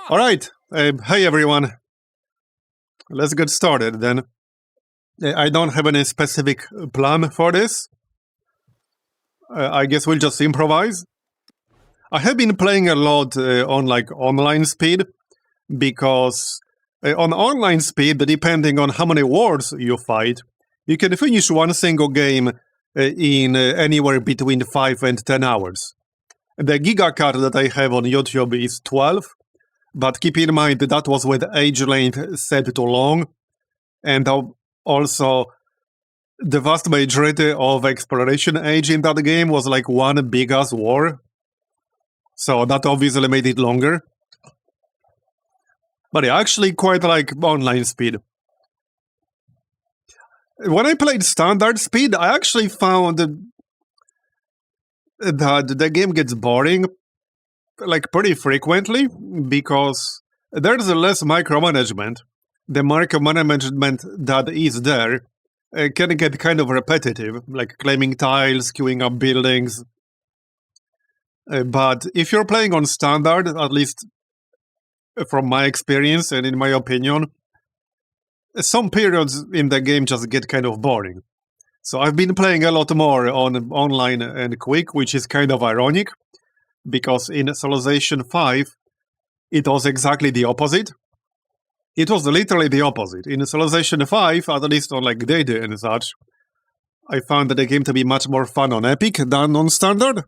All right. Hey, everyone. Let's get started then. I don't have any specific plan for this. I guess we'll just improvise. I have been playing a lot on online speed because on online speed, depending on how many wars you fight, you can finish one single game in anywhere between 5 and 10 hours. The giga cut that I have on YouTube is 12, but keep in mind that was with age length set to long, and also the vast majority of exploration age in that game was like one big ass war. So that obviously made it longer. But I actually quite like online speed. When I played standard speed, I actually found that the game gets boring like pretty frequently because there's less micromanagement. The micromanagement that is there can get kind of repetitive, like claiming tiles, queuing up buildings. But if you're playing on standard, at least from my experience and in my opinion, some periods in the game just get kind of boring. So I've been playing a lot more on online and quick, which is kind of ironic, because in Civilization 5, it was exactly the opposite. It was literally the opposite. In Civilization 5, at least on like Deity and such, I found the game to be much more fun on Epic than on Standard.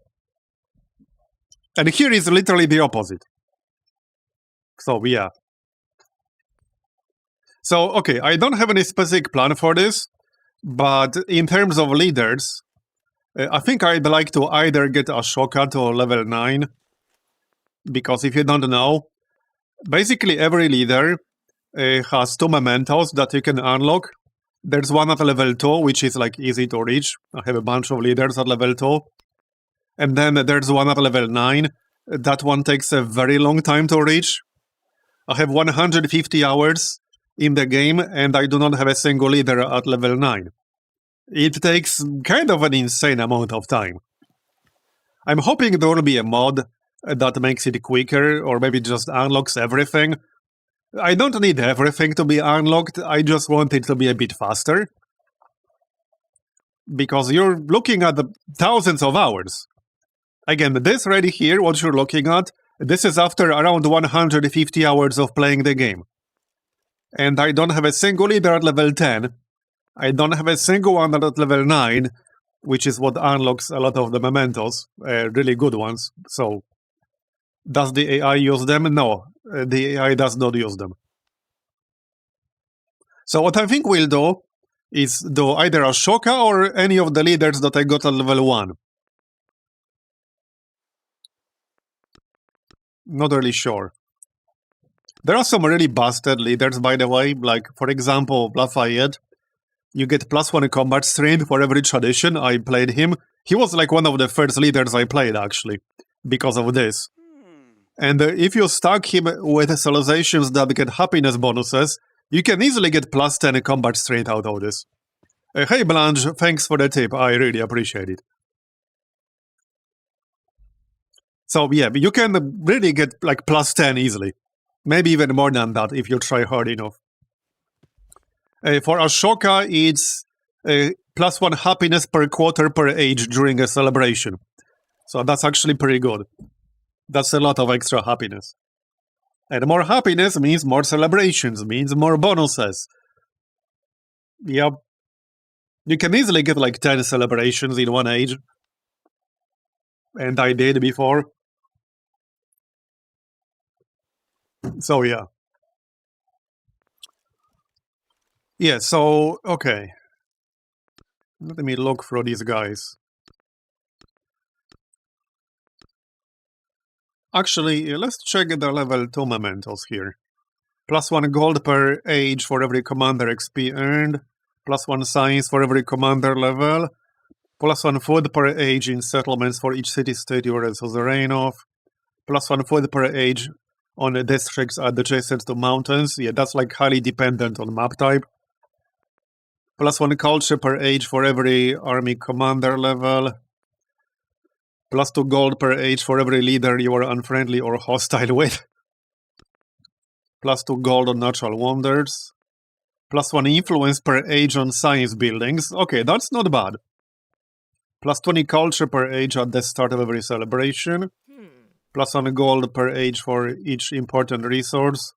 And here is literally the opposite. So, yeah. So, okay, I don't have any specific plan for this, but in terms of leaders, I think I'd like to either get Ashoka to level 9, because if you don't know, basically every leader has 2 mementos that you can unlock. There's one at level 2, which is like easy to reach. I have a bunch of leaders at level 2. And then there's one at level 9. That one takes a very long time to reach. I have 150 hours in the game, and I do not have a single leader at level 9. It takes kind of an insane amount of time. I'm hoping there will be a mod that makes it quicker, or maybe just unlocks everything. I don't need everything to be unlocked, I just want it to be a bit faster. Because you're looking at thousands of hours. Again, this right here, what you're looking at, this is after around 150 hours of playing the game. And I don't have a single leader at level 10. I don't have a single one at level 9, which is what unlocks a lot of the mementos, really good ones. So, does the AI use them? No, the AI does not use them. So what I think we'll do is do either Ashoka or any of the leaders that I got at level 1. Not really sure. There are some really busted leaders, by the way, like, for example, Lafayette. You get +1 combat strength for every tradition. I played him. He was like one of the first leaders I played, actually, because of this. And if you stack him with civilizations that get happiness bonuses, you can easily get +10 combat strength out of this. Hey Blanche, thanks for the tip, I really appreciate it. So yeah, you can really get like +10 easily. Maybe even more than that if you try hard enough. For Ashoka, it's +1 happiness per quarter per age during a celebration. So that's actually pretty good. That's a lot of extra happiness. And more happiness means more celebrations, means more bonuses. Yep. You can easily get like 10 celebrations in one age. And I did before. So yeah. Yeah, so, okay. Let me look through these guys. Actually, let's check the level 2 mementos here. +1 gold per age for every commander XP earned. +1 science for every commander level. +1 food per age in settlements for each city-state you are a suzerain of. +1 food per age on the districts adjacent to mountains. Yeah, that's like highly dependent on map type. +1 culture per age for every army commander level. +2 gold per age for every leader you are unfriendly or hostile with. +2 gold on natural wonders, +1 influence per age on science buildings. Okay, that's not bad. +20 culture per age at the start of every celebration. +1 gold per age for each important resource.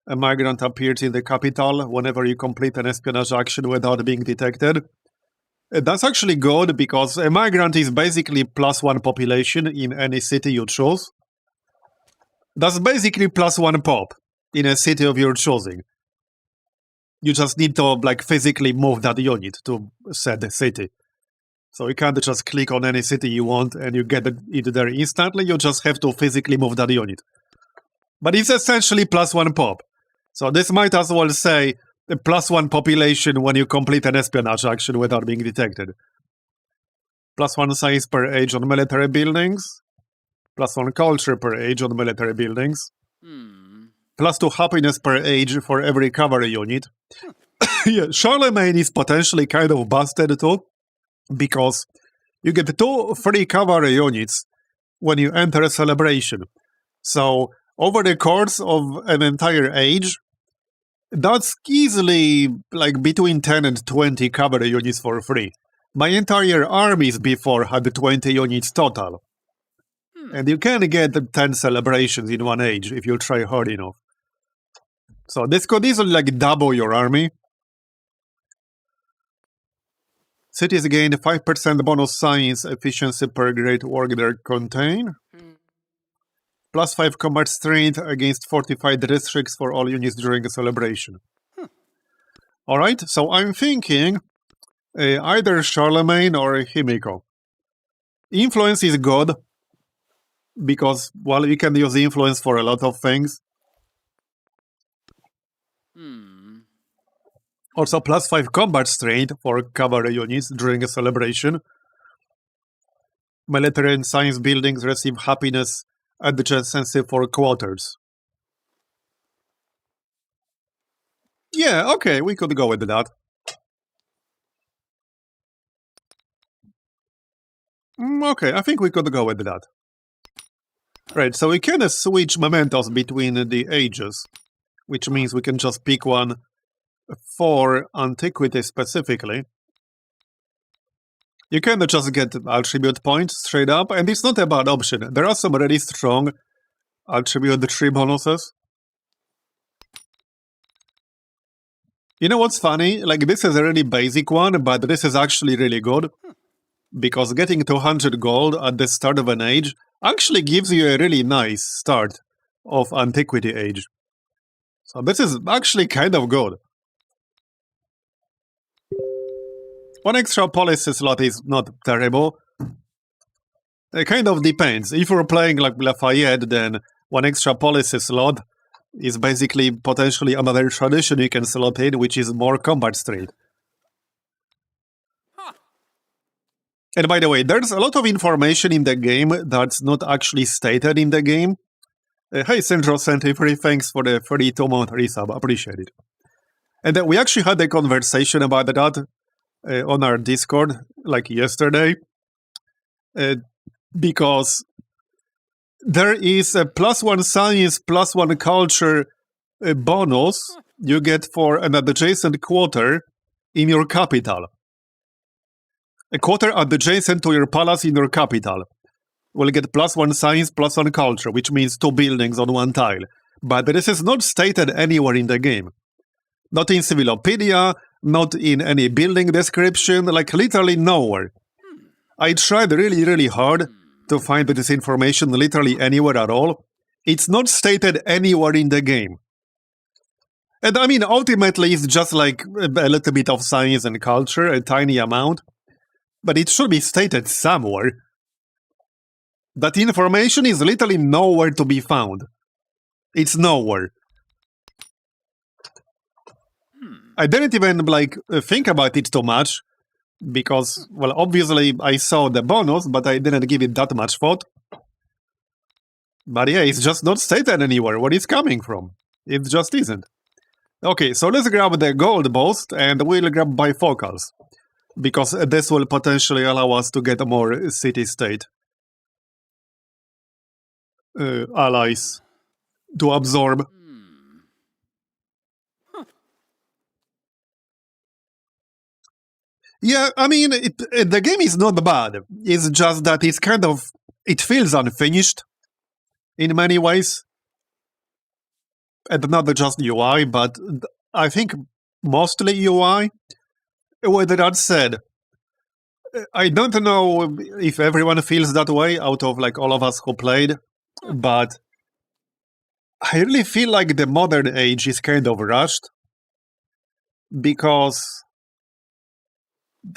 A migrant appears in the capital whenever you complete an espionage action without being detected. That's actually good because a migrant is basically +1 population in any city you choose. That's basically +1 pop in a city of your choosing. You just need to physically move that unit to said city. So you can't just click on any city you want and you get it there instantly. You just have to physically move that unit. But it's essentially +1 pop. So this might as well say a +1 population when you complete an espionage action without being detected. +1 science per age on military buildings. +1 culture per age on military buildings. +2 happiness per age for every cavalry unit. Yeah, Charlemagne is potentially kind of busted too, because you get 2 free cavalry units when you enter a celebration. So over the course of an entire age, that's easily between 10 and 20 cavalry units for free. My entire armies before had 20 units total. And you can get 10 celebrations in one age if you try hard enough. So this could easily double your army. Cities gain 5% bonus science efficiency per great work they contain. +5 combat strength against fortified districts for all units during a celebration. Alright, so I'm thinking either Charlemagne or Himiko. Influence is good, because, well, you can use influence for a lot of things. Also, +5 combat strength for cavalry units during a celebration. Military and science buildings receive happiness adjacency for quarters. Yeah, okay, we could go with that. Okay, I think we could go with that. Right, so we can switch mementos between the ages, which means we can just pick one for Antiquity specifically. You can just get attribute points straight up, and it's not a bad option. There are some really strong attribute tree bonuses. You know what's funny? This is a really basic one, but this is actually really good. Because getting 200 gold at the start of an age actually gives you a really nice start of Antiquity age. So this is actually kind of good. One extra policy slot is not terrible. It kind of depends. If you're playing Lafayette, then one extra policy slot is basically potentially another tradition you can slot in, which is more combat strength. And by the way, there's a lot of information in the game that's not actually stated in the game. Hey, Central Century, thanks for the 32-month resub, appreciate it. And we actually had a conversation about that on our Discord, yesterday. Because there is a +1 science, +1 culture bonus you get for an adjacent quarter in your capital. A quarter adjacent to your palace in your capital will get +1 science, +1 culture, which means 2 buildings on one tile. But this is not stated anywhere in the game. Not in Civilopedia, not in any building description, literally nowhere. I tried really, really hard to find this information literally anywhere at all. It's not stated anywhere in the game. And I mean, ultimately, it's just a little bit of science and culture, a tiny amount. But it should be stated somewhere. That information is literally nowhere to be found. It's nowhere. I didn't even think about it too much, because, well, obviously I saw the bonus, but I didn't give it that much thought. But yeah, it's just not stated anywhere where it's coming from. It just isn't. Okay, so let's grab the gold boost, and we'll grab bifocals. Because this will potentially allow us to get more city-state allies to absorb. Yeah, I mean, the game is not bad. It's just that it feels unfinished in many ways. And not just UI, but I think mostly UI. With that said, I don't know if everyone feels that way out of like all of us who played, but I really feel like the modern age is kind of rushed because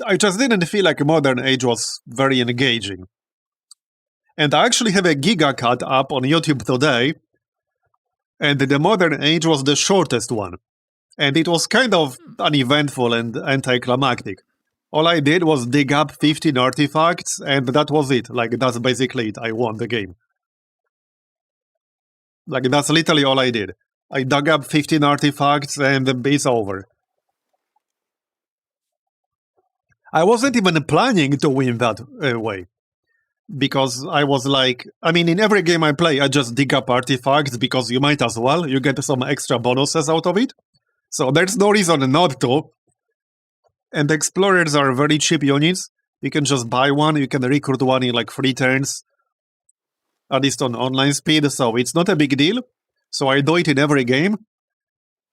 I just didn't feel like modern age was very engaging. And I actually have a Giga cut up on YouTube today, and the modern age was the shortest one. And it was kind of uneventful and anticlimactic. All I did was dig up 15 artifacts, and that was it. Like, that's basically it. I won the game. Like, that's literally all I did. I dug up 15 artifacts, and it's over. I wasn't even planning to win that way. Because I was like, I mean, in every game I play, I just dig up artifacts because you might as well. You get some extra bonuses out of it. So there's no reason not to. And explorers are very cheap units. You can just buy one. You can recruit one in like 3 turns. At least on online speed. So it's not a big deal. So I do it in every game.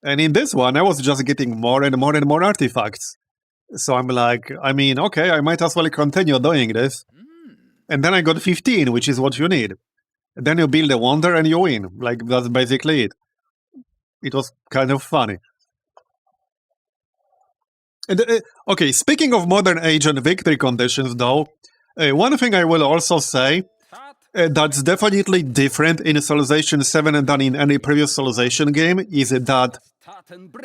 And in this one, I was just getting more and more and more artifacts. So I'm like, I mean, okay, I might as well continue doing this. And then I got 15, which is what you need. And then you build a wonder and you win. Like, that's basically it. It was kind of funny. And, okay, speaking of modern age and victory conditions, though, one thing I will also say that's definitely different in Civilization 7 than in any previous Civilization game is that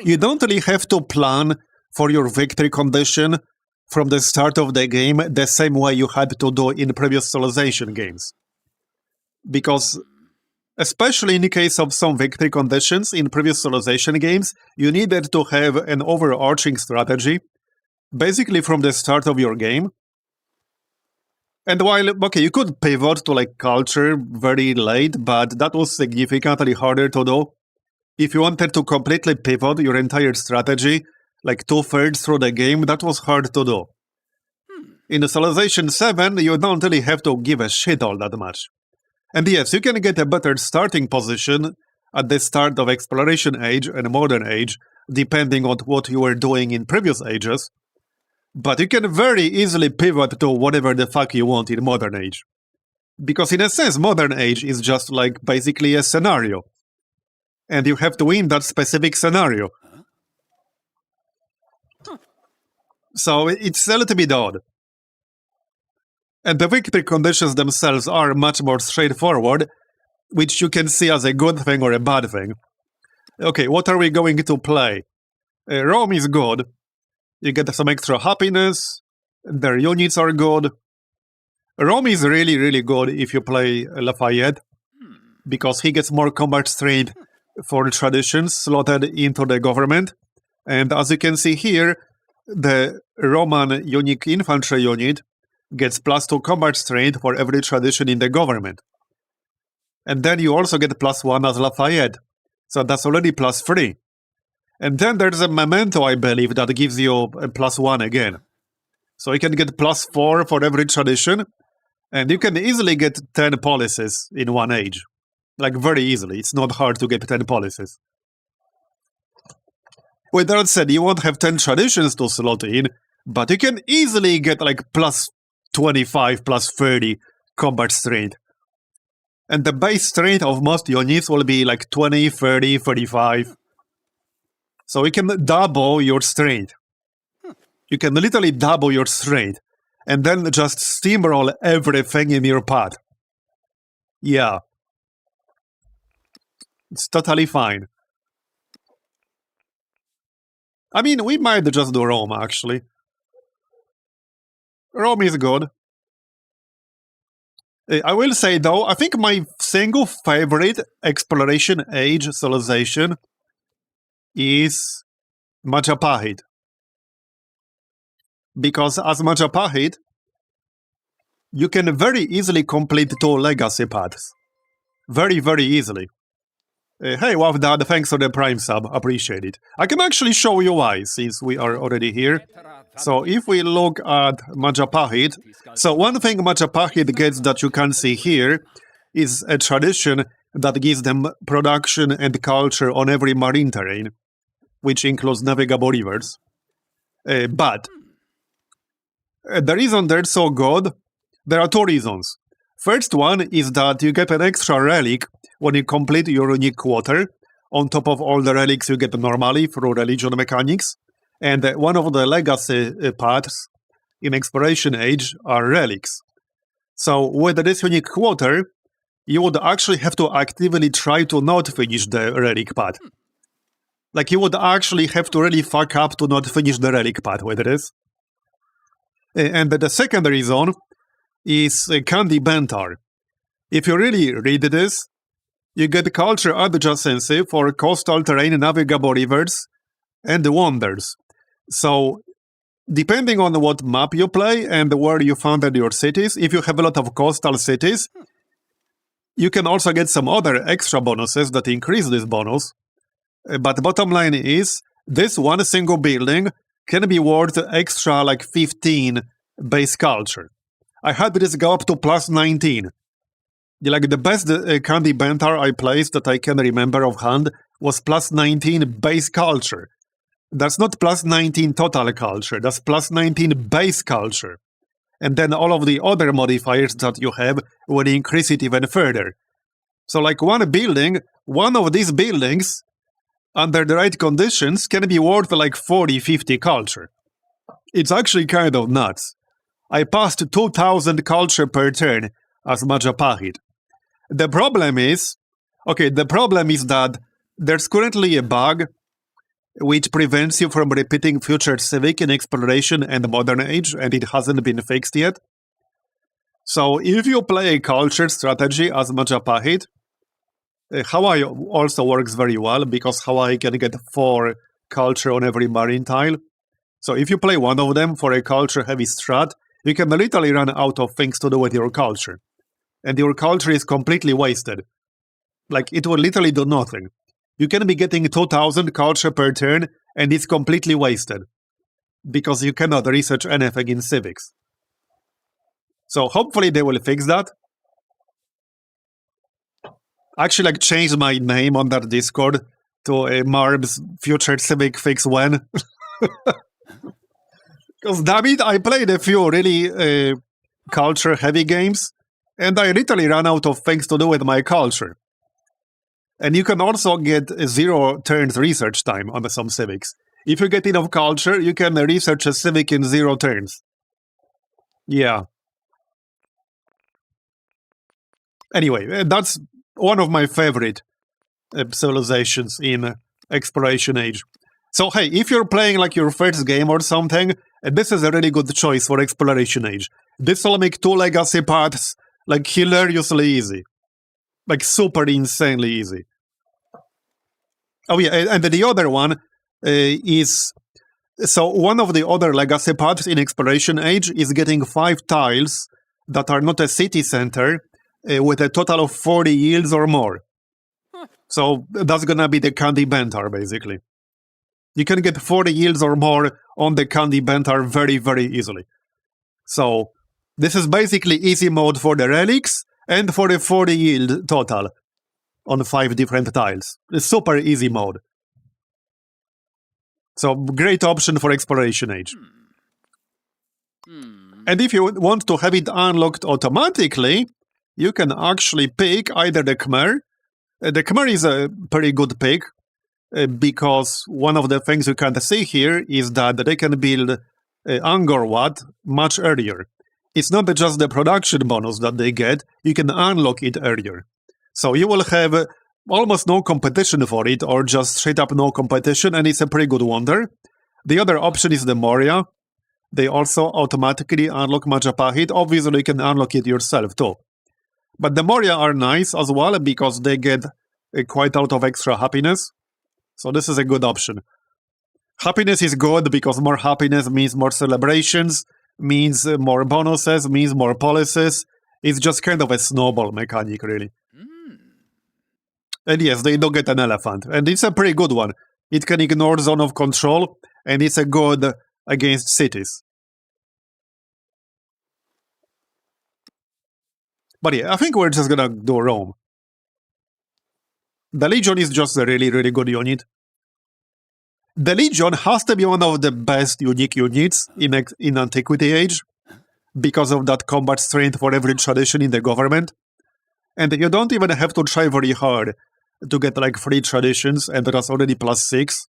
you don't really have to plan for your victory condition from the start of the game the same way you had to do in previous Civilization games. Because, especially in the case of some victory conditions in previous Civilization games, you needed to have an overarching strategy, basically from the start of your game. And while, okay, you could pivot to like culture very late, but that was significantly harder to do. If you wanted to completely pivot your entire strategy, like 2/3 through the game, that was hard to do. In the Civilization 7, you don't really have to give a shit all that much. And yes, you can get a better starting position at the start of Exploration Age and Modern Age, depending on what you were doing in previous ages. But you can very easily pivot to whatever the fuck you want in Modern Age. Because in a sense, Modern Age is just like basically a scenario. And you have to win that specific scenario. So it's a little bit odd. And the victory conditions themselves are much more straightforward, which you can see as a good thing or a bad thing. Okay, what are we going to play? Rome is good. You get some extra happiness. Their units are good. Rome is really, really good if you play Lafayette, because he gets more combat strength for traditions slotted into the government. And as you can see here, the Roman unique infantry unit gets +2 combat strength for every tradition in the government. And then you also get +1 as Lafayette. So that's already +3. And then there's a memento, I believe, that gives you a +1 again. So you can get +4 for every tradition. And you can easily get 10 policies in one age. Like, very easily. It's not hard to get 10 policies. With that said, you won't have 10 traditions to slot in, but you can easily get like +25, +30 combat strength. And the base strength of most units will be like 20, 30, 35. So you can double your strength. You can literally double your strength. And then just steamroll everything in your path. Yeah. It's totally fine. I mean, we might just do Rome, actually. Rome is good. I will say, though, I think my single favorite Exploration Age civilization is Majapahit. Because as Majapahit, you can very easily complete 2 legacy paths. Very, very easily. Hey, wow, Dad, thanks for the Prime sub. Appreciate it. I can actually show you why, since we are already here. So if we look at Majapahit, so one thing Majapahit gets that you can see here is a tradition that gives them production and culture on every marine terrain, which includes navigable rivers. But the reason they're so good, there are two reasons. First one is that you get an extra relic when you complete your unique quarter, on top of all the relics you get normally through religion mechanics. And one of the legacy paths in Exploration Age are relics. So with this unique quarter, you would actually have to actively try to not finish the relic path. Like, you would actually have to really fuck up to not finish the relic path with this. And the second reason is Candy Bentar. If you really read this, you get culture adjacency for coastal terrain, navigable rivers, and wonders. So, depending on what map you play and where you founded your cities, if you have a lot of coastal cities, you can also get some other extra bonuses that increase this bonus. But bottom line is, this one single building can be worth extra like 15 base culture. I had this go up to plus 19. Like, the best Candy Bentar I placed that I can remember offhand was plus 19 base culture. That's not plus 19 total culture, that's plus 19 base culture. And then all of the other modifiers that you have will increase it even further. So like one of these buildings, under the right conditions, can be worth like 40, 50 culture. It's actually kind of nuts. I passed 2,000 culture per turn as Majapahit. The problem is that there's currently a bug which prevents you from repeating future Civic in Exploration and Modern Age, and it hasn't been fixed yet. So if you play a culture strategy as Majapahit, Hawaii also works very well, because Hawaii can get 4 culture on every marine tile. So if you play one of them for a culture-heavy strat, you can literally run out of things to do with your culture. And your culture is completely wasted. Like, it will literally do nothing. You can be getting 2,000 culture per turn, and it's completely wasted. Because you cannot research anything in civics. So hopefully they will fix that. Actually, like, change my name on that Discord to Marb's Future Civic Fix When. Because, damn it, I played a few really culture-heavy games, and I literally ran out of things to do with my culture. And you can also get 0 turns research time on some civics. If you get enough culture, you can research a civic in 0 turns. Yeah. Anyway, that's one of my favorite civilizations in Exploration Age. So hey, if you're playing like your first game or something, this is a really good choice for Exploration Age. This will make 2 legacy paths like hilariously easy. Like, super insanely easy. Oh yeah, and the other one is... So one of the other legacy paths in Exploration Age is getting 5 tiles that are not a city center with a total of 40 yields or more. So that's gonna be the Candy Bentar, basically. You can get 40 yields or more on the Candy Bentar very, very easily. So this is basically easy mode for the relics and for the 40 yield total on 5 different tiles. It's super easy mode. So great option for Exploration Age. And if you want to have it unlocked automatically, you can actually pick either the Khmer. The Khmer is a pretty good pick, because one of the things you can see here is that they can build Angkor Wat much earlier. It's not just the production bonus that they get, you can unlock it earlier. So you will have almost no competition for it, or just straight up no competition, and it's a pretty good wonder. The other option is the Moria. They also automatically unlock Majapahit. Obviously, you can unlock it yourself too. But the Moria are nice as well, because they get quite a lot of extra happiness. So this is a good option. Happiness is good because more happiness means more celebrations, means more bonuses, means more policies. It's just kind of a snowball mechanic, really. And yes, they do get an elephant. And it's a pretty good one. It can ignore zone of control, and it's a good against cities. But yeah, I think we're just gonna do Rome. The Legion is just a really, really good unit. The Legion has to be one of the best unique units in Antiquity Age because of that combat strength for every tradition in the government. And you don't even have to try very hard to get like 3 traditions, and that's already +6.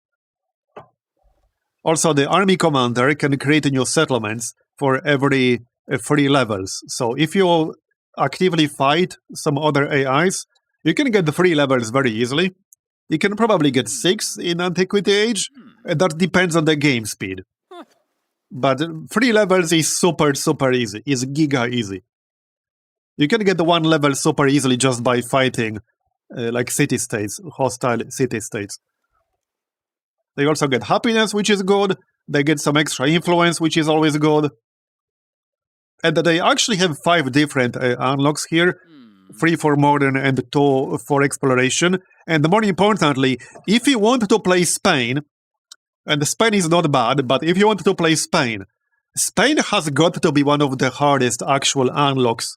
Also, the army commander can create new settlements for every 3 levels. So if you actively fight some other AIs, you can get the 3 levels very easily. You can probably get 6 in Antiquity Age. That depends on the game speed. But 3 levels is super, super easy. It's giga easy. You can get the 1 level super easily just by fighting like city-states, hostile city-states. They also get happiness, which is good. They get some extra influence, which is always good. And they actually have 5 different unlocks here. 3 for modern and 2 for exploration. And more importantly, if you want to play Spain, and Spain is not bad, but if you want to play Spain, Spain has got to be one of the hardest actual unlocks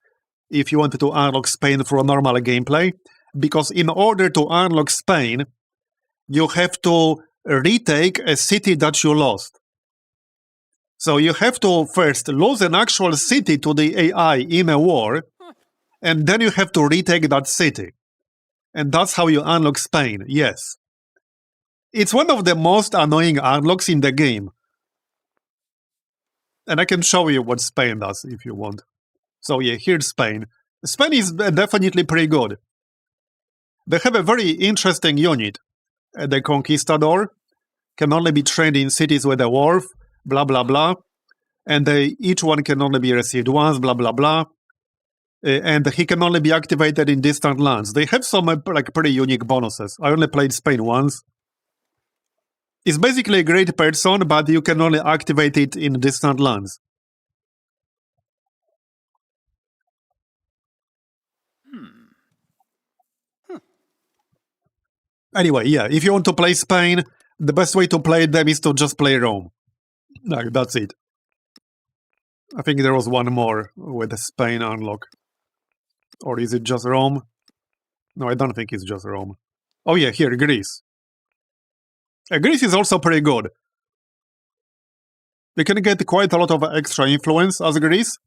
if you want to unlock Spain for normal gameplay. Because in order to unlock Spain, you have to retake a city that you lost. So you have to first lose an actual city to the AI in a war, and then you have to retake that city. And that's how you unlock Spain, yes. It's one of the most annoying unlocks in the game. And I can show you what Spain does if you want. So yeah, here's Spain. Spain is definitely pretty good. They have a very interesting unit. The Conquistador can only be trained in cities with a wharf, blah blah blah. And each one can only be received once, blah blah blah. And he can only be activated in distant lands. They have some like pretty unique bonuses. I only played Spain once. It's basically a great person, but you can only activate it in distant lands. Anyway, yeah, if you want to play Spain, the best way to play them is to just play Rome. Like, that's it. I think there was one more with the Spain unlock. Or is it just Rome? No, I don't think it's just Rome. Oh yeah, here, Greece. Greece is also pretty good. You can get quite a lot of extra influence as Greece,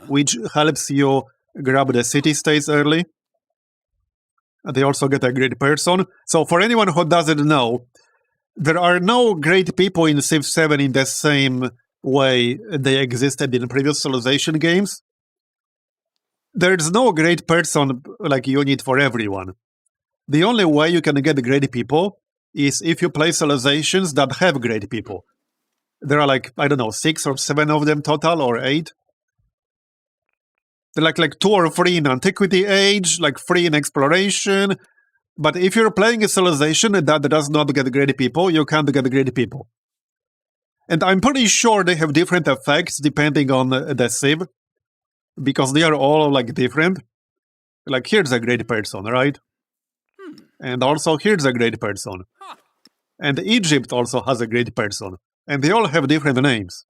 which helps you grab the city-states early. They also get a great person. So for anyone who doesn't know, there are no great people in Civ 7 in the same way they existed in previous Civilization games. There's no great person like unit for everyone. The only way you can get great people is if you play civilizations that have great people. There are like, I don't know, 6 or 7 of them total, or 8. They're like 2 or 3 in Antiquity Age, like 3 in Exploration. But if you're playing a civilization that does not get great people, you can't get great people. And I'm pretty sure they have different effects depending on the Civ, because they are all like different. Like here's a great person, right? And also here's a great person. And Egypt also has a great person. And they all have different names.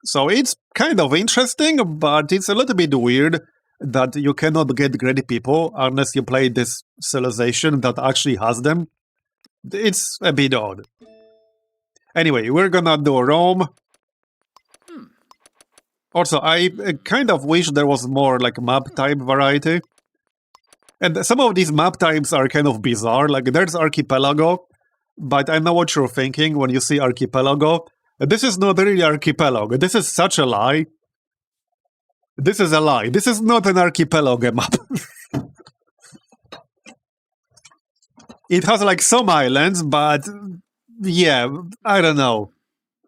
So it's kind of interesting, but it's a little bit weird that you cannot get great people unless you play this civilization that actually has them. It's a bit odd. Anyway, we're gonna do Rome. Also, I kind of wish there was more like map type variety. And some of these map types are kind of bizarre. Like there's Archipelago, but I know what you're thinking when you see Archipelago. This is not really Archipelago. This is such a lie. This is a lie. This is not an Archipelago map. It has like some islands, but yeah, I don't know.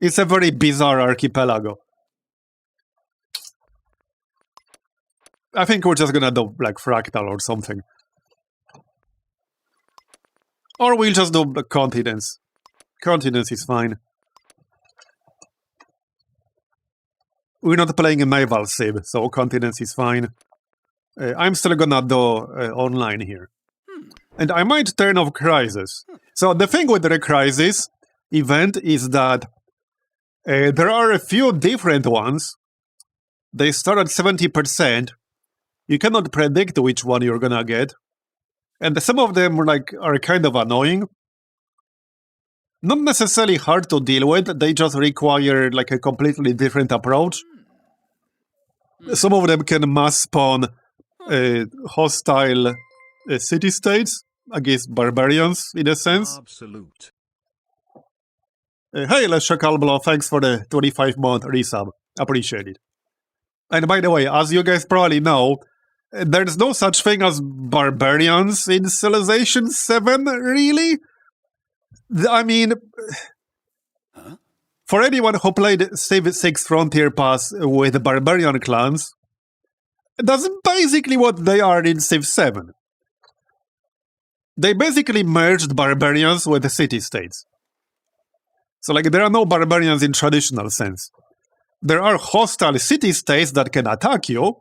It's a very bizarre archipelago. I think we're just gonna do like fractal or something. Or we'll just do continents. Continents is fine. We're not playing a naval civ, so continents is fine. I'm still gonna do online here. And I might turn off Crisis. So the thing with the Crisis event is that there are a few different ones. They start at 70%. You cannot predict which one you're gonna get. And some of them are kind of annoying. Not necessarily hard to deal with, they just require a completely different approach. Some of them can mass spawn hostile city-states against barbarians, in a sense. Absolute. Hey, Lesha Kalblo, thanks for the 25-month resub. Appreciate it. And by the way, as you guys probably know, there's no such thing as barbarians in Civilization 7, really? I mean, for anyone who played Civ 6 Frontier Pass with barbarian clans, that's basically what they are in Civ 7. They basically merged barbarians with the city-states. So there are no barbarians in traditional sense. There are hostile city-states that can attack you,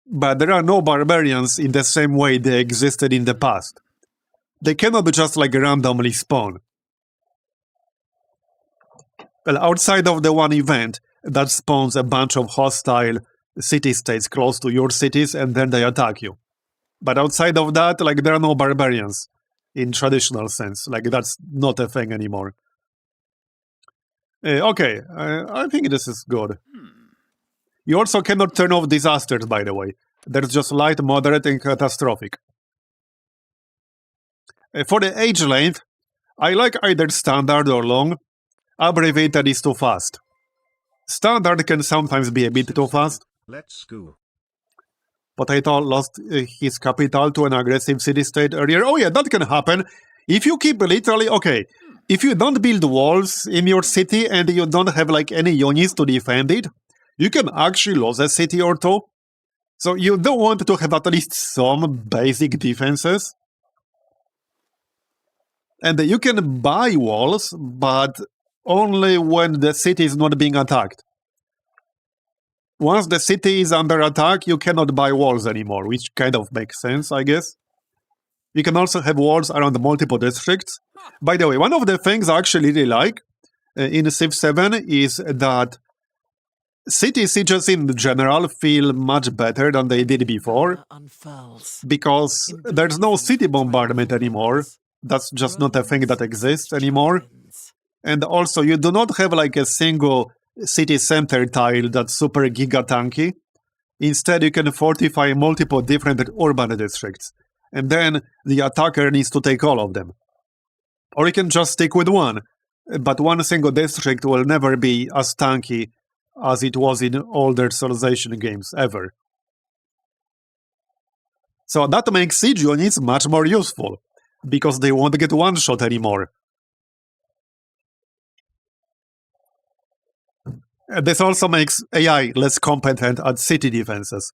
but there are no barbarians in the same way they existed in the past. They cannot just randomly spawn. Well, outside of the one event that spawns a bunch of hostile city-states close to your cities and then they attack you. But outside of that, there are no barbarians in traditional sense. That's not a thing anymore. Okay, I think this is good. You also cannot turn off disasters, by the way. There's just light, moderate, and catastrophic. For the age length, I like either standard or long. Abbreviated is too fast. Standard can sometimes be a bit too fast. Let's go. Potato lost his capital to an aggressive city-state earlier. Oh yeah, that can happen. If you keep literally... Okay, if you don't build walls in your city and you don't have any units to defend it, you can actually lose a city or two. So you don't want to have at least some basic defenses. And you can buy walls, but only when the city is not being attacked. Once the city is under attack, you cannot buy walls anymore, which kind of makes sense, I guess. You can also have walls around multiple districts. By the way, one of the things I actually really like in Civ 7 is that city sieges in general feel much better than they did before. Because there's no city bombardment anymore. That's just not a thing that exists anymore. And also, you do not have a single city center tile that's super giga tanky. Instead, you can fortify multiple different urban districts. And then the attacker needs to take all of them. Or you can just stick with one. But one single district will never be as tanky as it was in older Civilization games, ever. So that makes siege units much more useful. Because they won't get one-shot anymore. This also makes AI less competent at city defenses,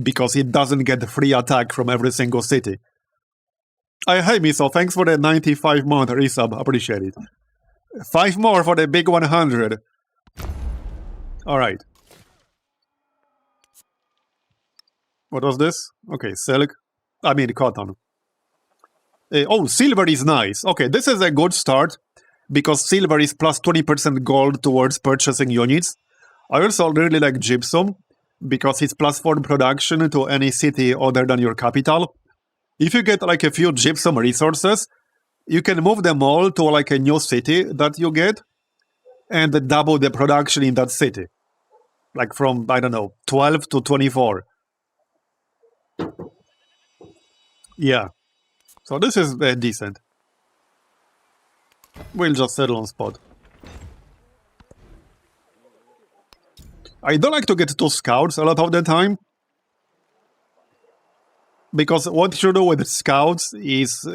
because it doesn't get free attack from every single city. Hey Miso, thanks for the 95-month resub, appreciate it. 5 more for the big 100. Alright. What was this? Okay, silk. I mean cotton. Oh, silver is nice. Okay, this is a good start, because silver is plus 20% gold towards purchasing units. I also really like gypsum, because it's plus 4 production to any city other than your capital. If you get a few gypsum resources, you can move them all to a new city that you get, and double the production in that city. From, I don't know, 12 to 24. Yeah. So this is decent. We'll just settle on spot. I don't like to get 2 scouts a lot of the time. Because what you do with scouts is...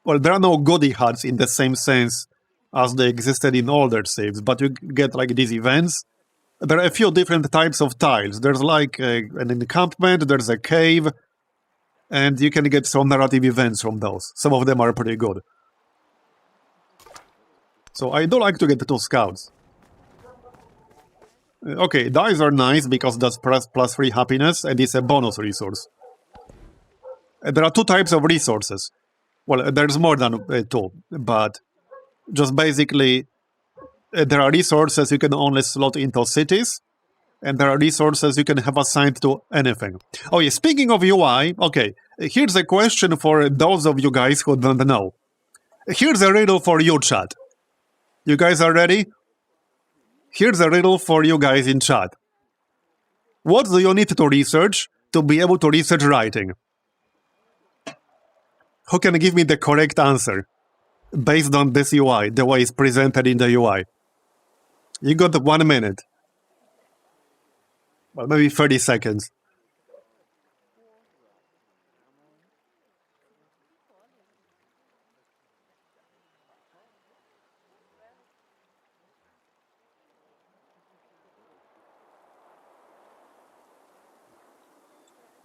well, there are no goodie huts in the same sense as they existed in older saves, but you get these events. There are a few different types of tiles. There's an encampment, there's a cave, and you can get some narrative events from those. Some of them are pretty good. So I do like to get 2 scouts. Okay, dice are nice because that's plus 3 happiness and it's a bonus resource. There are two types of resources. Well, there's more than two, but just basically, there are resources you can only slot into cities, and there are resources you can have assigned to anything. Oh yeah, speaking of UI, okay, here's a question for those of you guys who don't know. Here's a riddle for you, chat. You guys are ready? Here's a riddle for you guys in chat. What do you need to research to be able to research writing? Who can give me the correct answer based on this UI, the way it's presented in the UI? You got 1 minute. Well, maybe 30 seconds.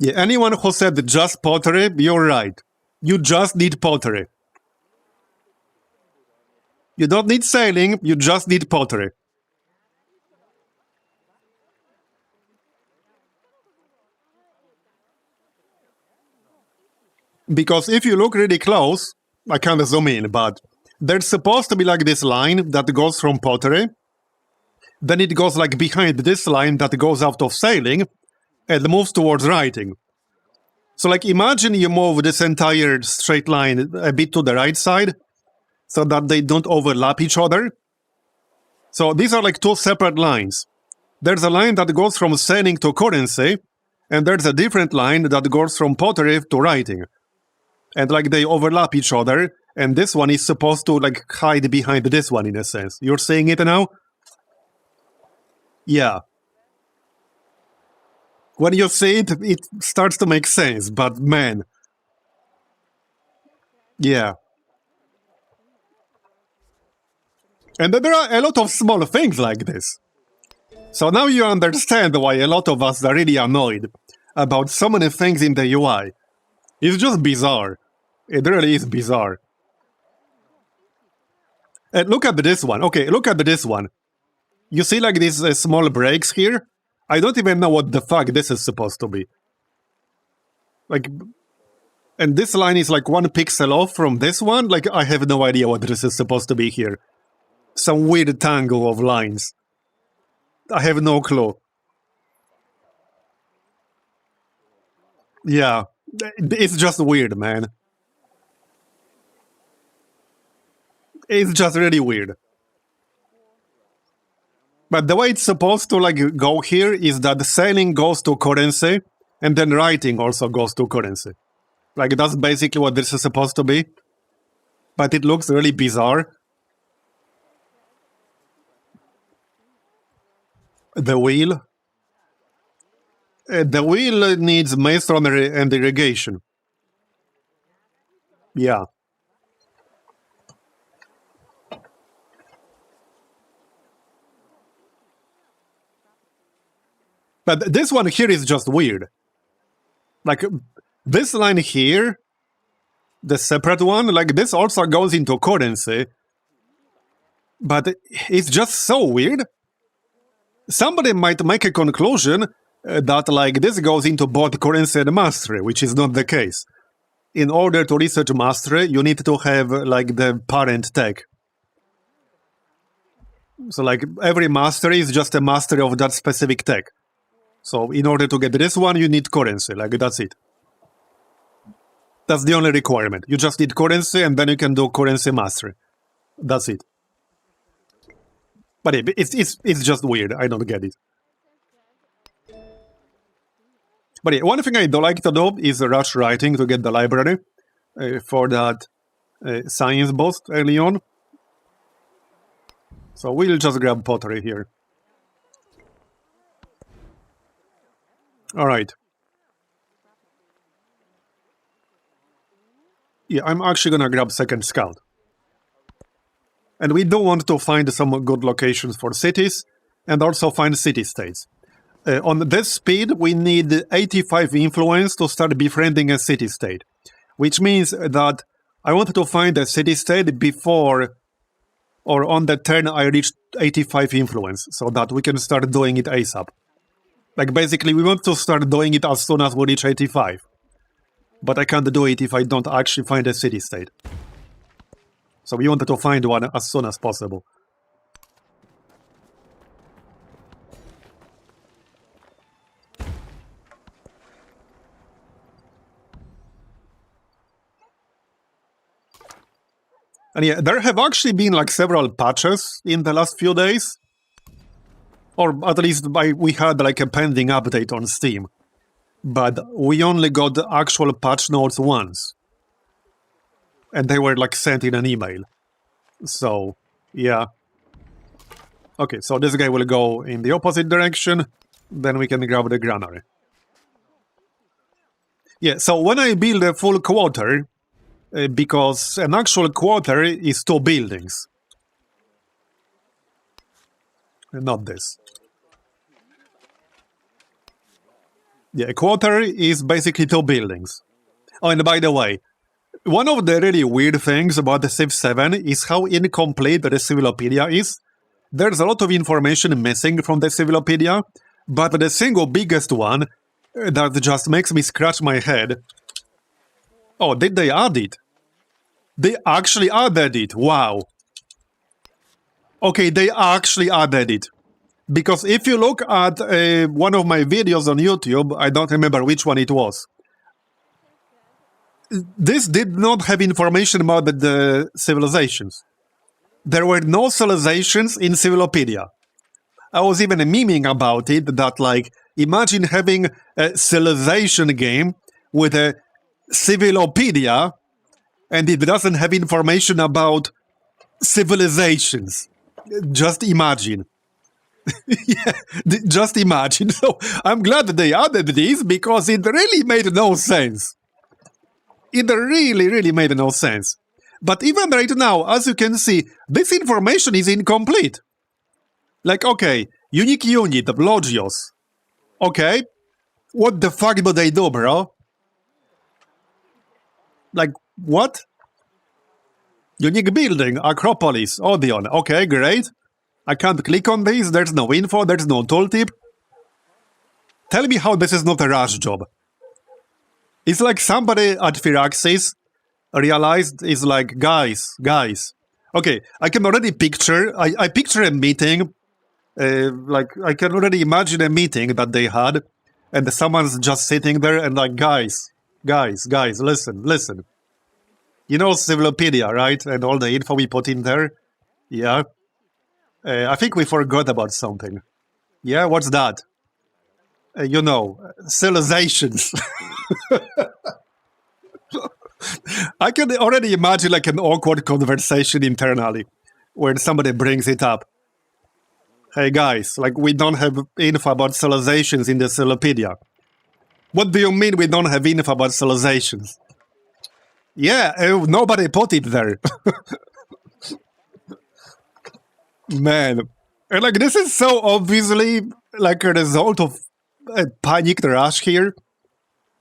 Yeah, anyone who said just pottery, you're right. You just need pottery. You don't need sailing, you just need pottery. Because if you look really close, I can't zoom in, but there's supposed to be like this line that goes from pottery. Then it goes like behind this line that goes out of sailing and moves towards writing. So like imagine you move this entire straight line a bit to the right side so that they don't overlap each other. So these are like two separate lines. There's a line that goes from sailing to currency, and there's a different line that goes from pottery to writing. And like they overlap each other, and this one is supposed to like hide behind this one in a sense. You're seeing it now? Yeah. When you see it, it starts to make sense, but man. Yeah. And then there are a lot of small things like this. So now you understand why a lot of us are really annoyed about so many things in the UI. It's just bizarre. It really is bizarre. And look at this one. Okay, look at this one. You see like these small breaks here? I don't even know what the fuck this is supposed to be. Like, and this line is like 1 pixel off from this one? Like, I have no idea what this is supposed to be here. Some weird tangle of lines. I have no clue. Yeah, it's just weird, man. It's just really weird. But the way it's supposed to like go here is that sailing goes to currency, and then writing also goes to currency. Like that's basically what this is supposed to be. But it looks really bizarre. The wheel. The wheel needs masonry and irrigation. Yeah. But this one here is just weird. Like, this line here, the separate one, like this also goes into currency. But it's just so weird. Somebody might make a conclusion that like this goes into both currency and mastery, which is not the case. In order to research mastery, you need to have like the parent tech. So like every mastery is just a mastery of that specific tech. So in order to get this one, you need currency, like that's it. That's the only requirement. You just need currency and then you can do currency mastery. That's it. But it's just weird, I don't get it. But yeah, one thing I do like to do is rush writing to get the library for that science boost early on. So we'll just grab pottery here. Alright. Yeah, I'm actually gonna grab second scout. And we do want to find some good locations for cities, and also find city-states. On this speed, we need 85 influence to start befriending a city-state. Which means that I wanted to find a city-state before or on the turn I reach 85 influence, so that we can start doing it ASAP. Like basically, we want to start doing it as soon as we reach 85. But I can't do it if I don't actually find a city-state. So we wanted to find one as soon as possible. And yeah, there have actually been like several patches in the last few days. Or at least we had like a pending update on Steam. But we only got the actual patch notes once. And they were like sent in an email. So, yeah. Okay, so this guy will go in the opposite direction. Then we can grab the granary. Yeah, so when I build a full quarter, because an actual quarter is 2 buildings. Not this. Yeah, a quarter is basically 2 buildings. Oh, and by the way, one of the really weird things about the Civ 7 is how incomplete the Civilopedia is. There's a lot of information missing from the Civilopedia, but the single biggest one that just makes me scratch my head. Oh, did they add it? They actually added it. Wow. Okay, they actually added it. Because if you look at one of my videos on YouTube, I don't remember which one it was. This did not have information about the civilizations. There were no civilizations in Civilopedia. I was even memeing about it, that like, imagine having a civilization game with a Civilopedia and it doesn't have information about civilizations. Just imagine. Yeah, just imagine. So I'm glad that they added this because it really made no sense. It really made no sense. But even right now, as you can see, this information is incomplete. Like, okay, unique unit, Logios. Okay, what the fuck do they do, bro? Like, what? Unique building, Acropolis, Odeon. Okay, great. I can't click on this, there's no info, there's no tooltip. Tell me how this is not a rush job. It's like somebody at Firaxis realized, is like, guys. Okay, I can already picture, I picture a meeting, like, I can already imagine a meeting that they had, and someone's just sitting there and like, guys, listen. You know Civilopedia, right? And all the info we put in there? Yeah. I think we forgot about something. Yeah, what's that? You know, civilizations. I can already imagine like an awkward conversation internally where somebody brings it up. Hey guys, like we don't have info about civilizations in the Civilopedia. What do you mean we don't have info about civilizations? Yeah, nobody put it there. Man, and like this is so obviously like a result of a panicked rush here,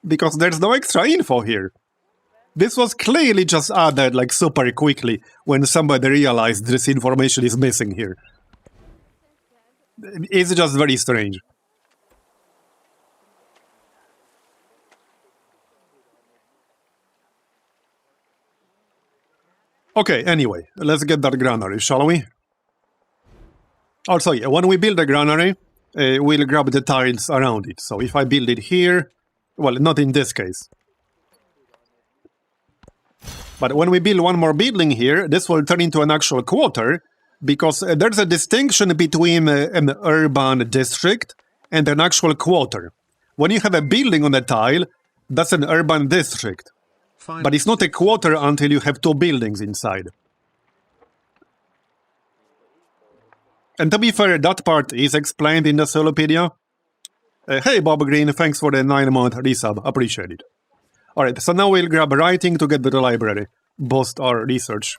because there's no extra info here. This was clearly just added like super quickly when somebody realized this information is missing here. It's just very strange. Okay, anyway, let's get that granary, shall we? Also, yeah, when we build a granary, we'll grab the tiles around it. So if I build it here, well, not in this case. But when we build one more building here, this will turn into an actual quarter, because there's a distinction between an urban district and an actual quarter. When you have a building on a tile, that's an urban district. But it's not a quarter until you have 2 buildings inside. And to be fair, that part is explained in the Civilopedia. Hey Bob Green, thanks for the 9-month resub, appreciate it. Alright, so now we'll grab writing to get to the library, boost our research.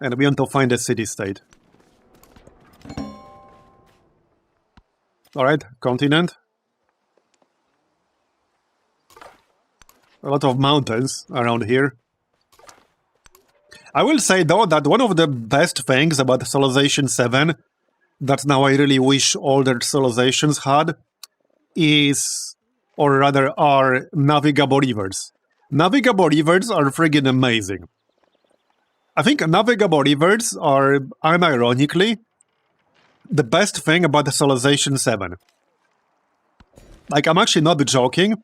And we want to find a city-state. Alright, continent. A lot of mountains around here. I will say though that one of the best things about Civilization 7 that now I really wish older civilizations had is or rather are navigable rivers. Navigable rivers are friggin' amazing. I think navigable rivers are, unironically, the best thing about the Civilization 7. Like, I'm actually not joking.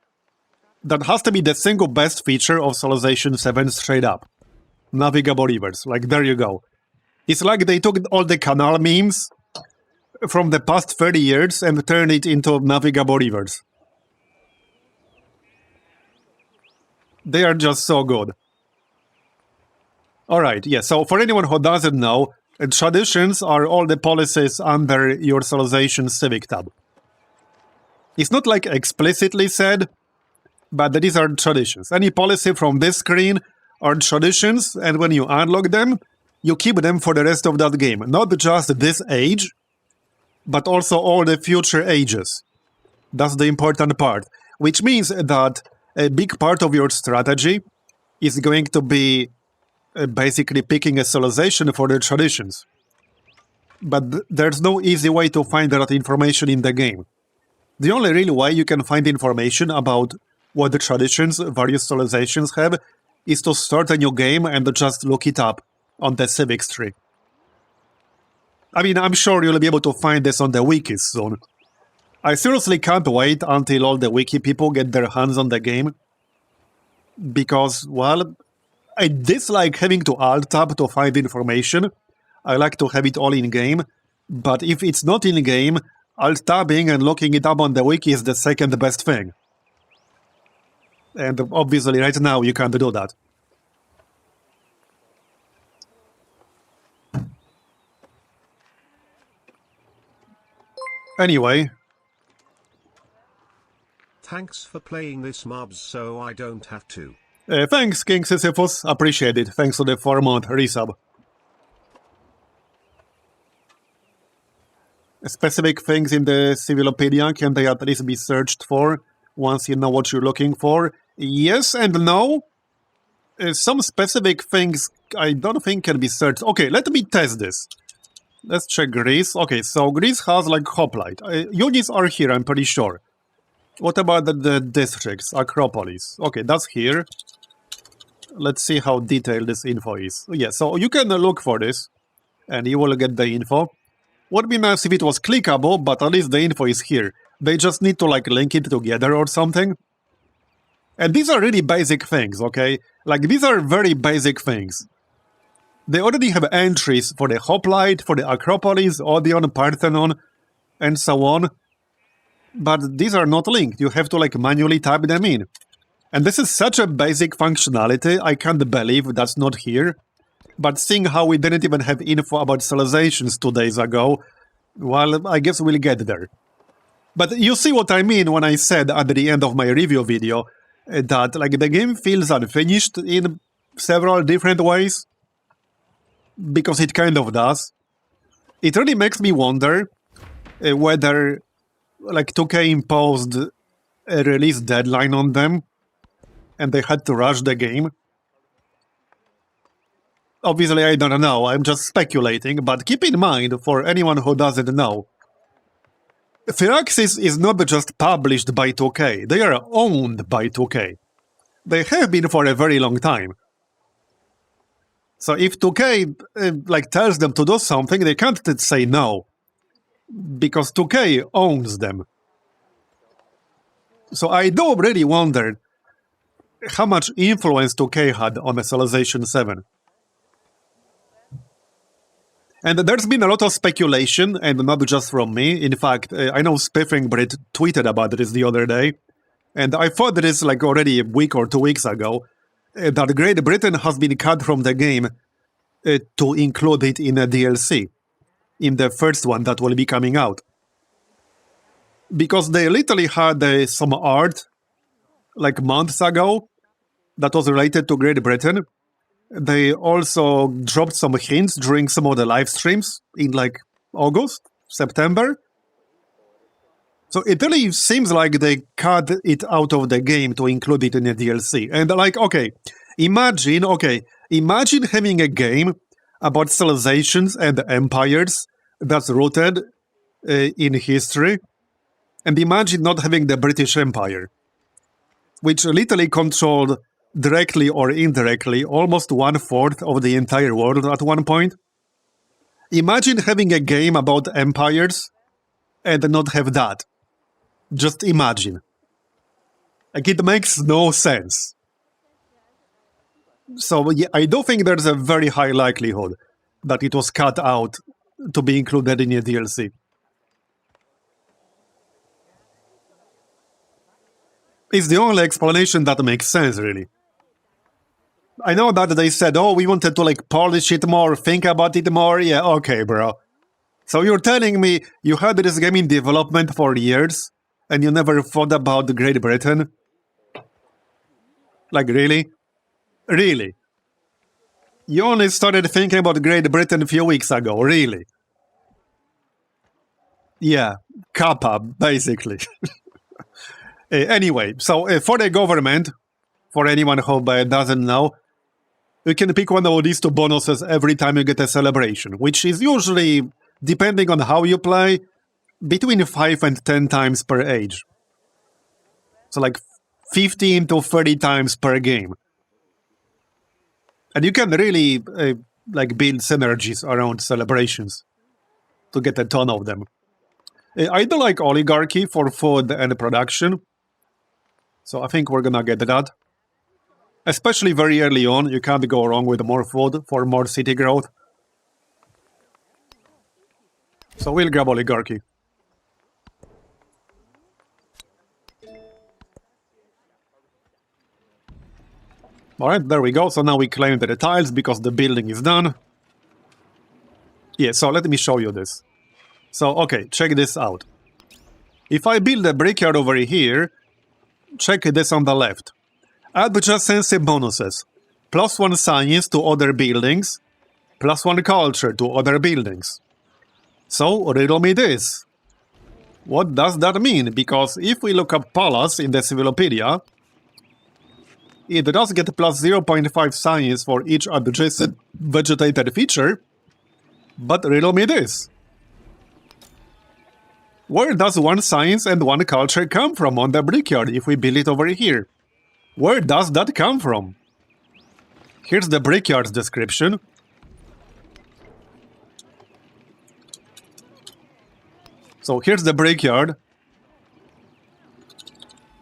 That has to be the single best feature of Civilization 7 straight up. Navigable rivers. Like, there you go. It's like they took all the canal memes from the past 30 years and turned it into navigable rivers. They are just so good. Alright, yeah, so for anyone who doesn't know, traditions are all the policies under your Civilization Civic tab. It's not like explicitly said, but these are traditions. Any policy from this screen are traditions, and when you unlock them, you keep them for the rest of that game. Not just this age, but also all the future ages. That's the important part. Which means that a big part of your strategy is going to be basically picking a civilization for the traditions. But there's no easy way to find that information in the game. The only real way you can find information about what the traditions various civilizations have is to start a new game and just look it up on the civics tree. I mean, I'm sure you'll be able to find this on the wikis soon. I seriously can't wait until all the wiki people get their hands on the game. Because, well, I dislike having to alt-tab to find information. I like to have it all in-game. But if it's not in-game, alt-tabbing and looking it up on the wiki is the second best thing. And obviously right now you can't do that. Anyway. Thanks for playing this mobs so I don't have to. Thanks, King Sisyphus. Appreciate it. Thanks for the 4-month resub. Specific things in the Civilopedia, can they at least be searched for once you know what you're looking for? Yes and no. Some specific things I don't think can be searched. Okay, let me test this. Let's check Greece. Okay, so Greece has like hoplite. Units are here, I'm pretty sure. What about the districts? Acropolis. Okay, that's here. Let's see how detailed this info is. Yeah, so you can look for this, and you will get the info. Would be nice if it was clickable, but at least the info is here. They just need to like link it together or something. And these are really basic things, okay? Like, these are very basic things. They already have entries for the hoplite, for the Acropolis, Odeon, Parthenon, and so on. But these are not linked. You have to like manually type them in. And this is such a basic functionality, I can't believe that's not here. But seeing how we didn't even have info about civilizations 2 days ago, well, I guess we'll get there. But you see what I mean when I said at the end of my review video that like the game feels unfinished in several different ways. Because it kind of does. It really makes me wonder whether like 2K imposed a release deadline on them and they had to rush the game. Obviously, I don't know, I'm just speculating, but keep in mind, for anyone who doesn't know, Firaxis is not just published by 2K, they are owned by 2K. They have been for a very long time. So if 2K like tells them to do something, they can't say no. Because 2K owns them. So I do really wonder how much influence 2K had on the Civilization 7. And there's been a lot of speculation, and not just from me. In fact, I know Spiffing Brit tweeted about this the other day. And I thought this like already a week or 2 weeks ago, that Great Britain has been cut from the game to include it in a DLC. In the first one that will be coming out. Because they literally had some art, like months ago, that was related to Great Britain. They also dropped some hints during some of the live streams in like August, September. So it really seems like they cut it out of the game to include it in a DLC. And like, okay, imagine having a game about civilizations and empires that's rooted in history. And imagine not having the British Empire. which literally controlled, directly or indirectly, almost 1/4 of the entire world at one point. Imagine having a game about empires and not have that. Just imagine. Like, it makes no sense. So yeah, I do think there's a very high likelihood that it was cut out to be included in a DLC. It's the only explanation that makes sense, really. I know that they said, oh, we wanted to like polish it more, think about it more. Yeah, okay, bro. So you're telling me you had this game in development for years and you never thought about Great Britain? Like, really? Really? You only started thinking about Great Britain a few weeks ago, really? Yeah, Kappa, basically. Anyway, so for the government, for anyone who doesn't know, you can pick one of these two bonuses every time you get a celebration, which is usually, depending on how you play, between 5 and 10 times per age. So like 15 to 30 times per game. And you can really like build synergies around celebrations to get a ton of them. I do like oligarchy for food and production. So I think we're gonna get that. Especially very early on, you can't go wrong with more food for more city growth. So we'll grab oligarchy. Alright, there we go. So now we claim the tiles because the building is done. Yeah, so let me show you this. So, okay, check this out. If I build a brickyard over here, check this on the left. Adjacency bonuses. +1 science to other buildings, +1 culture to other buildings. So, riddle me this. What does that mean? Because if we look up palace in the Civilopedia, it does get +0.5 science for each adjacent vegetated feature, but riddle me this. Where does 1 science and 1 culture come from on the brickyard if we build it over here? Where does that come from? Here's the brickyard's description. So here's the brickyard.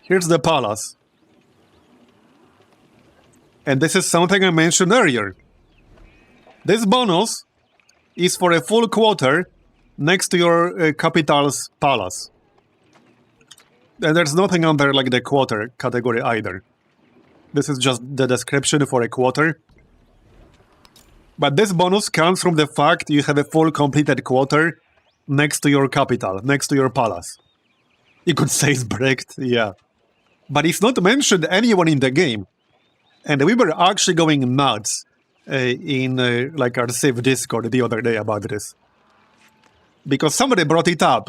Here's the palace. And this is something I mentioned earlier. This bonus is for a full quarter next to your capital's palace. And there's nothing under like the quarter category either. This is just the description for a quarter. But this bonus comes from the fact you have a full completed quarter next to your capital, next to your palace. You could say it's bricked, yeah. But it's not mentioned anyone in the game. And we were actually going nuts in like our Civ Discord the other day about this. Because somebody brought it up.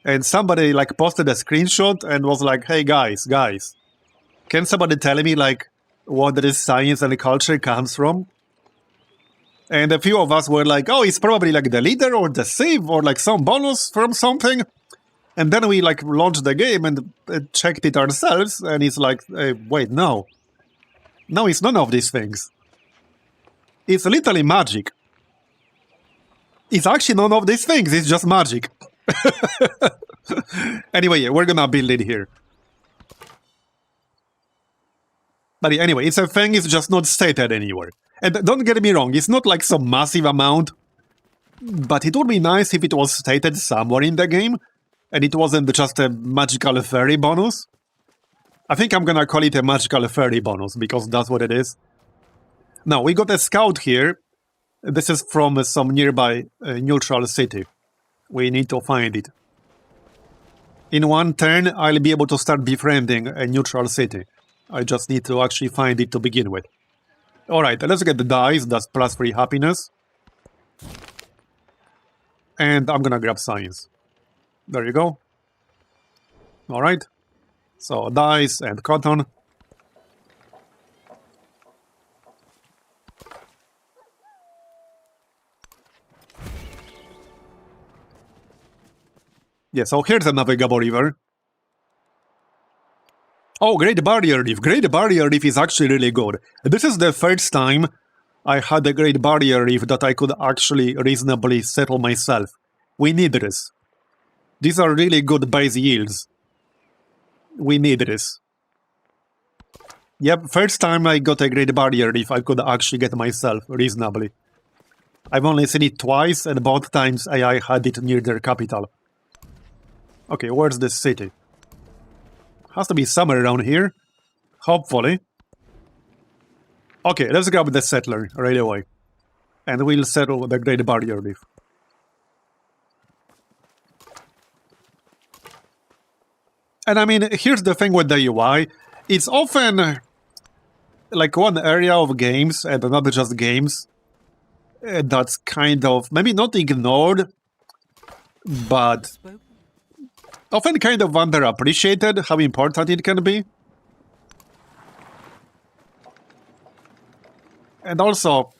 And somebody like posted a screenshot and was like, hey guys, can somebody tell me like what this science and culture comes from? And a few of us were like, oh, it's probably like the leader or the Civ or like some bonus from something. And then we like launched the game and checked it ourselves. And it's like, wait, no. No, it's none of these things. It's literally magic. It's actually none of these things. It's just magic. Anyway, we're gonna build it here. But anyway, it's a thing, it's just not stated anywhere. And don't get me wrong, it's not like some massive amount. But it would be nice if it was stated somewhere in the game. And it wasn't just a magical fairy bonus. I think I'm gonna call it a magical fairy bonus, because that's what it is. Now, we got a scout here. This is from some nearby neutral city. We need to find it. In one turn, I'll be able to start befriending a neutral city. I just need to actually find it to begin with. Alright, let's get the dice. That's +3 happiness. And I'm gonna grab science. There you go. Alright. So, dice and cotton. Yeah, so here's a navigable river. Oh, Great Barrier Reef. Great Barrier Reef is actually really good. This is the first time I had a Great Barrier Reef that I could actually reasonably settle myself. We need this. These are really good base yields. We need this. Yep, first time I got a Great Barrier Reef I could actually get myself reasonably. I've only seen it twice, and both times AI had it near their capital. Okay, where's this city? Has to be somewhere around here. Hopefully. Okay, let's grab the settler right away. And we'll settle the Great Barrier Reef. And I mean, here's the thing with the UI. It's often like one area of games, and not just games, that's kind of, maybe not ignored, but often kind of underappreciated how important it can be. And also,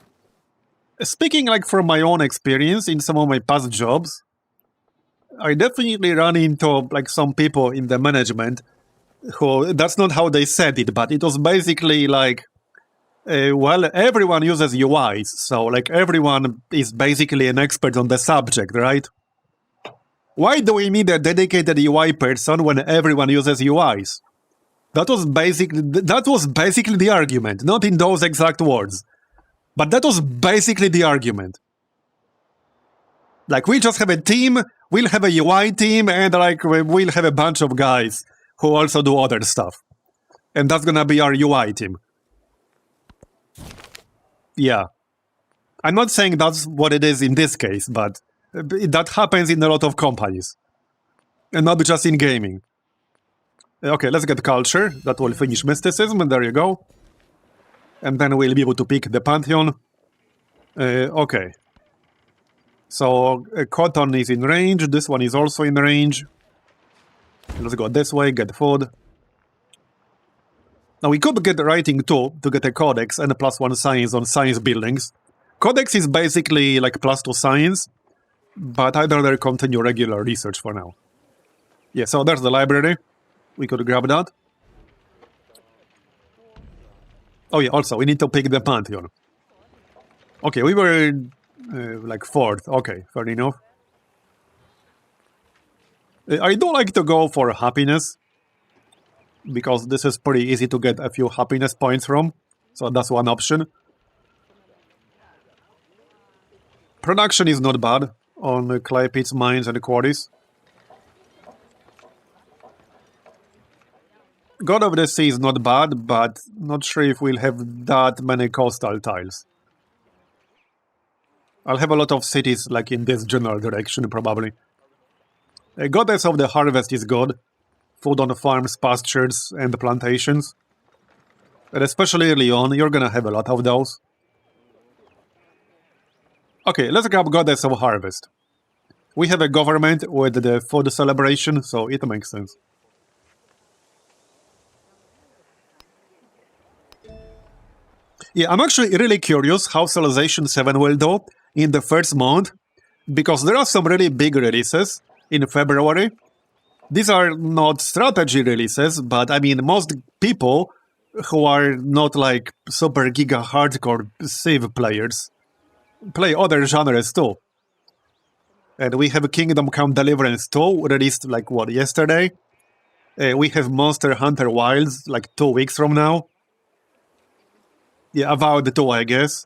speaking like from my own experience in some of my past jobs, I definitely run into like some people in the management who, that's not how they said it, but it was basically like, well, everyone uses UIs, so like everyone is basically an expert on the subject, right? Why do we need a dedicated UI person when everyone uses UIs? That was basically the argument, not in those exact words, but that was basically the argument. Like, we just have a team, we'll have a UI team, and like we'll have a bunch of guys who also do other stuff, and that's gonna be our UI team. Yeah, I'm not saying that's what it is in this case, but that happens in a lot of companies, and not just in gaming. Okay, let's get culture. That will finish mysticism, and there you go. And then we'll be able to pick the pantheon. Okay. So cotton is in range. This one is also in range. Let's go this way, get food. Now we could get writing too, to get a codex and a +1 science on science buildings. Codex is basically like +2 science, but I'd rather continue regular research for now. Yeah, so there's the library. We could grab that. Oh yeah, also, we need to pick the pantheon. Okay, we were like 4th. Okay, fair enough. I do like to go for happiness, because this is pretty easy to get a few happiness points from. So that's one option. Production is not bad on clay pits, mines, and quarries. God of the Sea is not bad, but not sure if we'll have that many coastal tiles. I'll have a lot of cities like in this general direction, probably. Goddess of the Harvest is good. Food on the farms, pastures, and plantations. And especially early on, you're gonna have a lot of those. Okay, let's grab Goddess of Harvest. We have a government with the food celebration, so it makes sense. Yeah, I'm actually really curious how Civilization 7 will do in the first month, because there are some really big releases in February. These are not strategy releases, but I mean, most people who are not like super giga hardcore Civ players play other genres too. And we have Kingdom Come Deliverance 2, released like, what, yesterday? We have Monster Hunter Wilds, like 2 weeks from now. Yeah, Avowed 2, I guess.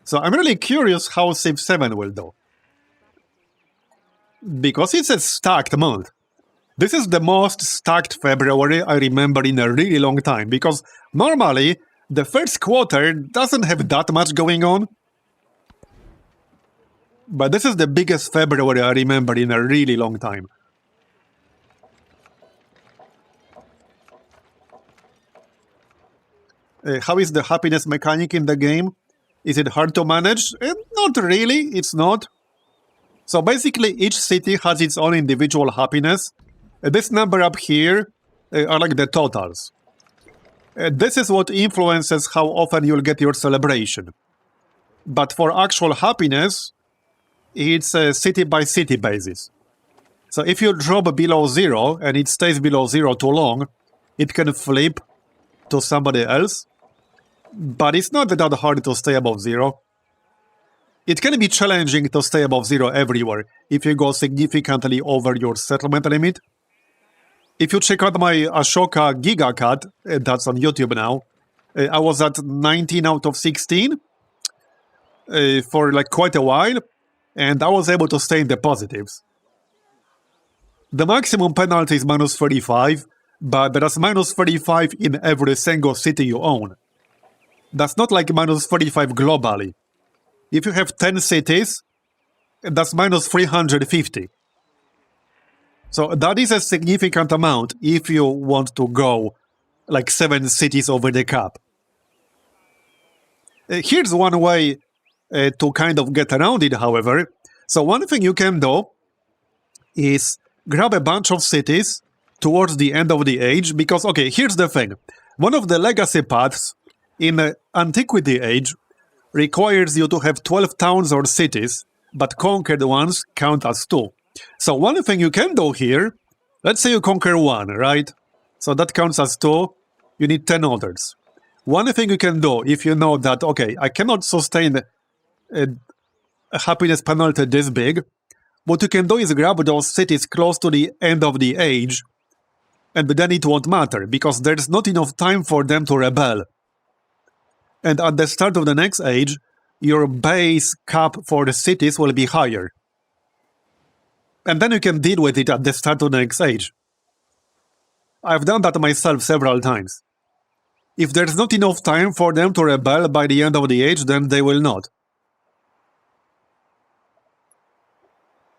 So I'm really curious how Civ 7 will do. Because it's a stacked month. This is the most stacked February I remember in a really long time, because normally the first quarter doesn't have that much going on. But this is the biggest February I remember in a really long time. How is the happiness mechanic in the game? Is it hard to manage? Not really, it's not. So basically each city has its own individual happiness. This number up here are like the totals. This is what influences how often you'll get your celebration. But for actual happiness, it's a city-by-city basis. So if you drop below 0 and it stays below 0 too long, it can flip to somebody else, but it's not that hard to stay above 0. It can be challenging to stay above 0 everywhere if you go significantly over your settlement limit. If you check out my Ashoka Giga Cut, that's on YouTube now, I was at 19 out of 16 for like quite a while, and I was able to stay in the positives. The maximum penalty is minus 35, but that's minus 35 in every single city you own. That's not like minus 35 globally. If you have 10 cities, that's minus 350. So that is a significant amount if you want to go like 7 cities over the cap. Here's one way to kind of get around it, however. So one thing you can do is grab a bunch of cities towards the end of the age, because, okay, here's the thing. One of the legacy paths in the Antiquity age requires you to have 12 towns or cities, but conquered ones count as 2. So one thing you can do here, let's say you conquer 1, right? So that counts as 2, you need 10 others. One thing you can do, if you know that, okay, I cannot sustain a happiness penalty this big, what you can do is grab those cities close to the end of the age, and then it won't matter, because there's not enough time for them to rebel. And at the start of the next age, your base cap for the cities will be higher. And then you can deal with it at the start of the next age. I've done that myself several times. If there's not enough time for them to rebel by the end of the age, then they will not.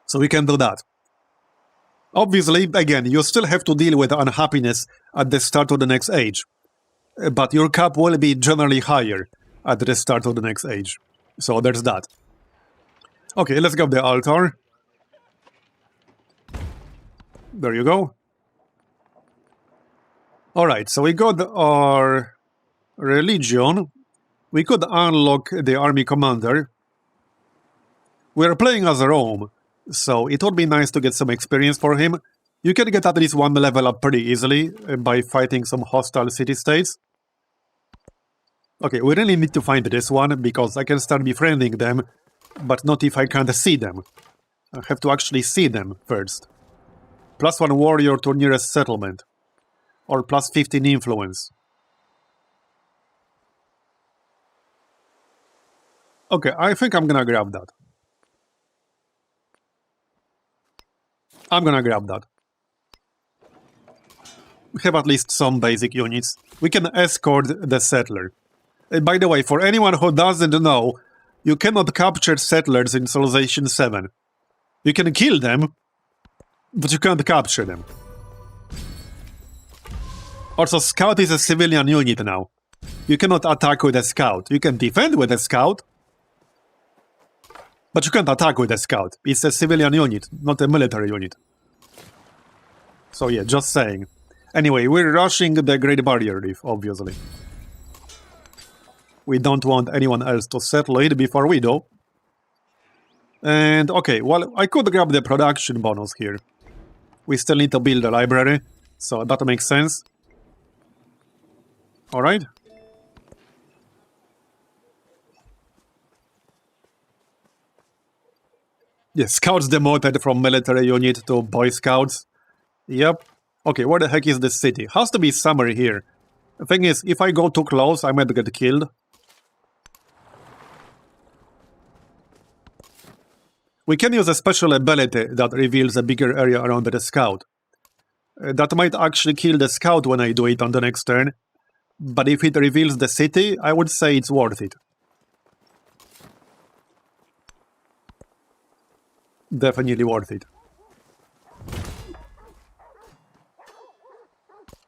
So we can do that. Obviously, again, you still have to deal with unhappiness at the start of the next age. But your cap will be generally higher at the start of the next age. So there's that. Okay, let's grab the altar. There you go. Alright, so we got our religion. We could unlock the army commander. We're playing as Rome, so it would be nice to get some experience for him. You can get at least 1 level up pretty easily by fighting some hostile city-states. Okay, we really need to find this one, because I can start befriending them, but not if I can't see them. I have to actually see them first. +1 warrior to nearest settlement. Or +15 influence. Okay, I think I'm gonna grab that. I'm gonna grab that. We have at least some basic units. We can escort the settler. By the way, for anyone who doesn't know, you cannot capture settlers in Civilization 7. You can kill them, but you can't capture them. Also, Scout is a civilian unit now. You cannot attack with a Scout. You can defend with a Scout, but you can't attack with a Scout. It's a civilian unit, not a military unit. So yeah, just saying. Anyway, we're rushing the Great Barrier Reef, obviously. We don't want anyone else to settle it before we do. And, okay, well, I could grab the production bonus here. We still need to build a library, so that makes sense. Alright. Yes, Scouts demoted from military unit to Boy Scouts. Yep. Okay, where the heck is this city? Has to be somewhere here. The thing is, if I go too close, I might get killed. We can use a special ability that reveals a bigger area around the Scout. That might actually kill the Scout when I do it on the next turn. But if it reveals the city, I would say it's worth it. Definitely worth it.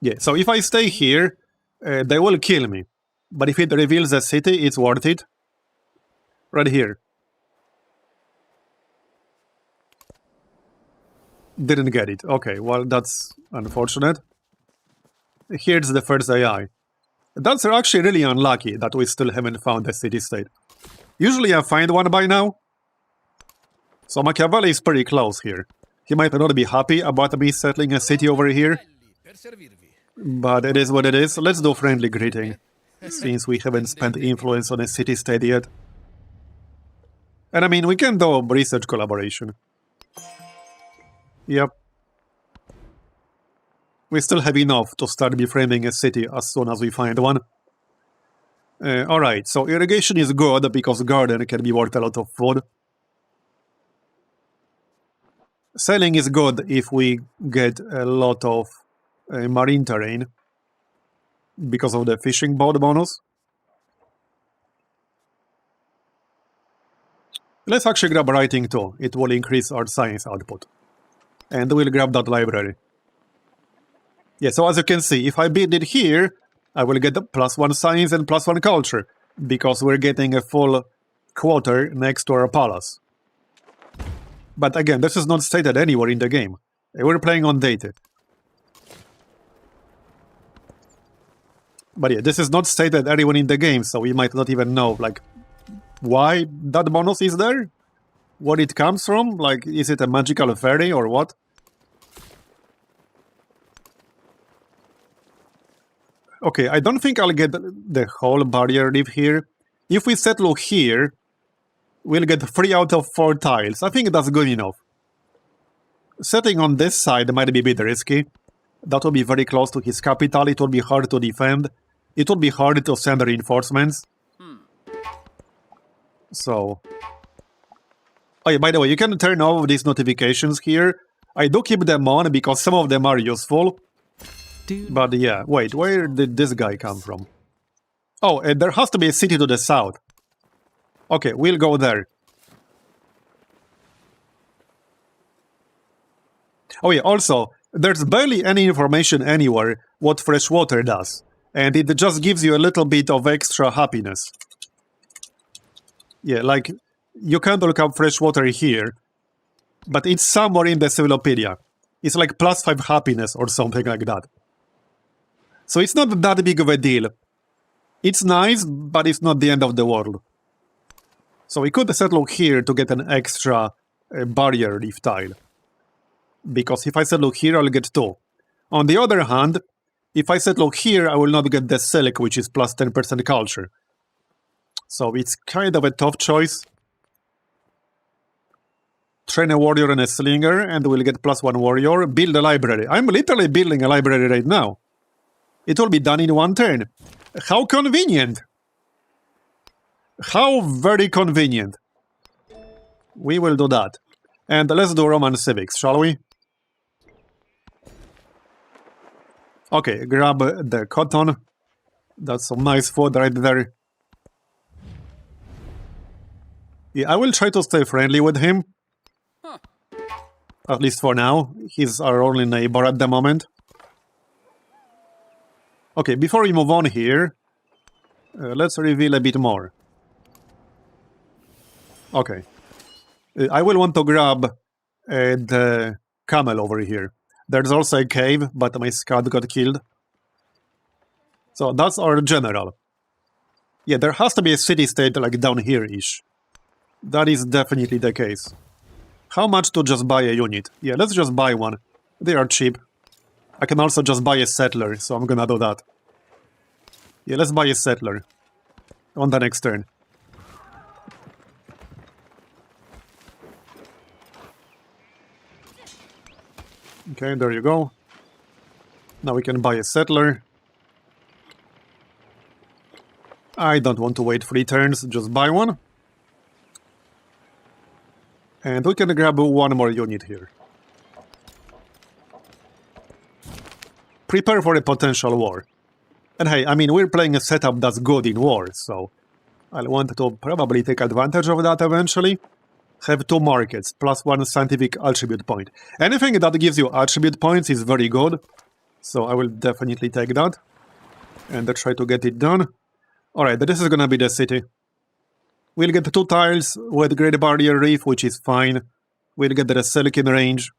Yeah, so if I stay here, they will kill me. But if it reveals the city, it's worth it. Right here. Didn't get it. Okay, well, that's unfortunate. Here's the first AI. That's actually really unlucky that we still haven't found a city-state. Usually I find one by now. So Machiavelli is pretty close here. He might not be happy about me settling a city over here. But it is what it is. Let's do friendly greeting, since we haven't spent influence on a city-state yet. And I mean, we can do research collaboration. Yep. We still have enough to start befriending a city as soon as we find one. Alright, so irrigation is good because garden can be worth a lot of food. Sailing is good if we get a lot of marine terrain because of the fishing boat bonus. Let's actually grab writing too. It will increase our science output. And we'll grab that library. Yeah, so as you can see, if I build it here, I will get the +1 science and +1 culture, because we're getting a full quarter next to our palace. But again, this is not stated anywhere in the game. We're playing on Deity. But yeah, this is not stated anywhere in the game, so we might not even know, like, why that bonus is there? What it comes from? Like, is it a magical fairy or what? Okay, I don't think I'll get the whole barrier reef here. If we settle here, we'll get 3 out of 4 tiles. I think that's good enough. Setting on this side might be a bit risky. That will be very close to his capital. It will be hard to defend. It will be hard to send reinforcements. So... Oh yeah, by the way, you can turn off these notifications here. I do keep them on because some of them are useful. But yeah, wait, where did this guy come from? Oh, there has to be a city to the south. Okay, we'll go there. Oh yeah, also, there's barely any information anywhere what fresh water does. And it just gives you a little bit of extra happiness. Yeah, like, you can't look up fresh water here, but it's somewhere in the Civilopedia. It's like +5 happiness or something like that. So it's not that big of a deal. It's nice, but it's not the end of the world. So we could settle here to get an extra barrier reef tile. Because if I settle here, I'll get 2. On the other hand, if I settle here, I will not get the silk, which is +10% culture. So it's kind of a tough choice. Train a warrior and a slinger, and we'll get +1 warrior. Build a library. I'm literally building a library right now. It will be done in 1 turn. How convenient! How very convenient. We will do that. And let's do Roman civics, shall we? Okay, grab the cotton. That's some nice food right there. Yeah, I will try to stay friendly with him. At least for now. He's our only neighbor at the moment. Okay, before we move on here, let's reveal a bit more. Okay. I will want to grab the camel over here. There's also a cave, but my scout got killed. So that's our general. Yeah, there has to be a city-state like down here-ish. That is definitely the case. How much to just buy a unit? Yeah, let's just buy one. They are cheap. I can also just buy a settler, so I'm gonna do that. Yeah, let's buy a settler. On the next turn. Okay, there you go. Now we can buy a settler. I don't want to wait 3 turns, just buy one. And we can grab 1 more unit here. Prepare for a potential war. And hey, I mean, we're playing a setup that's good in war, so I'll want to probably take advantage of that eventually. Have 2 markets, +1 scientific attribute point. Anything that gives you attribute points is very good, so I will definitely take that. And try to get it done. Alright, this is gonna be the city. We'll get 2 tiles with Great Barrier Reef, which is fine. We'll get the silk in range.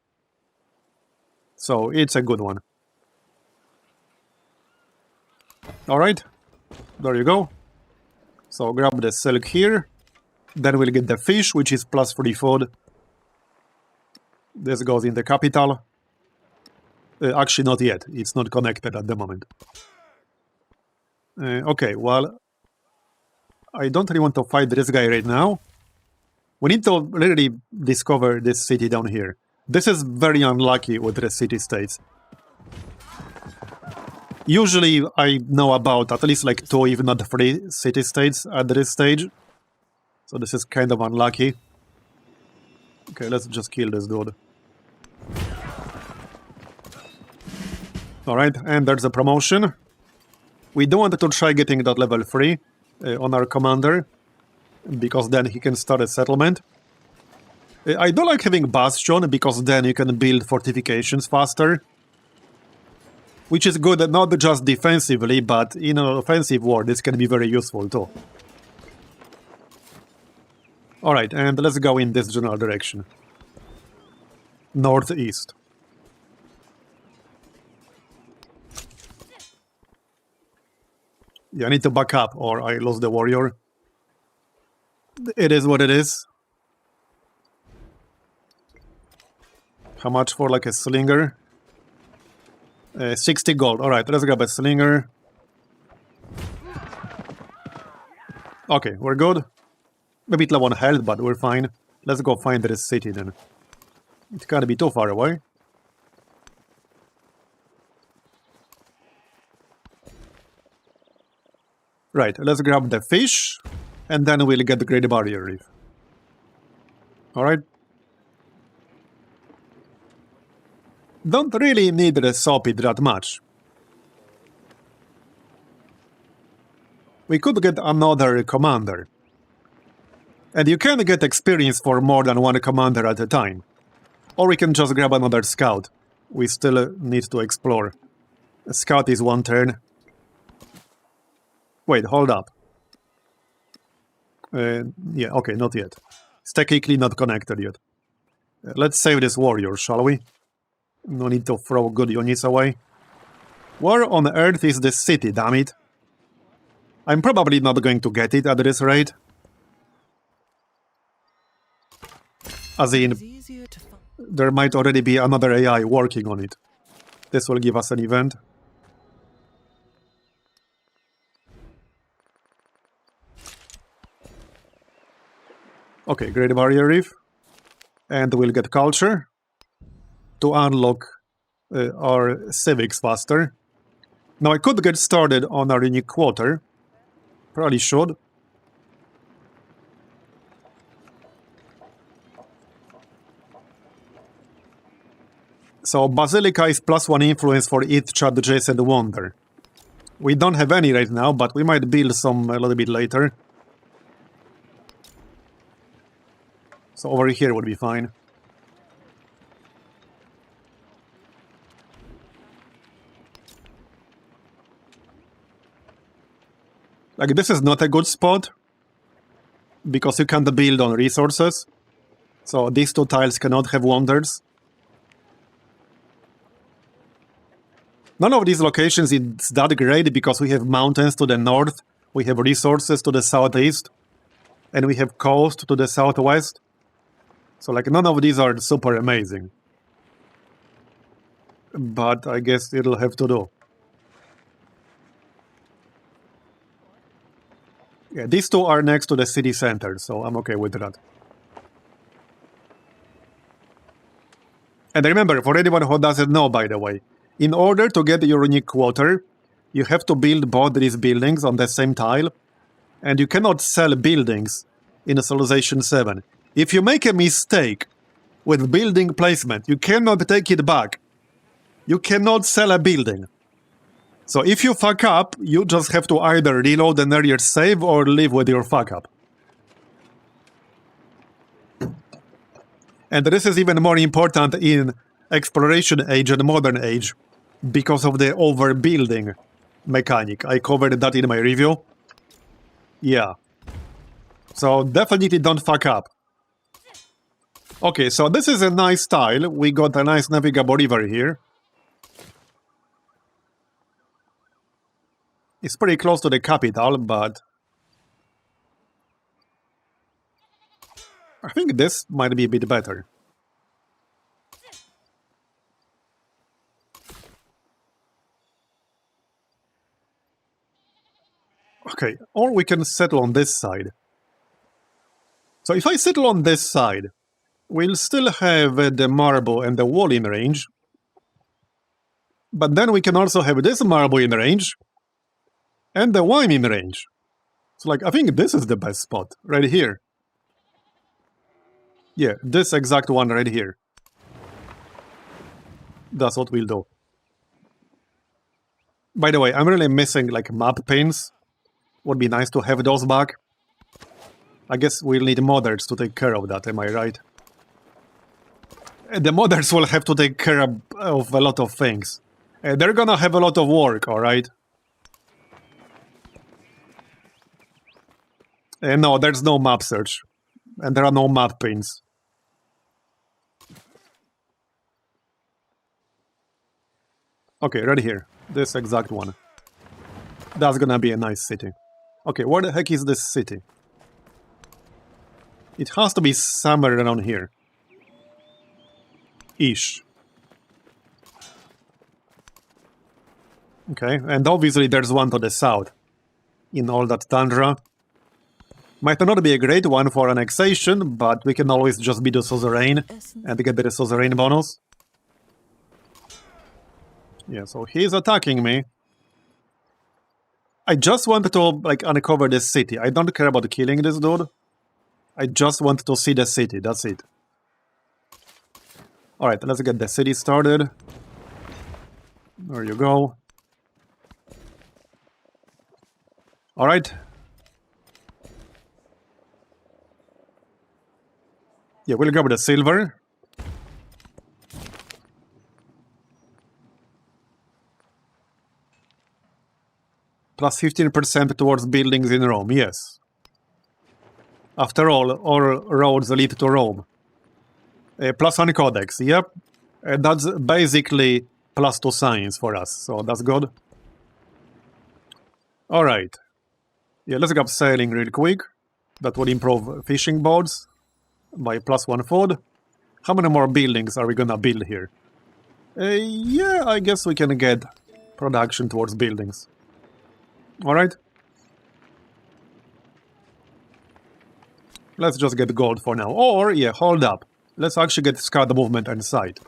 So, it's a good one. Alright, there you go. So, grab the silk here. Then we'll get the fish, which is +3 food. This goes in the capital. Actually, not yet. It's not connected at the moment. Okay, well, I don't really want to fight this guy right now. We need to really discover this city down here. This is very unlucky with the city-states. Usually, I know about at least like 2, if not 3 city-states at this stage. So this is kind of unlucky. Okay, let's just kill this dude. Alright, and there's a promotion. We do want to try getting that level 3 on our commander, because then he can start a settlement. I do like having Bastion, because then you can build fortifications faster. Which is good not just defensively, but in an offensive war this can be very useful too. Alright, and let's go in this general direction. Northeast. Yeah, I need to back up or I lost the warrior. It is what it is. How much for like a slinger? 60 gold. Alright, let's grab a slinger. Okay, we're good. A bit low on health, but we're fine. Let's go find this city then. It can't be too far away. Right, let's grab the fish, and then we'll get the Great Barrier Reef. Alright. Don't really need the Sopit that much. We could get another commander. And you can get experience for more than one commander at a time. Or we can just grab another scout. We still need to explore. A scout is 1 turn. Wait, hold up. Yeah, okay, not yet. It's technically not connected yet. Let's save this warrior, shall we? No need to throw good units away. Where on earth is this city, damn it? I'm probably not going to get it at this rate. As in, there might already be another AI working on it. This will give us an event. Okay, Great Barrier Reef. And we'll get culture to unlock our civics faster. Now I could get started on our unique quarter. Probably should. So Basilica is +1 influence for each adjacent wonder. We don't have any right now, but we might build some a little bit later. So over here would be fine. Like, this is not a good spot, because you can't build on resources. So these 2 tiles cannot have wonders. None of these locations is that great, because we have mountains to the north, we have resources to the southeast, and we have coast to the southwest. So, like, none of these are super amazing. But I guess it'll have to do. Yeah, these 2 are next to the city center, so I'm okay with that. And remember, for anyone who doesn't know, by the way, in order to get your unique quarter, you have to build both these buildings on the same tile, and you cannot sell buildings in Civilization 7. If you make a mistake with building placement, you cannot take it back. You cannot sell a building. So if you fuck up, you just have to either reload an earlier save or live with your fuck up. And this is even more important in Exploration Age and Modern Age, because of the overbuilding mechanic. I covered that in my review. Yeah. So definitely don't fuck up. Okay, so this is a nice tile. We got a nice Navigable river here. It's pretty close to the capital, but I think this might be a bit better. Okay, or we can settle on this side. So if I settle on this side, we'll still have the marble and the wall in range. But then we can also have this marble in range and the wine in range. So like, I think this is the best spot, right here. Yeah, this exact one right here. That's what we'll do. By the way, I'm really missing like map pins. Would be nice to have those back. I guess we'll need modders to take care of that, am I right? The modders will have to take care of a lot of things. They're gonna have a lot of work, alright? No, there's no map search. And there are no map pins. Okay, right here. This exact one. That's gonna be a nice city. Okay, where the heck is this city? It has to be somewhere around here. Ish. Okay, and obviously there's one to the south. In all that tundra. Might not be a great one for annexation, but we can always just be the suzerain and get the suzerain bonus. Yeah, so he's attacking me. I just wanted to, like, uncover this city. I don't care about killing this dude. I just want to see the city, that's it. Alright, let's get the city started. There you go. Alright. Yeah, we'll grab the silver. Plus 15% towards buildings in Rome, yes. After all roads lead to Rome. Plus one codex, yep. That's basically plus 2 science for us, so that's good. Alright. Yeah, let's grab sailing real quick. That would improve fishing boats by plus 1 food. How many more buildings are we gonna build here? Yeah, I guess we can get production towards buildings. Alright. Let's just get gold for now. Or, yeah, hold up. Let's actually get scout movement and sight.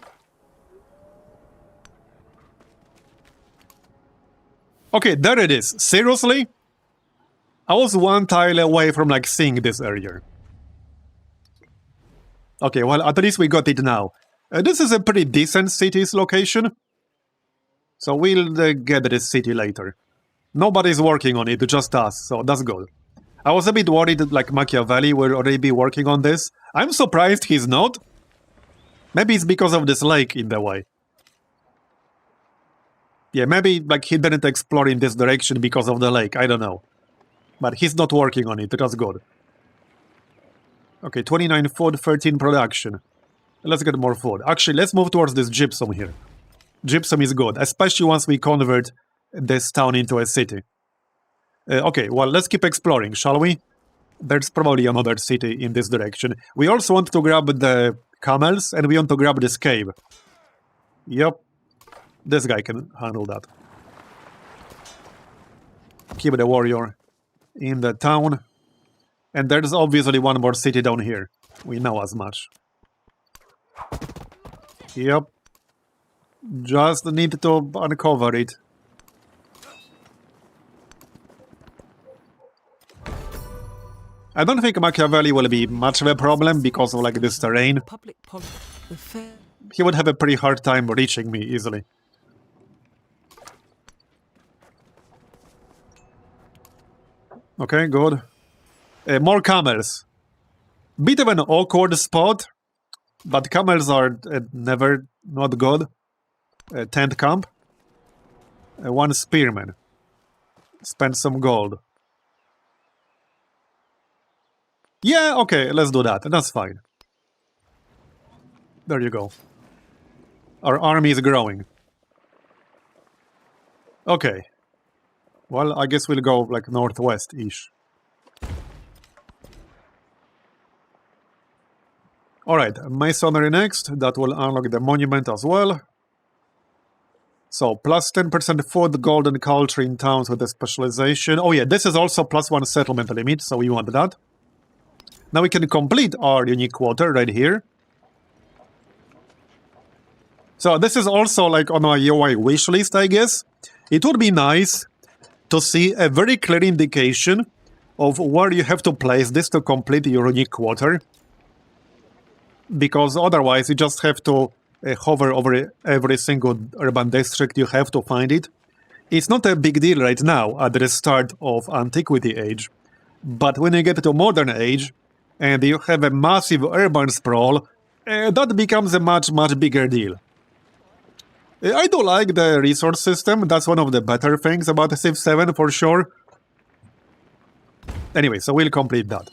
Okay, there it is. Seriously? I was one tile away from, like, seeing this area. Okay, well, at least we got it now. This is a pretty decent city's location. So we'll get this city later. Nobody's working on it, just us, so that's good. I was a bit worried that, like, Machiavelli will already be working on this. I'm surprised he's not. Maybe it's because of this lake in the way. Yeah, maybe, like, he didn't explore in this direction because of the lake, I don't know. But he's not working on it, that's good. Okay, 29 food, 13 production. Let's get more food. Actually, let's move towards this gypsum here. Gypsum is good, especially once we convert this town into a city. Okay, well, let's keep exploring, shall we? There's probably another city in this direction. We also want to grab the camels, and we want to grab this cave. Yep. This guy can handle that. Keep the warrior in the town. And there's obviously one more city down here. We know as much. Yep. Just need to uncover it. I don't think Machiavelli will be much of a problem because of, like, this terrain. He would have a pretty hard time reaching me easily. Okay, good. More camels. Bit of an awkward spot, but camels are never not good. Tent camp. One spearman. Spend some gold. Yeah, okay, let's do that. That's fine. There you go. Our army is growing. Okay. Well, I guess we'll go, like, northwest-ish. Alright, masonry next. That will unlock the monument as well. So plus 10% food, gold, and culture in towns with a specialization. Oh yeah, this is also plus 1 settlement limit, so we want that. Now we can complete our unique quarter right here. So this is also like on our UI wish list, I guess. It would be nice to see a very clear indication of where you have to place this to complete your unique quarter. Because otherwise you just have to hover over every single urban district, you have to find it. It's not a big deal right now at the start of Antiquity age. But when you get to modern age, and you have a massive urban sprawl, that becomes a much bigger deal. I do like the resource system, that's one of the better things about Civ 7 for sure. Anyway, so we'll complete that.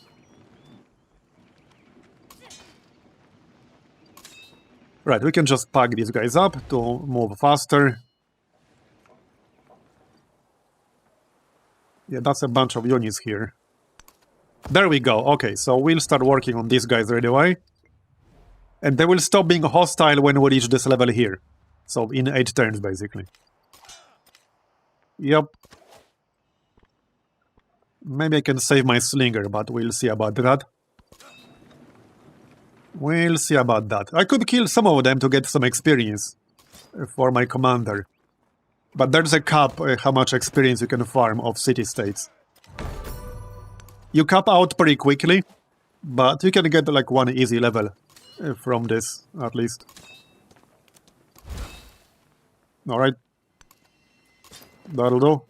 Right, we can just pack these guys up to move faster. Yeah, that's a bunch of units here. There we go, okay, so we'll start working on these guys right away. And they will stop being hostile when we reach this level here. So in 8 turns, basically. Yep. Maybe I can save my slinger, but we'll see about that. We'll see about that. I could kill some of them to get some experience for my commander. But there's a cap how much experience you can farm of city-states. You cap out pretty quickly, but you can get like 1 easy level from this, at least. Alright. That'll do.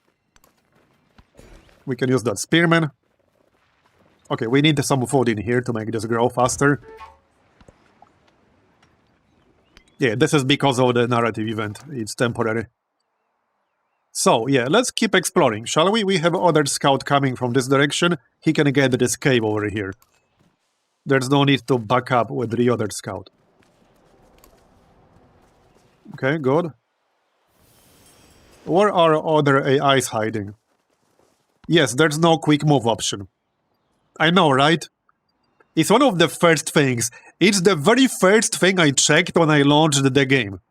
We can use that spearman. Okay, we need some food in here to make this grow faster. Yeah, this is because of the narrative event. It's temporary. So, yeah, let's keep exploring, shall we? We have other scout coming from this direction. He can get this cave over here. There's no need to back up with the other scout. Okay, good. Where are other AIs hiding? Yes, there's no quick move option. I know, right? It's one of the first things. It's the very first thing I checked when I launched the game.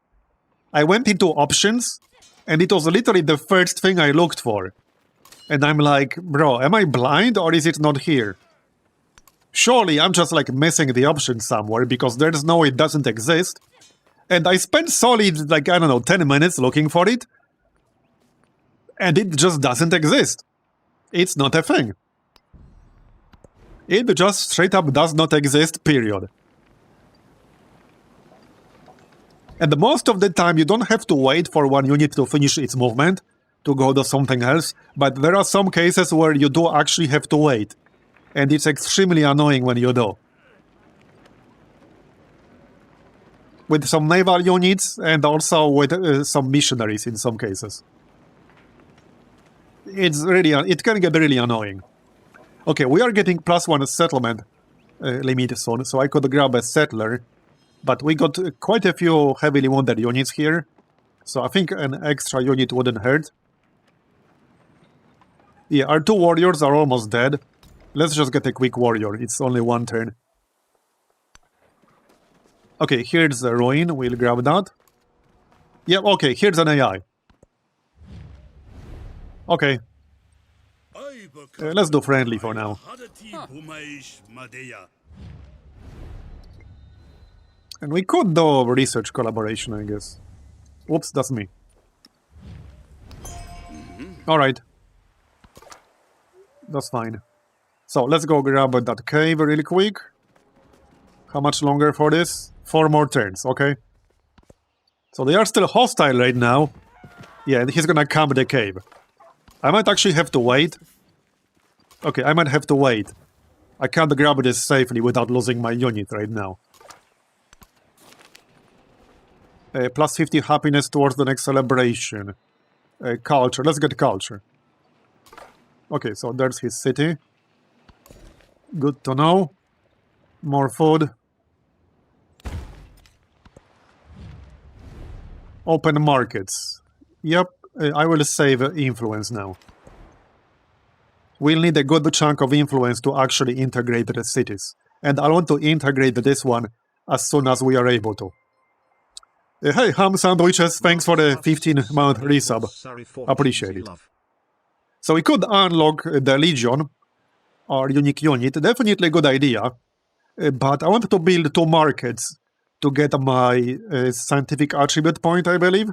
I went into options, and it was literally the first thing I looked for. And I'm like, bro, am I blind or is it not here? Surely I'm just like missing the option somewhere because there's no it doesn't exist. And I spent solid, like, I don't know, 10 minutes looking for it. And it just doesn't exist. It's not a thing. It just straight up does not exist, period. And most of the time you don't have to wait for one unit to finish its movement to go to something else, but there are some cases where you do actually have to wait. And it's extremely annoying when you do. With some naval units and also with some missionaries in some cases. It can get really annoying. Okay, we are getting +1 settlement limit soon, so I could grab a settler. But we got quite a few heavily wounded units here, so I think an extra unit wouldn't hurt. Yeah, our 2 warriors are almost dead. Let's just get a quick warrior, it's only 1 turn. Okay, here's a ruin, we'll grab that. Yeah, okay, here's an AI. Okay. Let's do friendly for now. And we could do research collaboration, I guess. Whoops, that's me. Alright. That's fine. So, let's go grab that cave really quick. How much longer for this? 4 more turns, okay. So they are still hostile right now. Yeah, and he's gonna camp the cave. I might actually have to wait. Okay, I might have to wait. I can't grab this safely without losing my unit right now. Plus 50 happiness towards the next celebration. Culture, let's get culture. Okay, so there's his city. Good to know. More food. Open markets. Yep, I will save influence now. We'll need a good chunk of influence to actually integrate the cities. And I want to integrate this one as soon as we are able to. Hey, ham sandwiches, thanks for the 15-month resub. Appreciate it. So we could unlock the Legion, our unique unit. Definitely a good idea. But I wanted to build 2 markets to get my scientific attribute point, I believe.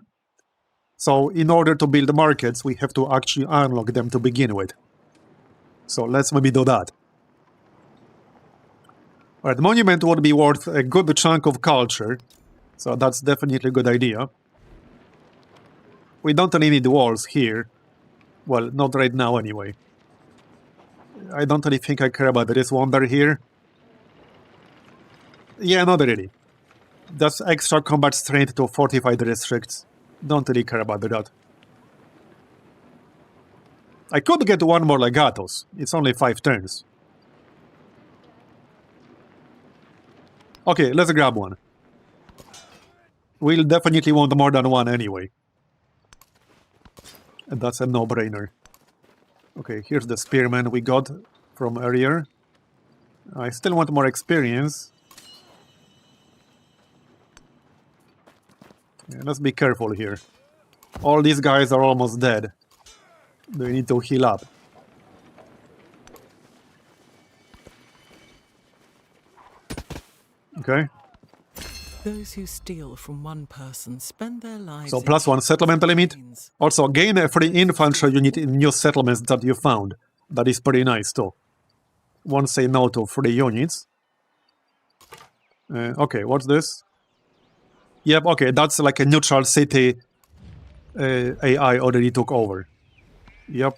So in order to build markets, we have to actually unlock them to begin with. So let's maybe do that. Alright, monument would be worth a good chunk of culture. So that's definitely a good idea. We don't really need walls here. Well, not right now anyway. I don't really think I care about this wonder here. Yeah, not really. That's extra combat strength to fortified districts. Don't really care about that. I could get 1 more legatos. It's only 5 turns. Okay, let's grab one. We'll definitely want more than 1 anyway. And that's a no-brainer. Okay, here's the spearman we got from earlier. I still want more experience. Yeah, let's be careful here. All these guys are almost dead. They need to heal up. Okay. Those who steal from one person spend their lives. So +1 settlement limit. Also gain a free infantry unit in new settlements that you found. That is pretty nice too. Won't say no to free units. Okay, what's this? Yep, okay, that's like a neutral city AI already took over. Yep.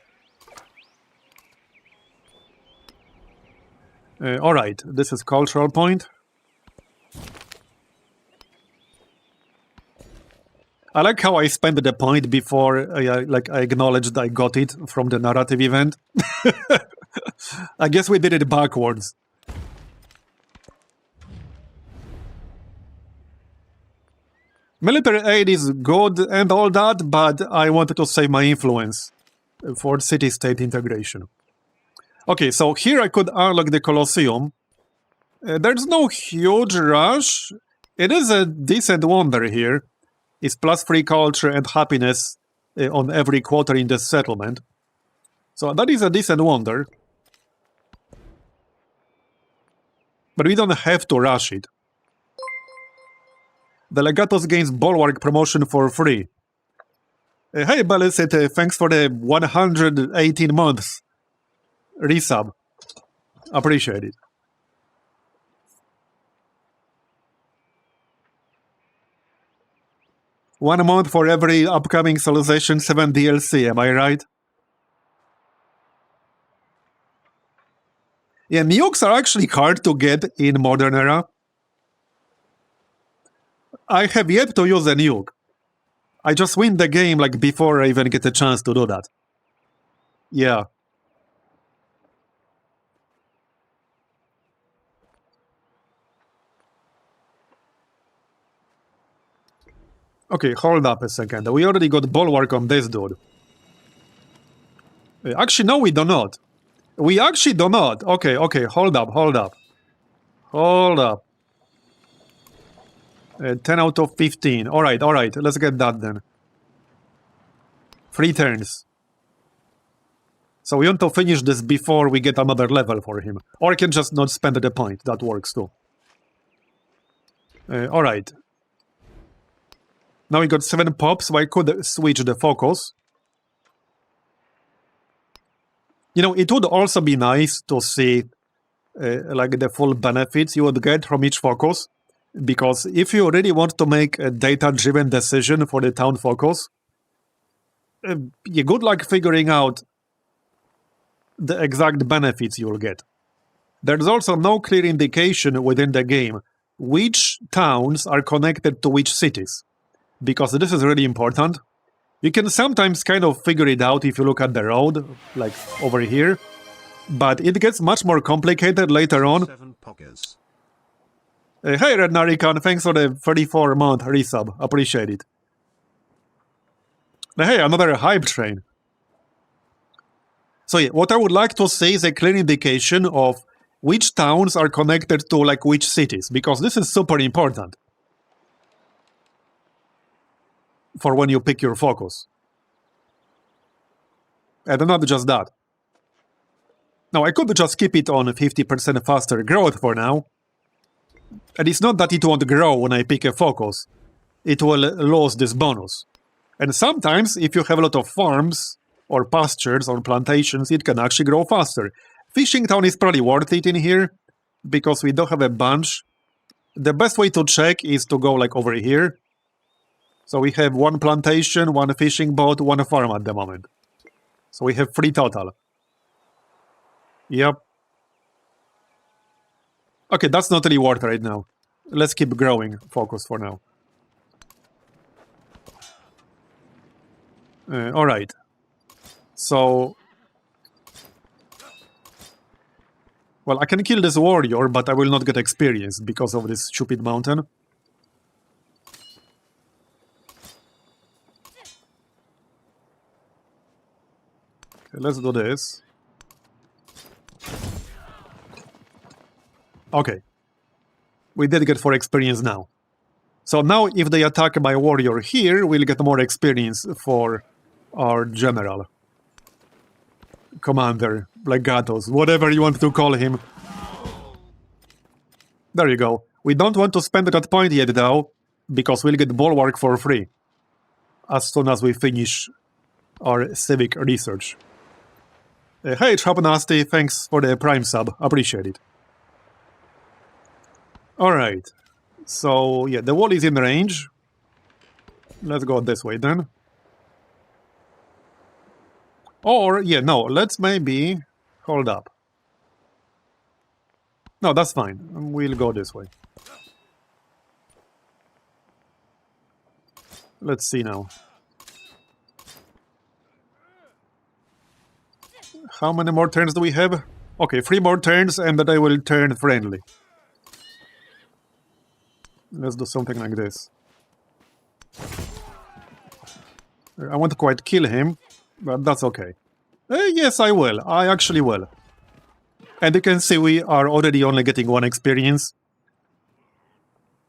Alright, this is cultural point. I like how I spent the point before I acknowledged I got it from the narrative event. I guess we did it backwards. Military aid is good and all that, but I wanted to save my influence for city-state integration. Okay, so here I could unlock the Colosseum. There's no huge rush. It is a decent wonder here. It's +3 culture and happiness on every quarter in the settlement. So that is a decent wonder. But we don't have to rush it. The Legatus gains Bulwark promotion for free. Hey, Belicet, thanks for the 118 months resub. Appreciate it. One month for every upcoming Civilization 7 DLC, am I right? Yeah, nukes are actually hard to get in modern era. I have yet to use a nuke. I just win the game like before I even get a chance to do that. Yeah. Okay, hold up a second. We already got Bulwark on this dude. Actually, no, we do not. We actually do not. Okay, hold up. Hold up. 10 out of 15. Alright, let's get that then. 3 turns. So we want to finish this before we get another level for him. Or I can just not spend the point. That works too. Alright. Now we got 7 pops, so I could switch the focus. You know, it would also be nice to see like the full benefits you would get from each focus. Because if you really want to make a data-driven decision for the town focus, good luck figuring out the exact benefits you'll get. There's also no clear indication within the game which towns are connected to which cities. Because this is really important. You can sometimes kind of figure it out if you look at the road, like over here. But it gets much more complicated later on. Hey Red Narikan, thanks for the 34-month resub. Appreciate it. Hey, another hype train. So yeah, what I would like to see is a clear indication of which towns are connected to like which cities. Because this is super important. for when you pick your focus. And not just that. Now, I could just keep it on 50% faster growth for now. And it's not that it won't grow when I pick a focus. It will lose this bonus. And sometimes, if you have a lot of farms, or pastures, or plantations, it can actually grow faster. Fishing town is probably worth it in here, because we don't have a bunch. The best way to check is to go like over here. So we have one plantation, one fishing boat, one farm at the moment. So we have 3 total. Yep. Okay, that's not really worth right now. Let's keep growing focus for now. Alright. So... well, I can kill this warrior, but I will not get experience because of this stupid mountain. Okay, let's do this. Okay. We did get 4 experience now. So now if they attack my warrior here, we'll get more experience for our general. Commander, Legatos, whatever you want to call him. There you go. We don't want to spend that point yet though, because we'll get bulwark for free. As soon as we finish our civic research. Hey, Chop Nasty, thanks for the Prime sub. Appreciate it. Alright. So, yeah, the wall is in range. Let's go this way then. Or, yeah, no, let's maybe... hold up. No, that's fine. We'll go this way. Let's see now. How many more turns do we have? Okay, 3 more turns and then I will turn friendly. Let's do something like this. I won't quite kill him, but that's okay. Yes, I will. I actually will. And you can see we are already only getting 1 experience.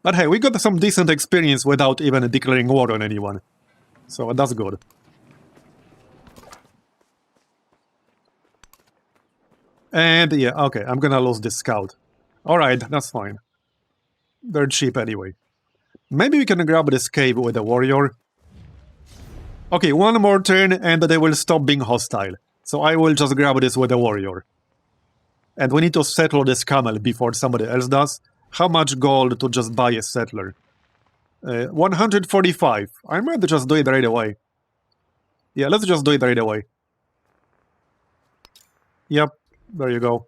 But hey, we got some decent experience without even declaring war on anyone. So that's good. And yeah, okay, I'm gonna lose this scout. Alright, that's fine. They're cheap anyway. Maybe we can grab this cave with a warrior. Okay, 1 more turn and they will stop being hostile. So I will just grab this with a warrior. And we need to settle this camel before somebody else does. How much gold to just buy a settler? 145. I might just do it right away. Yeah, let's just do it right away. Yep, there you go.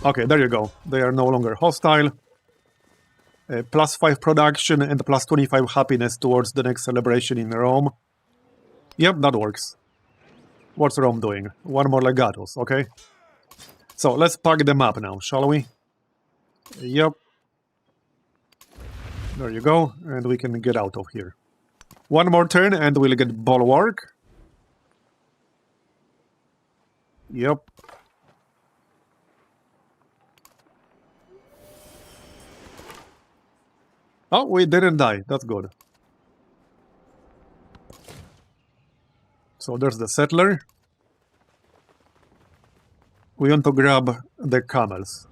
Okay, there you go. They are no longer hostile. Plus 5 production and plus 25 happiness towards the next celebration in Rome. Yep, that works. What's Rome doing? 1 more legatos, okay? So, let's pack them up now, shall we? Yep. There you go, and we can get out of here. 1 more turn and we'll get bulwark. Yep. Oh, we didn't die. That's good. So there's the settler. We want to grab the camels.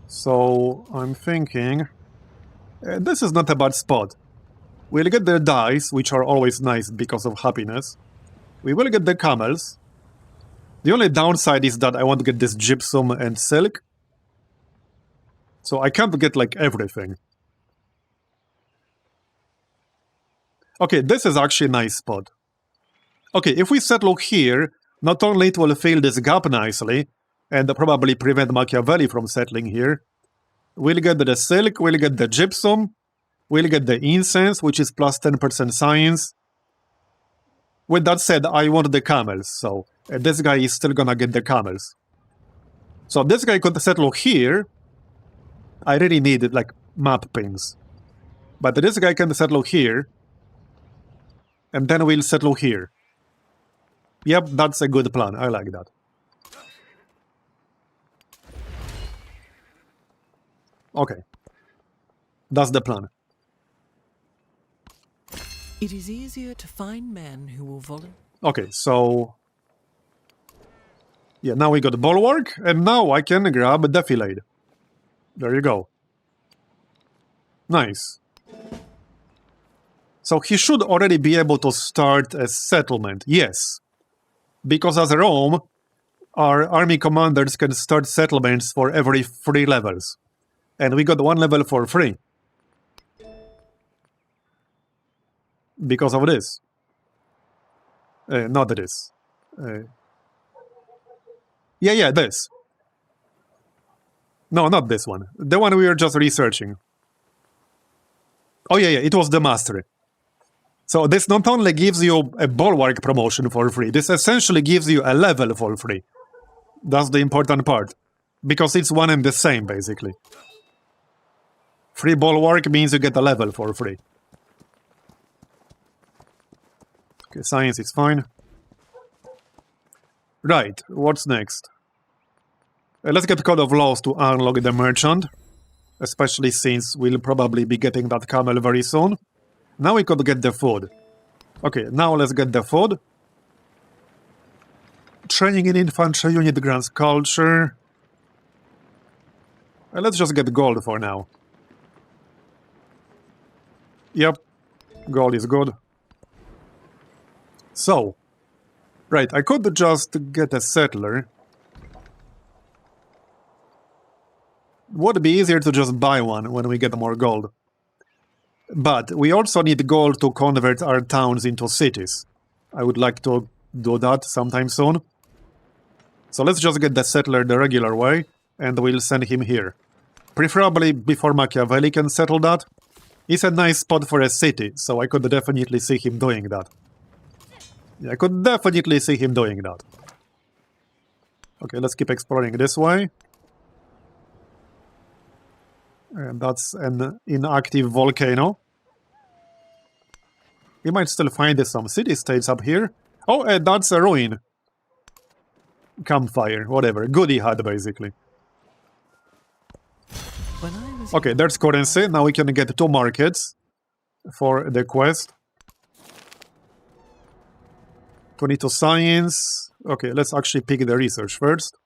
So I'm thinking... this is not a bad spot. We'll get the dice, which are always nice because of happiness. We will get the camels. The only downside is that I want to get this gypsum and silk. So I can't get like everything. Okay, this is actually a nice spot. Okay, if we settle here, not only it will fill this gap nicely, and probably prevent Machiavelli from settling here, we'll get the silk, we'll get the gypsum, we'll get the incense, which is plus 10% science. With that said, I want the camels, so this guy is still gonna get the camels. So this guy could settle here. I really need, like, map pins. But this guy can settle here. And then we'll settle here. Yep, that's a good plan. I like that. Okay. That's the plan. It is easier to find men who will volunteer. Okay, so... Yeah, now we got the bulwark, and now I can grab the defilade. There you go. Nice. So he should already be able to start a settlement, yes. Because as Rome, our army commanders can start settlements for every 3 levels. And we got 1 level for free. Because of this. Not this. Yeah, this. No, not this one. The one we were just researching. Oh yeah, it was the mastery. So this not only gives you a bulwark promotion for free, this essentially gives you a level for free. That's the important part. Because it's one and the same, basically. Free bulwark means you get a level for free. Okay, science is fine. Right, what's next? Let's get Code of Laws to unlock the merchant. Especially since we'll probably be getting that camel very soon. Now we could get the food. Okay, now let's get the food. Training in infantry unit grants culture. Let's just get gold for now. Yep, gold is good. So, right, I could just get a settler. Would be easier to just buy one when we get more gold. But we also need gold to convert our towns into cities. I would like to do that sometime soon. So let's just get the settler the regular way, and we'll send him here. Preferably before Machiavelli can settle that. It's a nice spot for a city, so I could definitely see him doing that. Yeah, I could definitely see him doing that. Okay, let's keep exploring this way. And that's an inactive volcano. We might still find some city-states up here. Oh, that's a ruin. Campfire, whatever. Goodie hut, basically. When I was Okay, there's currency. Now we can get 2 markets for the quest. 22 science. Okay, let's actually pick the research first.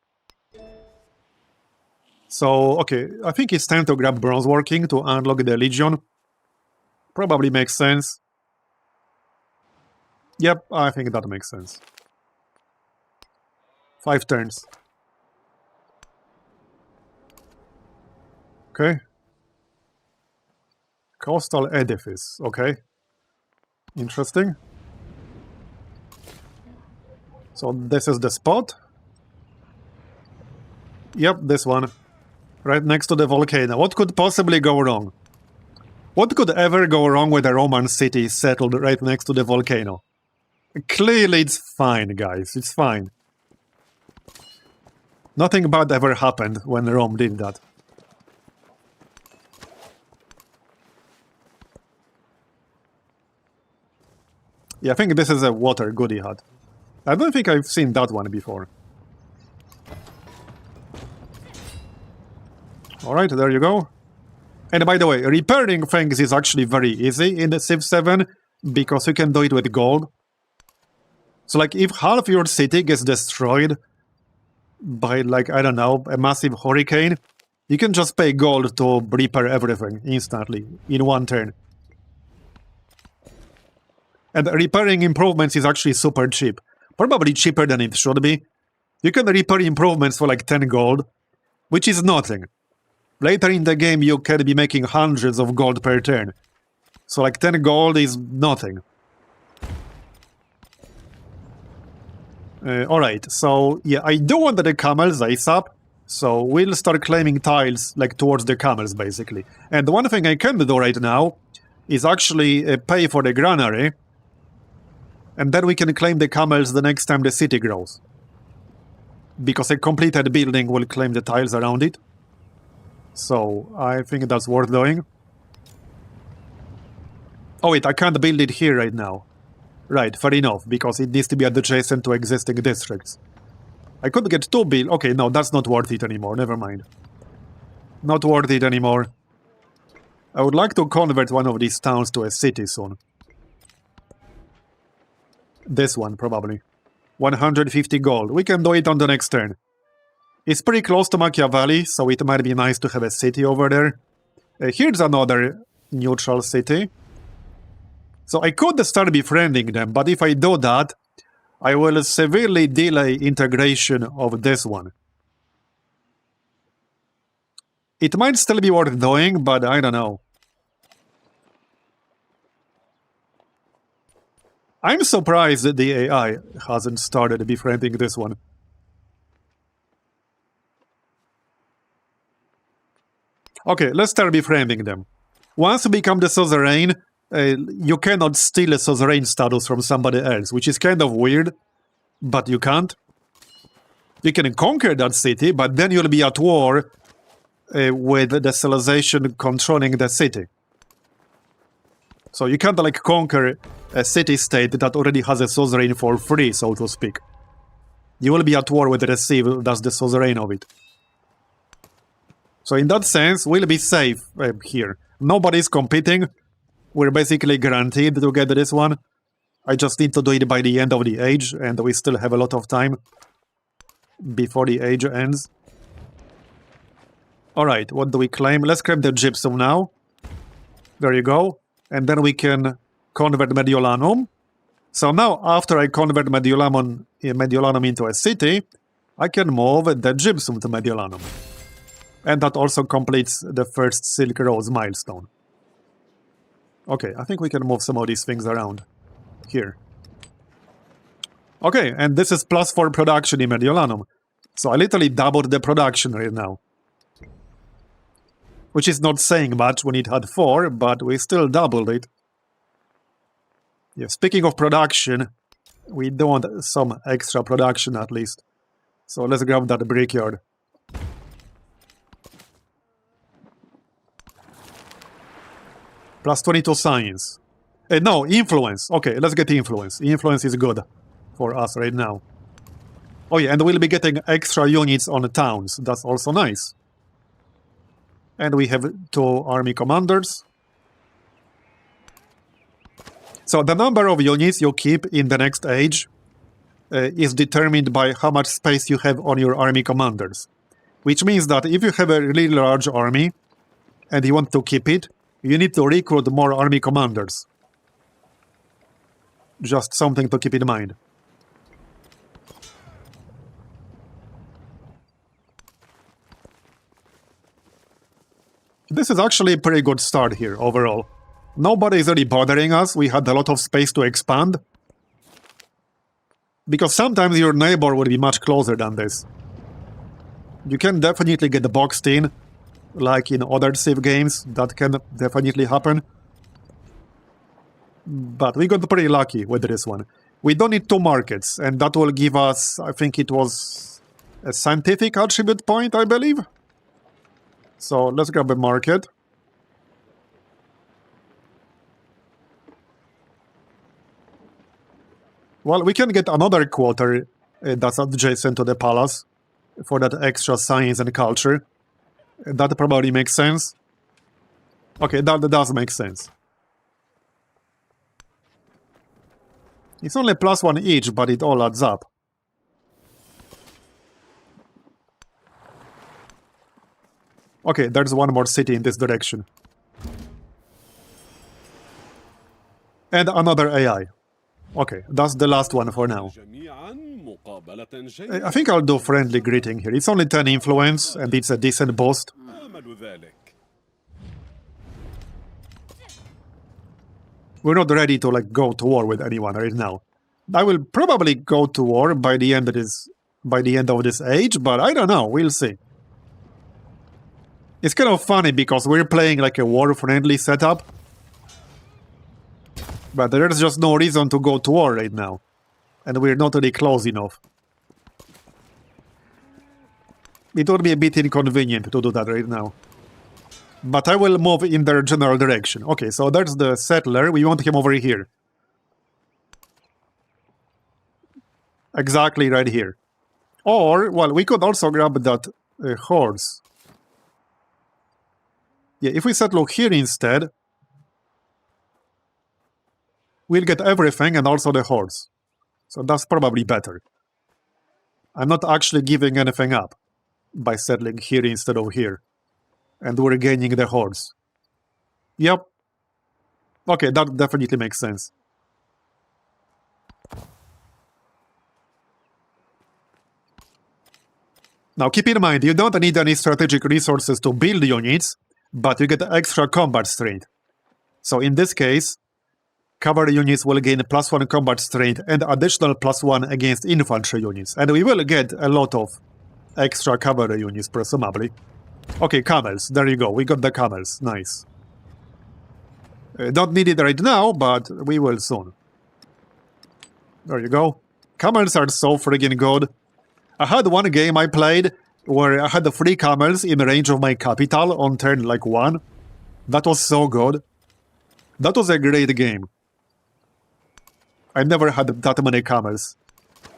So, okay, I think it's time to grab bronze working to unlock the Legion. Probably makes sense. Yep, I think that makes sense. 5 turns. Okay. Coastal edifice, okay. Interesting. So this is the spot. Yep, this one. Right next to the volcano. What could possibly go wrong? What could ever go wrong with a Roman city settled right next to the volcano? Clearly it's fine, guys. It's fine. Nothing bad ever happened when Rome did that. Yeah, I think this is a water goodie hut. I don't think I've seen that one before. Alright, there you go. And by the way, repairing things is actually very easy in the Civ 7 because you can do it with gold. So like if half your city gets destroyed by like, I don't know, a massive hurricane, you can just pay gold to repair everything instantly in 1 turn. And repairing improvements is actually super cheap. Probably cheaper than it should be. You can repair improvements for like 10 gold, which is nothing. Later in the game you can be making hundreds of gold per turn. So like 10 gold is nothing. Alright, so yeah, I do want the camels ASAP. So we'll start claiming tiles like towards the camels basically. And one thing I can do right now is actually pay for the granary. And then we can claim the camels the next time the city grows. Because a completed building will claim the tiles around it. So, I think that's worth doing. Oh wait, I can't build it here right now. Right, fair enough, because it needs to be adjacent to existing districts. I could get 2 build... Okay, no, that's not worth it anymore, never mind. Not worth it anymore. I would like to convert one of these towns to a city soon. This one, probably. 150 gold. We can do it on the next turn. It's pretty close to Machiavelli, so it might be nice to have a city over there. Here's another neutral city. So I could start befriending them, but if I do that, I will severely delay integration of this one. It might still be worth doing, but I don't know. I'm surprised that the AI hasn't started befriending this one. Okay, let's start befriending them. Once you become the suzerain, you cannot steal a suzerain status from somebody else, which is kind of weird, but you can't. You can conquer that city, but then you'll be at war with the civilization controlling the city. So you can't like conquer a city-state that already has a suzerain for free, so to speak. You will be at war with the civil that's the suzerain of it. So in that sense, we'll be safe here. Nobody's competing. We're basically guaranteed to get this one. I just need to do it by the end of the age, and we still have a lot of time before the age ends. Alright, what do we claim? Let's claim the gypsum now. There you go. And then we can convert Mediolanum. So now, after I convert Mediolanum into a city, I can move the gypsum to Mediolanum. And that also completes the first Silk Road milestone. Okay, I think we can move some of these things around. Here. Okay, and this is +4 production in Mediolanum. So I literally doubled the production right now. Which is not saying much when it had 4, but we still doubled it. Yeah, speaking of production, we do want some extra production at least. So let's grab that brickyard. +22 science. No, influence. Okay, let's get influence. Influence is good for us right now. Oh yeah, and we'll be getting extra units on the towns. That's also nice. And we have 2 army commanders. So the number of units you keep in the next age is determined by how much space you have on your army commanders. Which means that if you have a really large army and you want to keep it, you need to recruit more army commanders. Just something to keep in mind. This is actually a pretty good start here, overall. Nobody is really bothering us. We had a lot of space to expand. Because sometimes your neighbor will be much closer than this. You can definitely get boxed in, like in other Civ games. That can definitely happen. But we got pretty lucky with this one. We don't need 2 markets, and that will give us, I think it was a scientific attribute point, I believe. So let's grab a market. Well, we can get another quarter that's adjacent to the palace for that extra science and culture. That probably makes sense. Okay, that does make sense. It's only +1 each, but it all adds up. Okay, there's one more city in this direction. And another AI. Okay, that's the last one for now. I think I'll do friendly greeting here. It's only 10 influence, and it's a decent boost. We're not ready to go to war with anyone right now. I will probably go to war by the end of this age, but I don't know. We'll see. It's kind of funny because we're playing like a war-friendly setup. But there's just no reason to go to war right now. And we're not really close enough. It would be a bit inconvenient to do that right now. But I will move in their general direction. Okay, so there's the settler. We want him over here. Exactly right here. Or, well, we could also grab that horse. Yeah, if we settle here instead, we'll get everything and also the horse. So that's probably better. I'm not actually giving anything up by settling here instead of here. And we're gaining the horse. Yep. Okay, that definitely makes sense. Now keep in mind, you don't need any strategic resources to build units, but you get extra combat strength. So in this case, cavalry units will gain +1 combat strength and additional +1 against infantry units. And we will get a lot of extra cavalry units, presumably. Okay, camels. There you go. We got the camels. Nice. Don't need it right now, but we will soon. There you go. Camels are so friggin' good. I had one game I played where I had the 3 camels in range of my capital on turn like 1. That was so good. That was a great game. I never had that many camels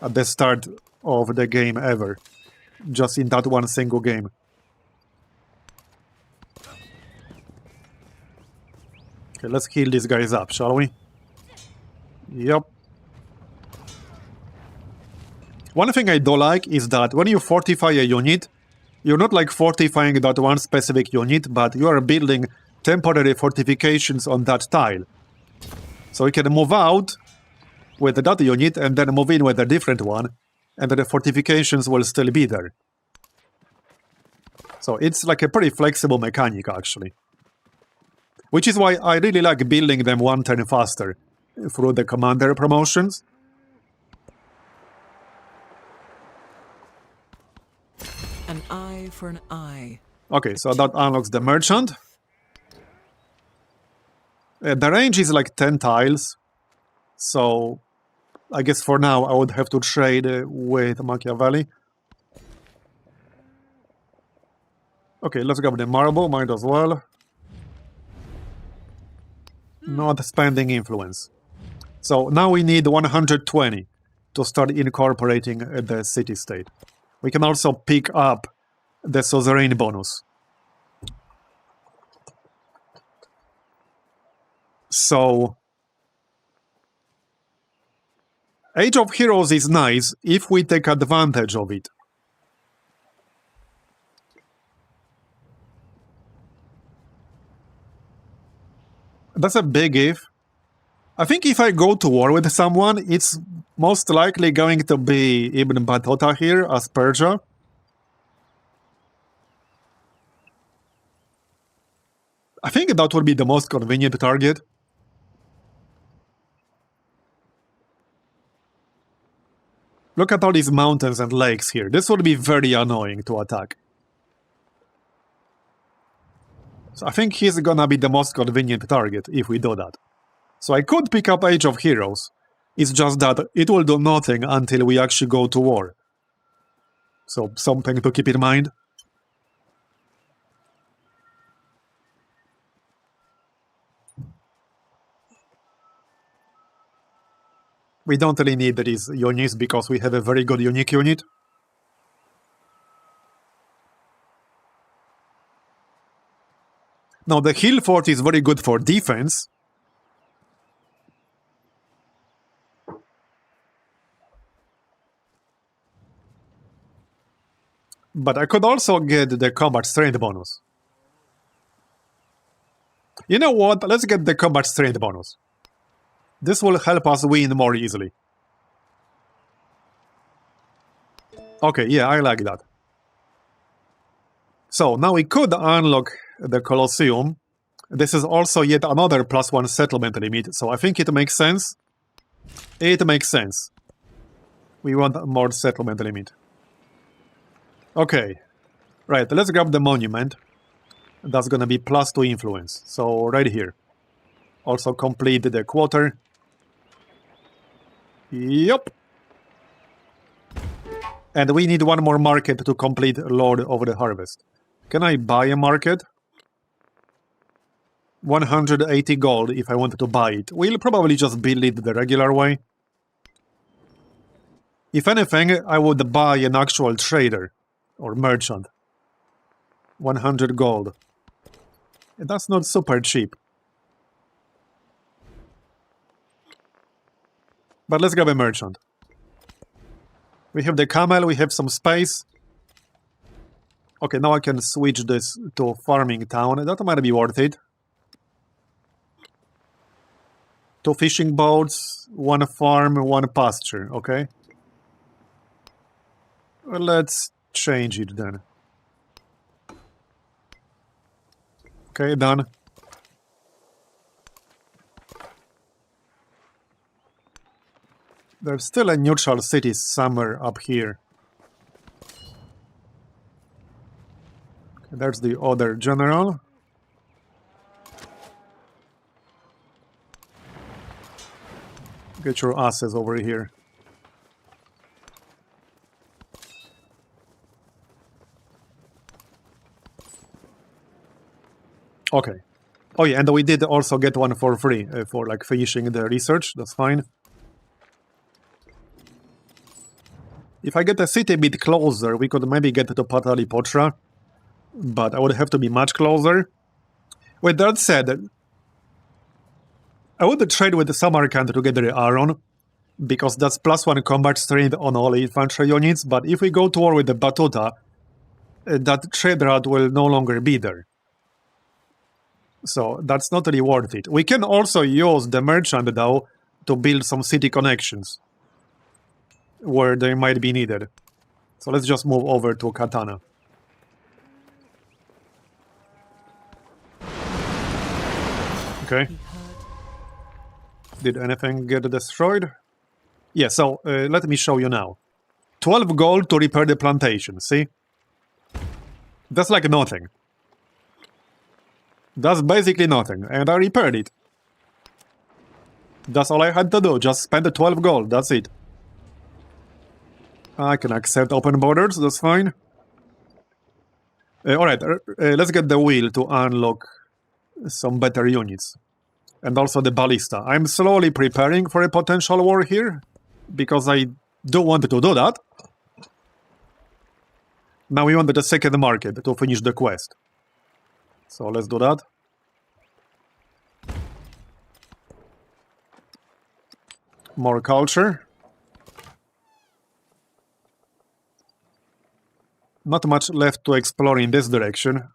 at the start of the game ever. Just in that one single game. Okay, let's heal these guys up, shall we? Yep. One thing I do like is that when you fortify a unit, you're not like fortifying that one specific unit, but you are building temporary fortifications on that tile. So you can move out with that unit and then move in with a different one, and the fortifications will still be there. So it's like a pretty flexible mechanic, actually. Which is why I really like building them one turn faster through the commander promotions. An eye for an eye. Okay, so that unlocks the merchant. The range is like 10 tiles. So I guess for now I would have to trade with Machiavelli. Okay, let's grab the marble, might as well. Not spending influence. So now we need 120 to start incorporating the city-state. We can also pick up the suzerain bonus. So Age of Heroes is nice if we take advantage of it. That's a big if. I think if I go to war with someone, it's most likely going to be Ibn Battuta here as Persia. I think that would be the most convenient target. Look at all these mountains and lakes here. This would be very annoying to attack. So I think he's gonna be the most convenient target if we do that. So I could pick up Age of Heroes. It's just that it will do nothing until we actually go to war. So something to keep in mind. We don't really need these units because we have a very good unique unit. Now the hill fort is very good for defense. But I could also get the combat strength bonus. You know what? Let's get the combat strength bonus. This will help us win more easily. Okay, yeah, I like that. So now we could unlock the Colosseum. This is also yet another +1 settlement limit, so I think it makes sense. It makes sense. We want more settlement limit. Okay, right, let's grab the monument. That's gonna be +2 influence, so right here. Also complete the quarter. Yup. And we need one more market to complete Lord of the Harvest. Can I buy a market? 180 gold if I wanted to buy it. We'll probably just build it the regular way. If anything, I would buy an actual trader or merchant. 100 gold. That's not super cheap. But let's grab a merchant. We have the camel, we have some space. Okay, now I can switch this to farming town. That might be worth it. 2 fishing boats, 1 farm, 1 pasture, okay? Well, let's change it then. Okay, done. There's still a neutral city somewhere up here. Okay, there's the other general. Get your asses over here. Okay. Oh yeah, and we did also get one for free for like finishing the research. That's fine. If I get a city a bit closer, we could maybe get to Pataliputra, but I would have to be much closer. With that said, I would trade with Samarkand to get the Aron, because that's +1 combat strength on all infantry units, but if we go to war with the Batuta, that trade route will no longer be there. So that's not really worth it. We can also use the merchant, though, to build some city connections where they might be needed. So let's just move over to Katana. Okay. Did anything get destroyed? Yeah, so let me show you now. 12 gold to repair the plantation, see? That's like nothing. That's basically nothing, and I repaired it. That's all I had to do, just spend the 12 gold, that's it. I can accept open borders, that's fine. Alright, let's get the wheel to unlock some better units. And also the ballista. I'm slowly preparing for a potential war here, because I do want to do that. Now we want the second market to finish the quest. So let's do that. More culture. Not much left to explore in this direction.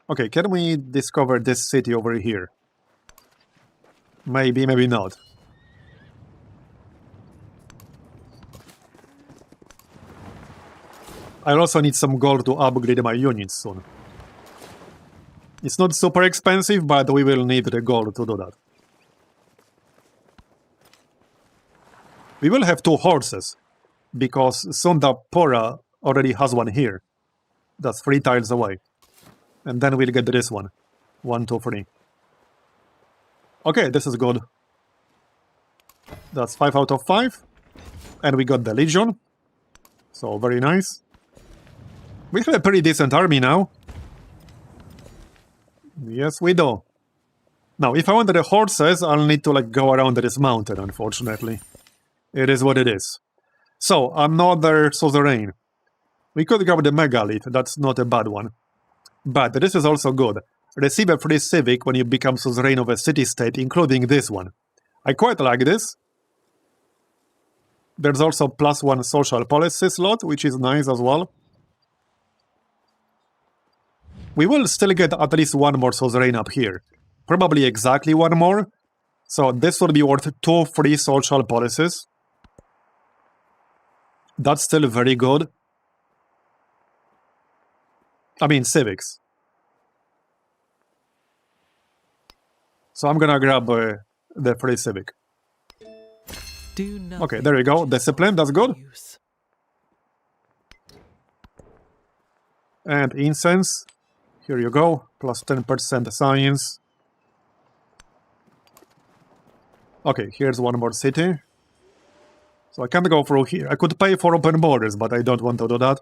Okay, can we discover this city over here? Maybe, maybe not. I also need some gold to upgrade my units soon. It's not super expensive, but we will need the gold to do that. We will have 2 horses, because Sundapura already has one here. That's 3 tiles away. And then we'll get this one. 1, 2, 3. Okay, this is good. That's 5 out of 5. And we got the Legion. So, very nice. We have a pretty decent army now. Yes, we do. Now, if I want the horses, I'll need to go around this mountain, unfortunately. It is what it is. So, another suzerain. We could grab the megalith, that's not a bad one. But this is also good. Receive a free civic when you become suzerain of a city-state, including this one. I quite like this. There's also +1 social policy slot, which is nice as well. We will still get at least 1 more suzerain up here. Probably exactly 1 more. So this would be worth 2 free social policies. That's still very good. I mean, civics. So I'm gonna grab the free civic. Okay, there we go. Discipline, that's good. And incense. Here you go. Plus 10% science. Okay, here's 1 more city. So I can't go through here. I could pay for open borders, but I don't want to do that.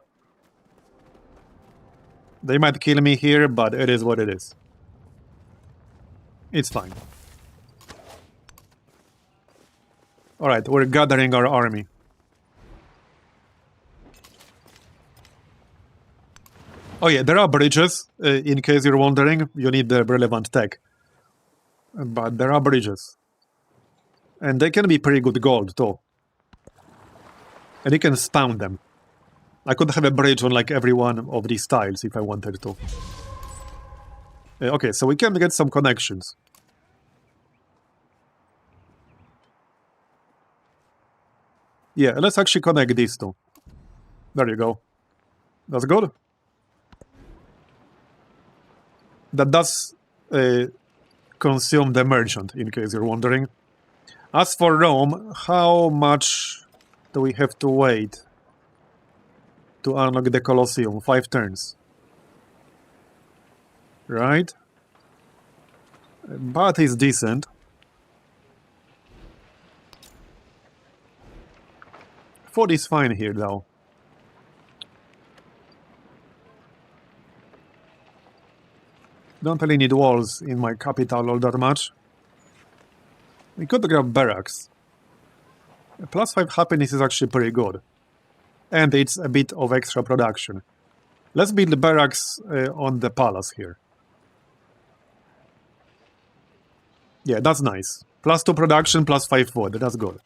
They might kill me here, but it is what it is. It's fine. Alright, we're gathering our army. Oh yeah, there are bridges. In case you're wondering, you need the relevant tech. But there are bridges. And they can be pretty good gold, too. And you can spawn them. I could have a bridge on like every one of these tiles if I wanted to. Okay, so we can get some connections. Yeah, let's actually connect these two. There you go. That's good. That does consume the merchant, in case you're wondering. As for Rome, how much do we have to wait to unlock the Colosseum? 5 turns. Right? But it's decent. Food is fine here, though. Don't really need walls in my capital all that much. We could grab barracks. +5 happiness is actually pretty good. And it's a bit of extra production. Let's build the barracks on the palace here. Yeah, that's nice. +2 production, +5 food. That's good.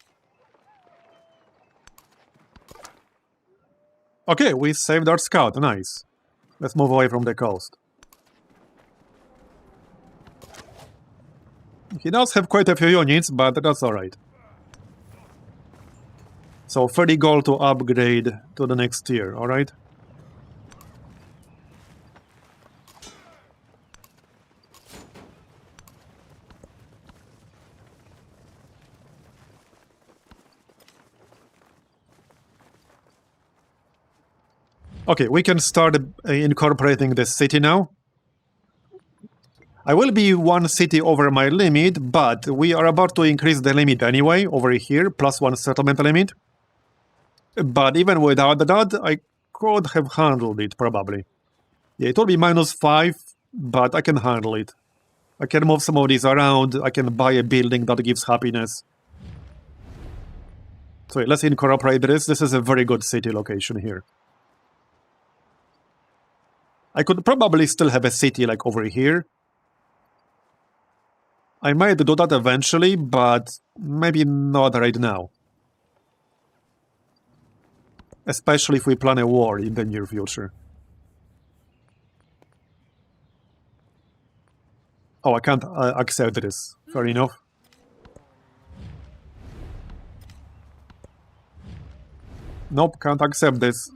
Okay, we saved our scout. Nice. Let's move away from the coast. He does have quite a few units, but that's alright. So 30 gold to upgrade to the next tier, alright? Okay, we can start incorporating the city now. I will be 1 city over my limit, but we are about to increase the limit anyway, over here, +1 settlement limit. But even without that, I could have handled it, probably. Yeah, it will be -5, but I can handle it. I can move some of these around, I can buy a building that gives happiness. So yeah, let's incorporate this. This is a very good city location here. I could probably still have a city like over here. I might do that eventually, but maybe not right now. Especially if we plan a war in the near future. Oh, I can't accept this. Fair enough. Nope, can't accept this.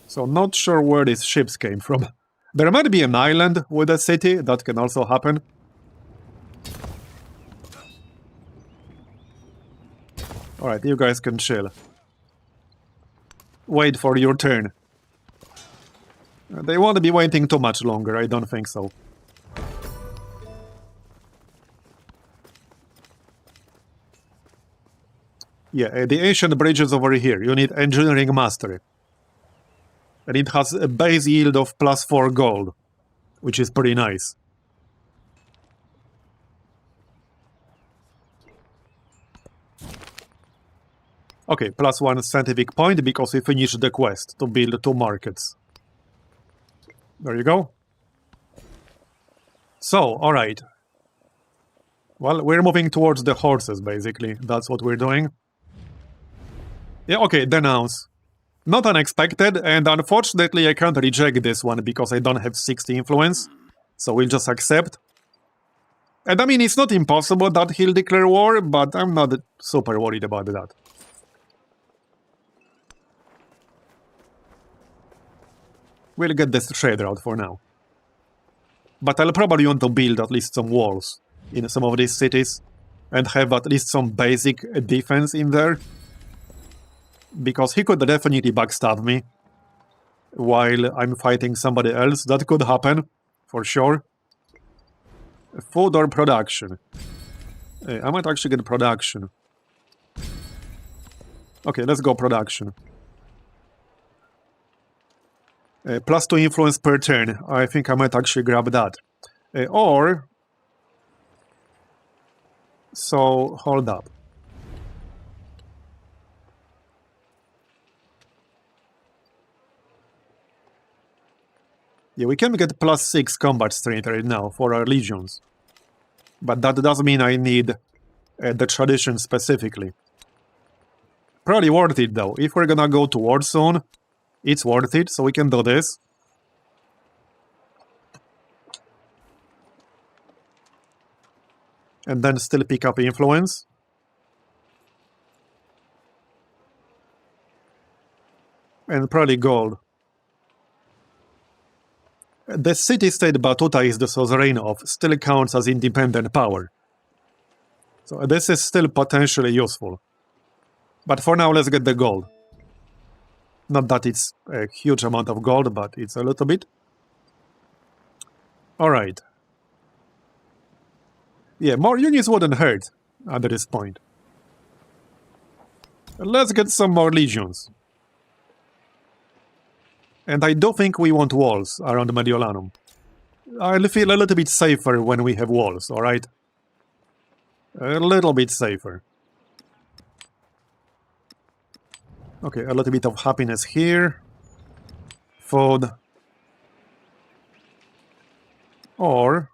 So not sure where these ships came from. There might be an island with a city, that can also happen. Alright, you guys can chill. Wait for your turn. They won't be waiting too much longer, I don't think so. Yeah, the ancient bridge is over here. You need engineering mastery. And it has a base yield of +4 gold, which is pretty nice. Okay, +1 scientific point because we finished the quest to build 2 markets. There you go. So, alright. Well, we're moving towards the horses, basically. That's what we're doing. Yeah, okay, denounce. Not unexpected, and unfortunately I can't reject this one because I don't have 60 influence. So we'll just accept. And I mean, it's not impossible that he'll declare war, but I'm not super worried about that. We'll get this trader out for now. But I'll probably want to build at least some walls in some of these cities and have at least some basic defense in there. Because he could definitely backstab me while I'm fighting somebody else. That could happen, for sure. Food or production? I might actually get production. Okay, let's go production. +2 influence per turn. I think I might actually grab that. Or So, hold up. Yeah, we can get +6 combat strength right now for our legions. But that doesn't mean I need the tradition specifically. Probably worth it though. If we're gonna go to war soon, it's worth it, so we can do this. And then still pick up influence. And probably gold. The city-state Batuta is the suzerain of still counts as independent power. So this is still potentially useful. But for now, let's get the gold. Not that it's a huge amount of gold, but it's a little bit. Alright. Yeah, more units wouldn't hurt at this point. Let's get some more legions. And I do think we want walls around Mediolanum. I'll feel a little bit safer when we have walls, alright? A little bit safer. Okay, a little bit of happiness here. Food. Or...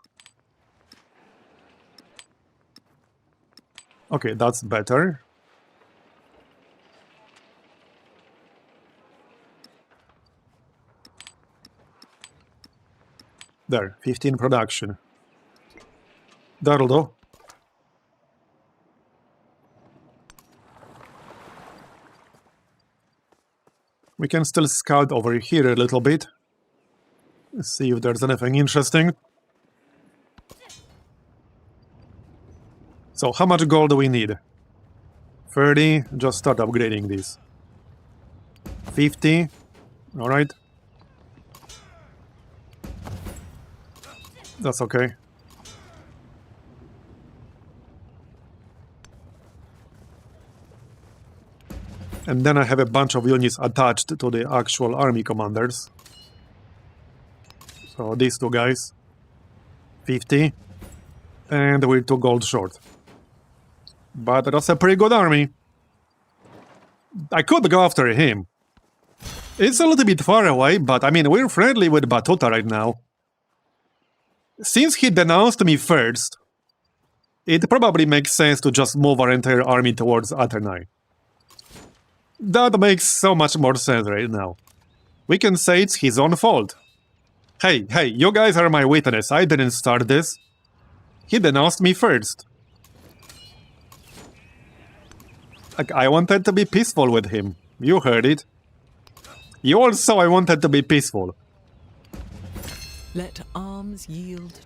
okay, that's better. There, 15 production. That'll do. We can still scout over here a little bit. See if there's anything interesting. So, how much gold do we need? 30. Just start upgrading these. 50. Alright. That's okay. And then I have a bunch of units attached to the actual army commanders. So these two guys. 50. And we're 2 gold short. But that's a pretty good army. I could go after him. It's a little bit far away, but I mean, we're friendly with Batuta right now. Since he denounced me first, it probably makes sense to just move our entire army towards Aternai. That makes so much more sense right now. We can say it's his own fault. Hey, you guys are my witness, I didn't start this. He denounced me first. Like, I wanted to be peaceful with him. You heard it. You all saw I wanted to be peaceful. Let arms yield.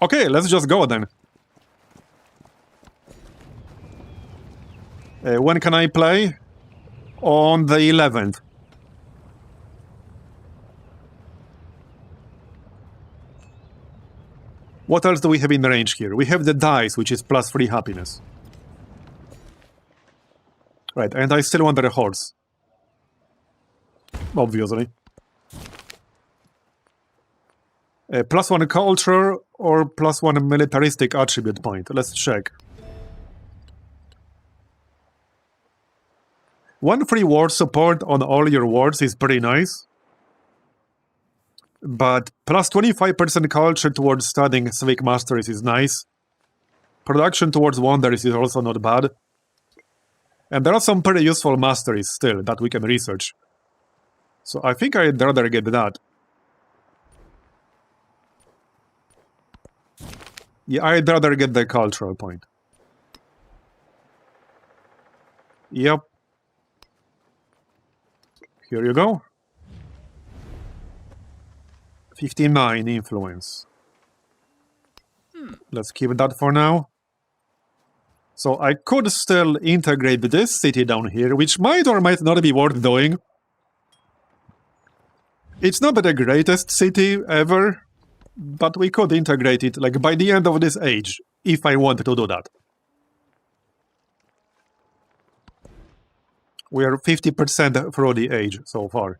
Okay, let's just go then. When can I play? On the 11th. What else do we have in range here? We have the dice, which is +3 happiness. Right, and I still want the horse. Obviously. +1 culture or +1 militaristic attribute point. Let's check. 1 free war support on all your wars is pretty nice. But +25% culture towards studying civic masteries is nice. Production towards wonders is also not bad. And there are some pretty useful masteries still that we can research. So I think I'd rather get that. Yeah, I'd rather get the cultural point. Yep. Here you go. 59 influence. Let's keep that for now. So I could still integrate this city down here, which might or might not be worth doing. It's not the greatest city ever, but we could integrate it like by the end of this age, if I wanted to do that. We are 50% through the age so far.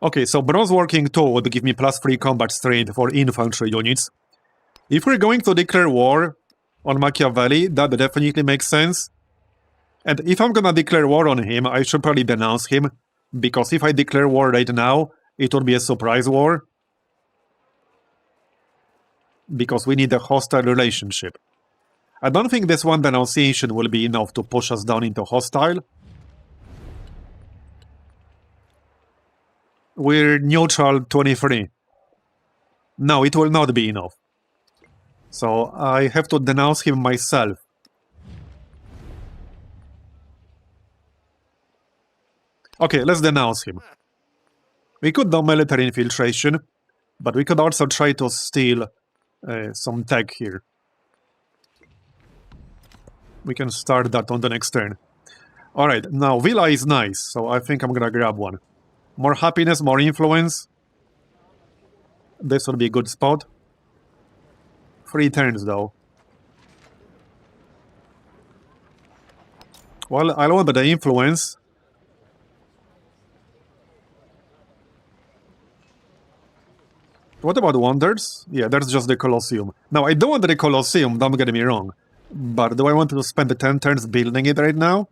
Okay, so bronze working 2 would give me +3 combat strength for infantry units. If we're going to declare war on Machiavelli, that definitely makes sense. And if I'm gonna declare war on him, I should probably denounce him, because if I declare war right now, it would be a surprise war. Because we need a hostile relationship. I don't think this one denunciation will be enough to push us down into hostile. We're neutral 23. No, it will not be enough. So I have to denounce him myself. Okay, let's denounce him. We could do military infiltration, but we could also try to steal some tech here. We can start that on the next turn. Alright, now Villa is nice, so I think I'm gonna grab one. More happiness, more influence. This would be a good spot. 3 turns though. Well, I want the influence. What about wonders? Yeah, that's just the Colosseum. Now, I don't want the Colosseum, don't get me wrong. But do I want to spend the 10 turns building it right now?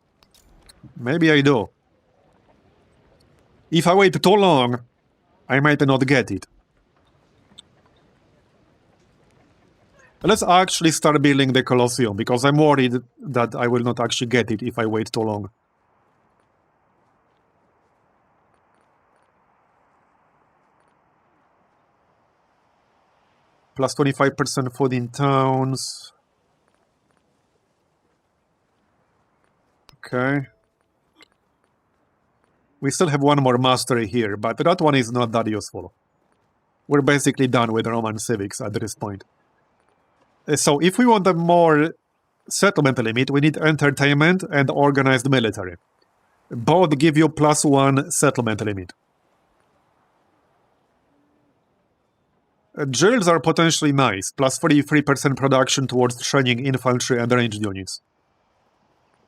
Maybe I do. If I wait too long, I might not get it. Let's actually start building the Colosseum, because I'm worried that I will not actually get it if I wait too long. Plus 25% food in towns. Okay. We still have one more mastery here, but that one is not that useful. We're basically done with Roman civics at this point. So if we want a more settlement limit, we need entertainment and organized military. Both give you +1 settlement limit. Jails are potentially nice, plus 43% production towards training infantry and ranged units.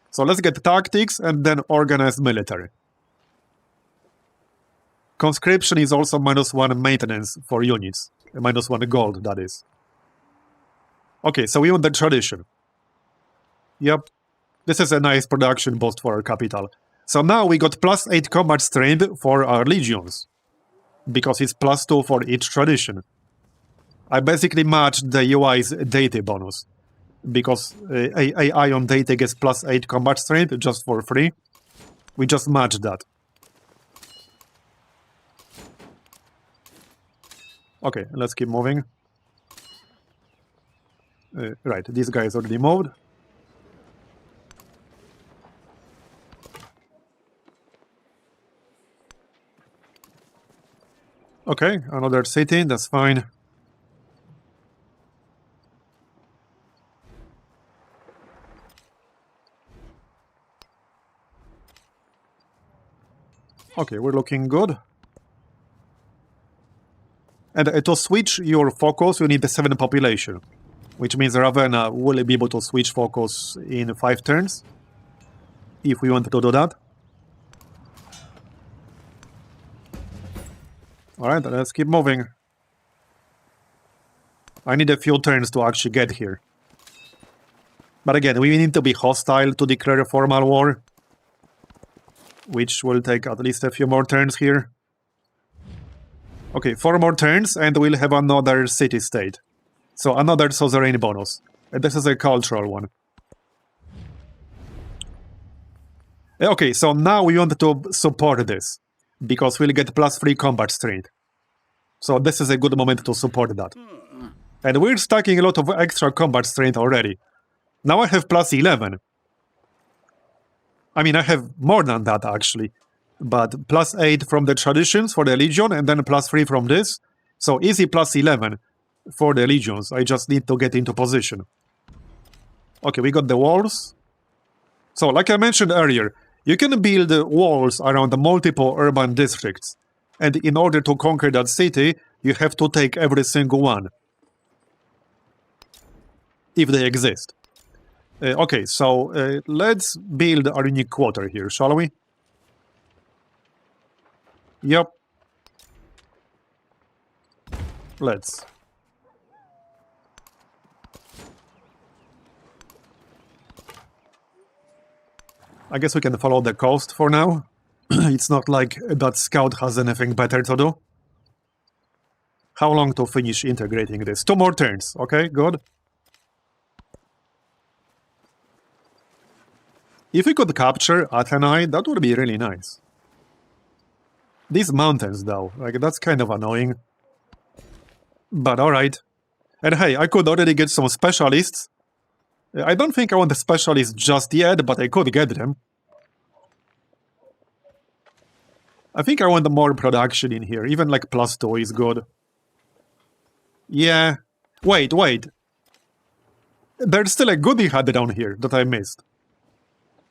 So let's get tactics and then organized military. Conscription is also -1 maintenance for units. -1 gold, that is. Okay, so we want the tradition. Yep. This is a nice production boost for our capital. So now we got +8 combat strength for our legions. Because it's +2 for each tradition. I basically matched the UI's Deity bonus. Because AI on Deity gets +8 combat strength just for free. We just matched that. Okay, let's keep moving. Right, this guy is already moved. Okay, another city, that's fine. Okay, we're looking good. And to switch your focus, you need the 7 population. Which means Ravenna will be able to switch focus in 5 turns. If we want to do that. Alright, let's keep moving. I need a few turns to actually get here. But again, we need to be hostile to declare a formal war. Which will take at least a few more turns here. Okay, 4 more turns and we'll have another city-state. So another suzerain bonus. And this is a cultural one. Okay, so now we want to support this. Because we'll get +3 combat strength. So this is a good moment to support that. And we're stacking a lot of extra combat strength already. Now I have +11. I mean, I have more than that actually. But +8 from the traditions for the legion and then +3 from this. So easy +11 for the legions. I just need to get into position. Okay, we got the walls. So like I mentioned earlier, you can build walls around multiple urban districts. And in order to conquer that city, you have to take every single one. If they exist. Okay, so let's build our unique quarter here, shall we? Yep. Let's. I guess we can follow the coast for now. It's not like that scout has anything better to do. How long to finish integrating this? 2 more turns. Okay, good. If we could capture Athena, that would be really nice. These mountains, though, like, that's kind of annoying. But alright. And hey, I could already get some specialists. I don't think I want the specialists just yet, but I could get them. I think I want more production in here. Even like +2 is good. Yeah. Wait. There's still a goodie hut down here that I missed.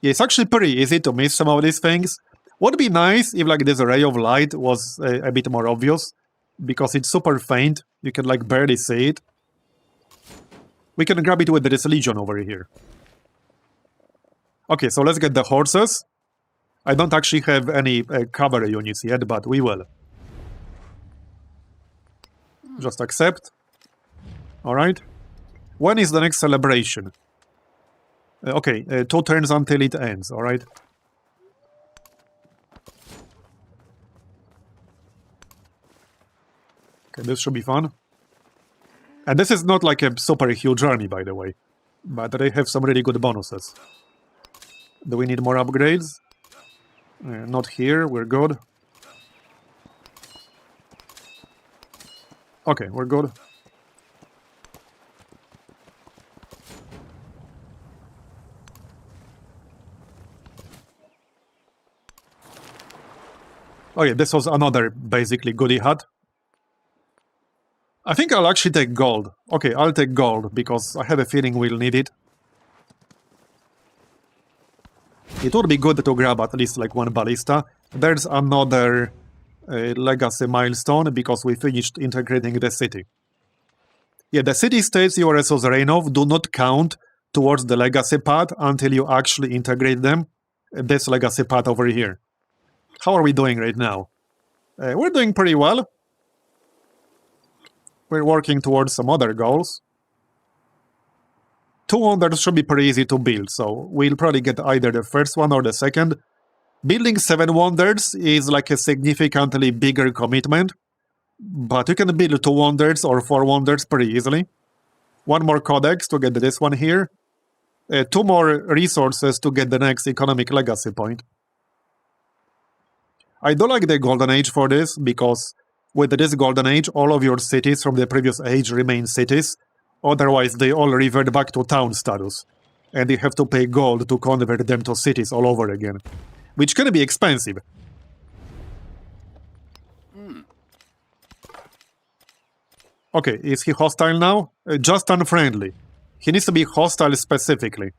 Yeah, it's actually pretty easy to miss some of these things. Would be nice if like this ray of light was a bit more obvious, because it's super faint. You can like barely see it. We can grab it with this legion over here. Okay, so let's get the horses. I don't actually have any cavalry units yet, but we will. Just accept. Alright. When is the next celebration? Okay, 2 turns until it ends, alright? Okay, this should be fun. And this is not like a super huge army, by the way. But they have some really good bonuses. Do we need more upgrades? Not here, we're good. Okay, we're good. Oh yeah, this was another basically goodie hut. I think I'll actually take gold. Okay, I'll take gold, because I have a feeling we'll need it. It would be good to grab at least like 1 ballista. There's another legacy milestone, because we finished integrating the city. Yeah, the city-states you are a suzerain of do not count towards the legacy path until you actually integrate them. This legacy path over here. How are we doing right now? We're doing pretty well. We're working towards some other goals. 2 wonders should be pretty easy to build, so we'll probably get either the first one or the second. Building 7 wonders is like a significantly bigger commitment, but you can build 2 wonders or 4 wonders pretty easily. 1 more codex to get this one here. 2 more resources to get the next economic legacy point. I do like the golden age for this, because with this golden age, all of your cities from the previous age remain cities. Otherwise, they all revert back to town status. And you have to pay gold to convert them to cities all over again. Which can be expensive. Okay, is he hostile now? Just unfriendly. He needs to be hostile specifically.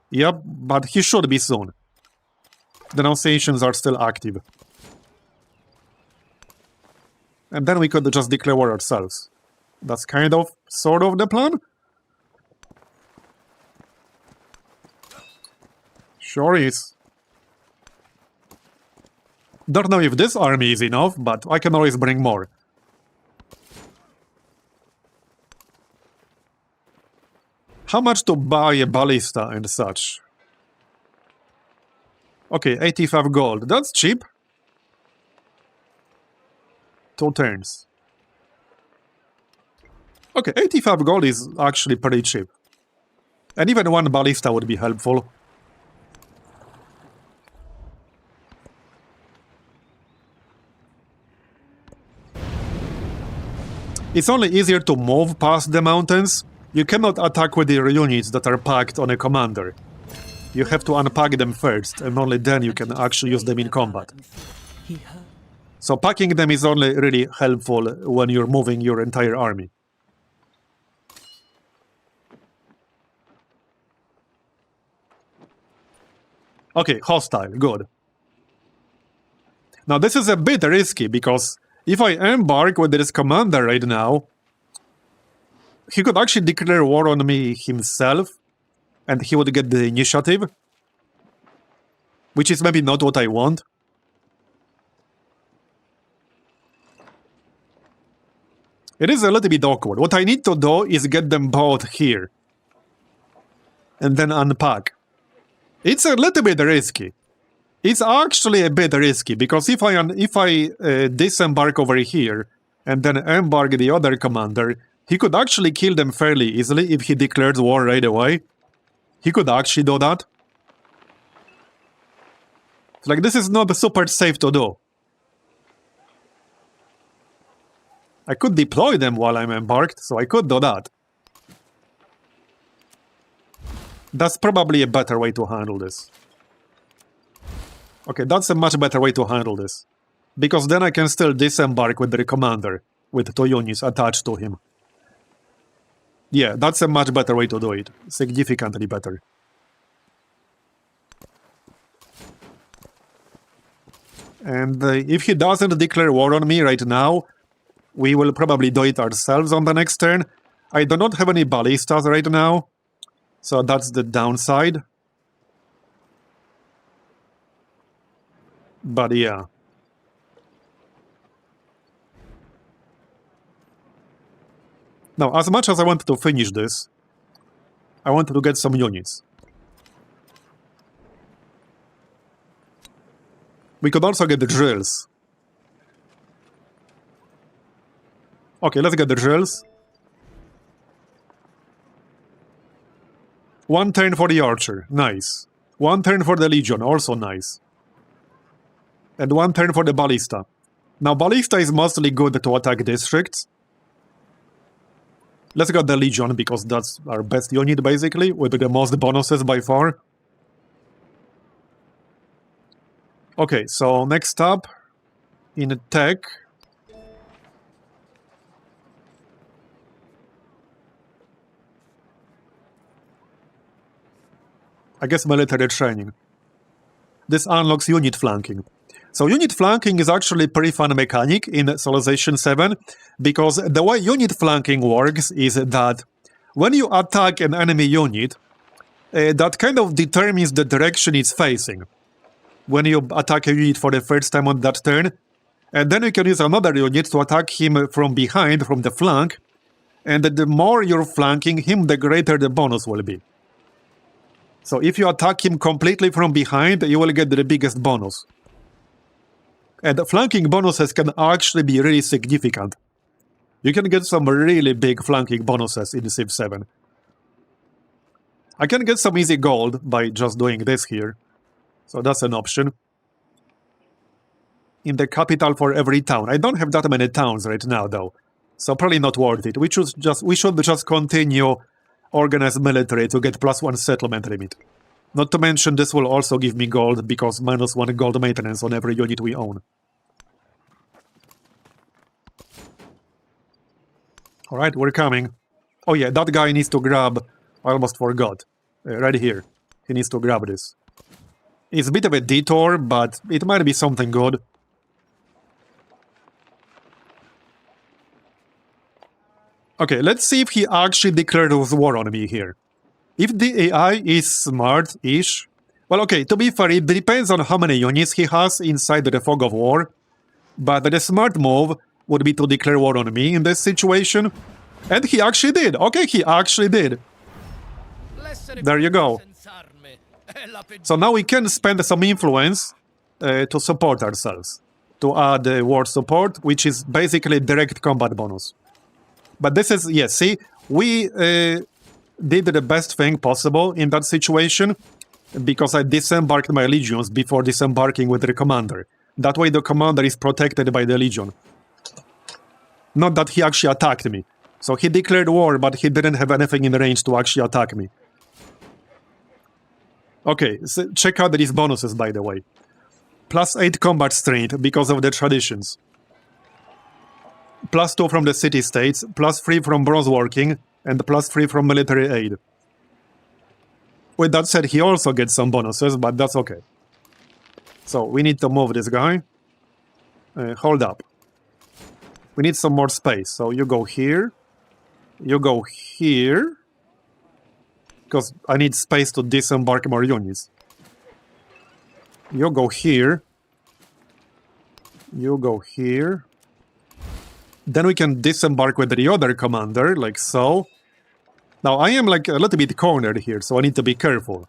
Yep, but he should be soon. Denunciations are still active. And then we could just declare war ourselves. That's kind of, sort of the plan? Sure is. Don't know if this army is enough, but I can always bring more. How much to buy a ballista and such? Okay, 85 gold. That's cheap. 2 turns. Okay, 85 gold is actually pretty cheap. And even 1 ballista would be helpful. It's only easier to move past the mountains. You cannot attack with your units that are packed on a commander. You have to unpack them first, and only then you can actually use them in combat. So packing them is only really helpful when you're moving your entire army. Okay, hostile, good. Now this is a bit risky, because if I embark with this commander right now, he could actually declare war on me himself, and he would get the initiative, which is maybe not what I want. It is a little bit awkward. What I need to do is get them both here. And then unpack. It's a little bit risky. It's actually a bit risky, because if I disembark over here and then embark the other commander, he could actually kill them fairly easily if he declared war right away. He could actually do that. Like, this is not super safe to do. I could deploy them while I'm embarked, so I could do that. That's probably a better way to handle this. Okay, that's a much better way to handle this. Because then I can still disembark with the commander, with 2 units attached to him. Yeah, that's a much better way to do it. Significantly better. And if he doesn't declare war on me right now, we will probably do it ourselves on the next turn. I do not have any ballistas right now, so that's the downside. But yeah. Now, as much as I wanted to finish this, I wanted to get some units. We could also get the drills. Okay, let's get the drills. 1 turn for the archer, nice. 1 turn for the legion, also nice. And 1 turn for the ballista. Now, ballista is mostly good to attack districts. Let's get the legion, because that's our best unit, basically, with the most bonuses by far. Okay, so next up, in tech... I guess military training. This unlocks unit flanking. So unit flanking is actually a pretty fun mechanic in Civilization 7, because the way unit flanking works is that when you attack an enemy unit, that kind of determines the direction it's facing. When you attack a unit for the first time on that turn, and then you can use another unit to attack him from behind, from the flank, and the more you're flanking him, the greater the bonus will be. So if you attack him completely from behind, you will get the biggest bonus. And the flanking bonuses can actually be really significant. You can get some really big flanking bonuses in Civ 7. I can get some easy gold by just doing this here. So that's an option. In the capital for every town. I don't have that many towns right now, though. So probably not worth it. We should just continue organized military to get +1 settlement limit. Not to mention, this will also give me gold, because -1 gold maintenance on every unit we own. Alright, we're coming. Oh yeah, that guy needs to grab... I almost forgot. Right here. He needs to grab this. It's a bit of a detour, but it might be something good. Okay, let's see if he actually declared war on me here. If the AI is smart-ish... Well, okay, to be fair, it depends on how many units he has inside the Fog of War. But the smart move would be to declare war on me in this situation. And he actually did. Okay, he actually did. There you go. So now we can spend some influence to support ourselves. To add war support, which is basically direct combat bonus. But this is, yes, see, we did the best thing possible in that situation, because I disembarked my legions before disembarking with the commander. That way the commander is protected by the legion. Not that he actually attacked me. So he declared war, but he didn't have anything in range to actually attack me. Okay, so check out these bonuses, by the way. +8 combat strength because of the traditions. +2 from the city-states, +3 from bronze working, and +3 from military aid. With that said, he also gets some bonuses, but that's okay. So, we need to move this guy. Hold up. We need some more space, so you go here. You go here. Because I need space to disembark more units. You go here. You go here. Then we can disembark with the other commander, like so. Now, I am like a little bit cornered here, so I need to be careful.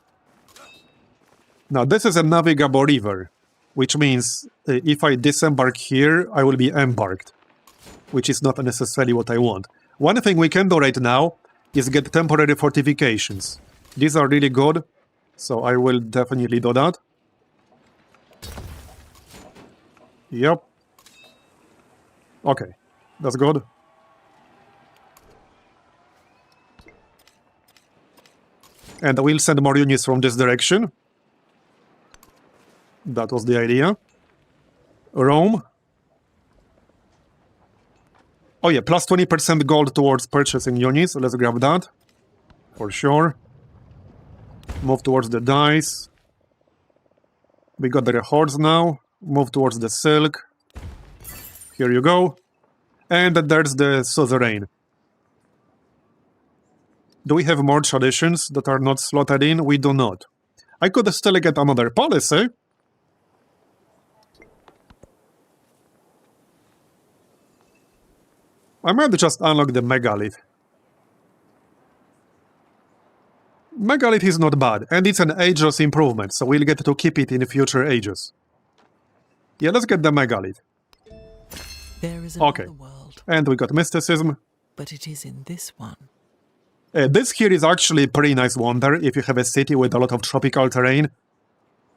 Now, this is a navigable river, which means if I disembark here, I will be embarked, which is not necessarily what I want. One thing we can do right now is get temporary fortifications. These are really good, so I will definitely do that. Yep. Okay, that's good. And we'll send more units from this direction. That was the idea. Rome. Oh yeah, plus 20% gold towards purchasing units. Let's grab that. For sure. Move towards the dice. We got the hordes now. Move towards the silk. Here you go. And there's the suzerain. Do we have more traditions that are not slotted in? We do not. I could still get another policy. I might just unlock the megalith. Megalith is not bad, and it's an ageless improvement, so we'll get to keep it in future ages. Yeah, let's get the megalith. There is another world, and we got mysticism. but it is in this one. This here is actually a pretty nice wonder if you have a city with a lot of tropical terrain.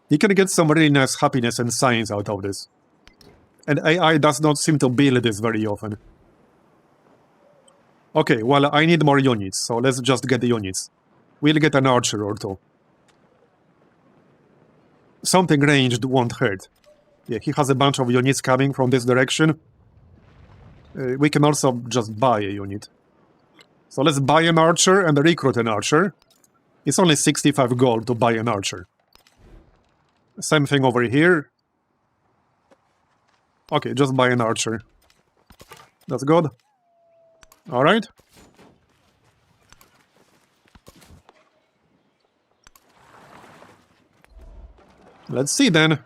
You can get some really nice happiness and science out of this. And AI does not seem to build this very often. Okay, well, I need more units, so let's just get the units. We'll get an archer or two. Something ranged won't hurt. Yeah, he has a bunch of units coming from this direction. We can also just buy a unit. So let's buy an archer and recruit an archer. It's only 65 gold to buy an archer. Same thing over here. Okay, just buy an archer. That's good. Alright. Let's see then.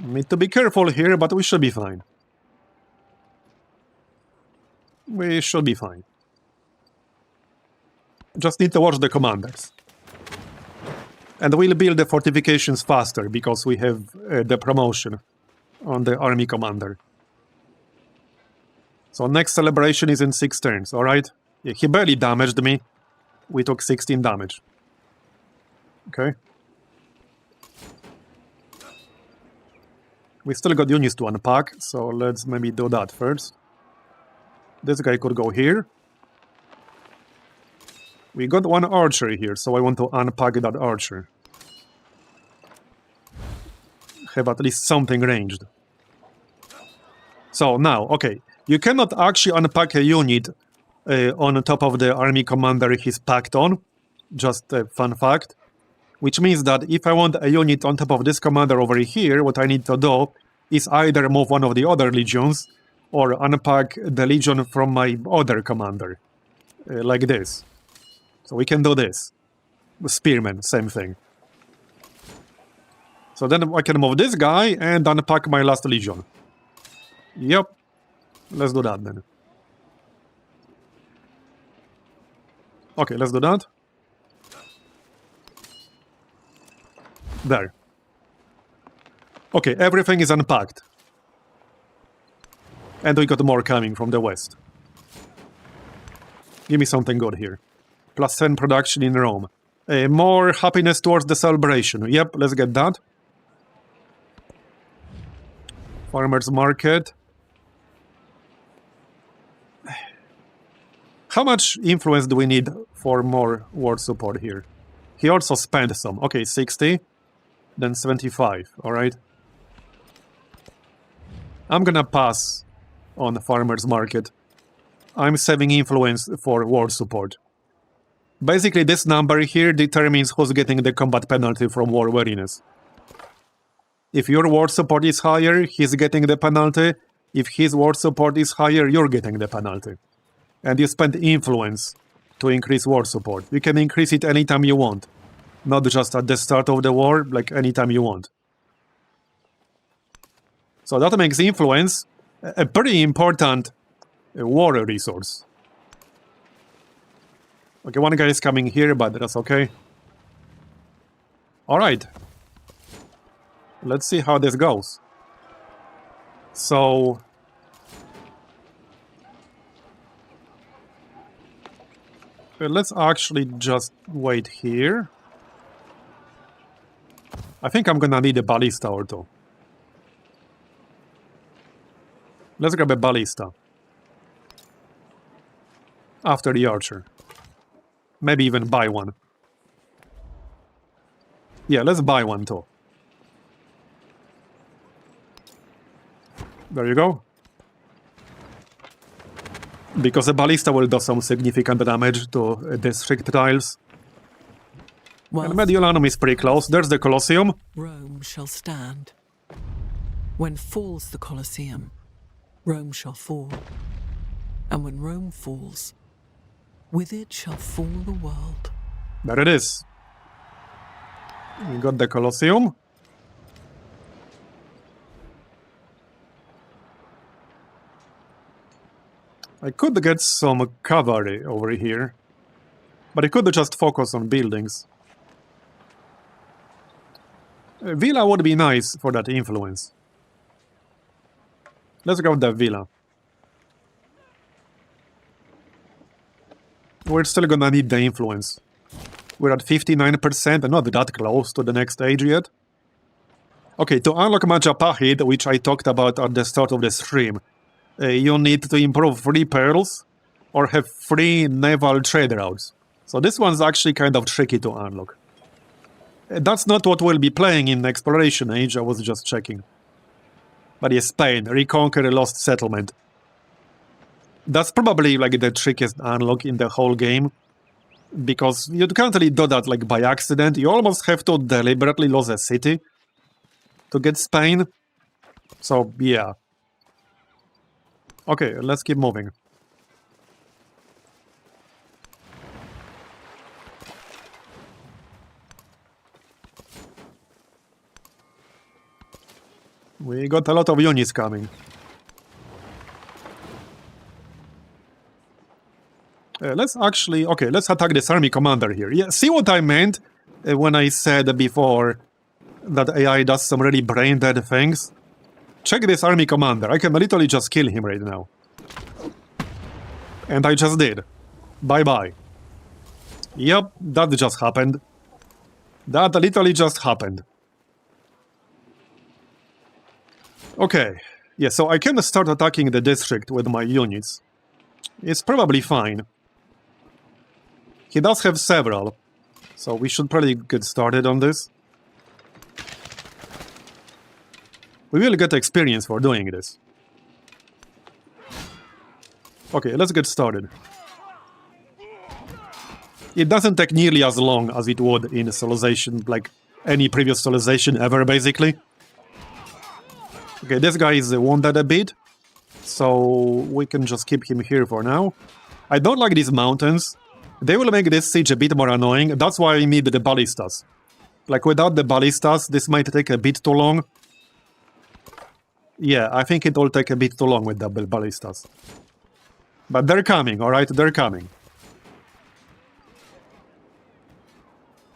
Need to be careful here, but we should be fine. We should be fine. Just need to watch the commanders. And we'll build the fortifications faster, because we have the promotion on the army commander. So next celebration is in 6 turns, alright? Yeah, he barely damaged me. We took 16 damage. Okay. We still got units to unpack, so let's maybe do that first. This guy could go here. We got one archer here, so I want to unpack that archer. Have at least something ranged. So now, okay, you cannot actually unpack a unit on top of the army commander he's packed on. Just a fun fact. Which means that if I want a unit on top of this commander over here, what I need to do is either move one of the other legions or unpack the legion from my other commander. Like this. So we can do this. Spearmen, same thing. So then I can move this guy and unpack my last legion. Yep. Let's do that then. Okay, let's do that. There. Okay, everything is unpacked. And we got more coming from the west. Give me something good here. Plus 10 production in Rome. More happiness towards the celebration. Yep, let's get that. Farmer's market. How much influence do we need for more war support here? He also spent some. Okay, 60. Then 75. Alright. I'm gonna pass on the farmer's market. I'm saving influence for war support. Basically, this number here determines who's getting the combat penalty from war weariness. If your war support is higher, he's getting the penalty. If his war support is higher, you're getting the penalty. And you spend influence to increase war support. You can increase it anytime you want. Not just at the start of the war, like anytime you want. So that makes influence A pretty important war resource. Okay, one guy is coming here, but that's okay. Alright. Let's see how this goes. So... let's actually just wait here. I think I'm gonna need a ballista or two. Let's grab a ballista. After the archer. Maybe even buy one. Yeah, let's buy one too. There you go. Because a ballista will do some significant damage to district tiles. And Mediolanum is pretty close. There's the Colosseum. Rome shall stand. When falls the Colosseum, Rome shall fall. And when Rome falls, with it shall fall the world. There it is. We got the Colosseum. I could get some cavalry over here, but I could just focus on buildings. A villa would be nice for that influence. Let's go with the villa. We're still gonna need the influence. We're at 59% and not that close to the next age yet. Okay, to unlock Majapahit, which I talked about at the start of the stream, you need to improve 3 pearls or have 3 naval trade routes. So this one's actually kind of tricky to unlock. That's not what we'll be playing in Exploration Age, I was just checking. But yes, Spain, reconquer a lost settlement. That's probably like the trickiest unlock in the whole game. Because you can't really do that like by accident, you almost have to deliberately lose a city to get Spain. So yeah. Okay, let's keep moving. We got a lot of units coming. Let's actually... Okay, let's attack this army commander here. Yeah, see what I meant when I said before that AI does some really brain-dead things? Check this army commander. I can literally just kill him right now. And I just did. Bye-bye. Yep, that just happened. That literally just happened. Okay. Yeah, so I can start attacking the district with my units. It's probably fine. He does have several, so we should probably get started on this. We will get experience for doing this. Okay, let's get started. It doesn't take nearly as long as it would in Civilization, like any previous Civilization ever, basically. Okay, this guy is wounded a bit, so we can just keep him here for now. I don't like these mountains. They will make this siege a bit more annoying. That's why I need the ballistas. Like, without the ballistas, this might take a bit too long. Yeah, I think it will take a bit too long with the ballistas. But they're coming, alright? They're coming.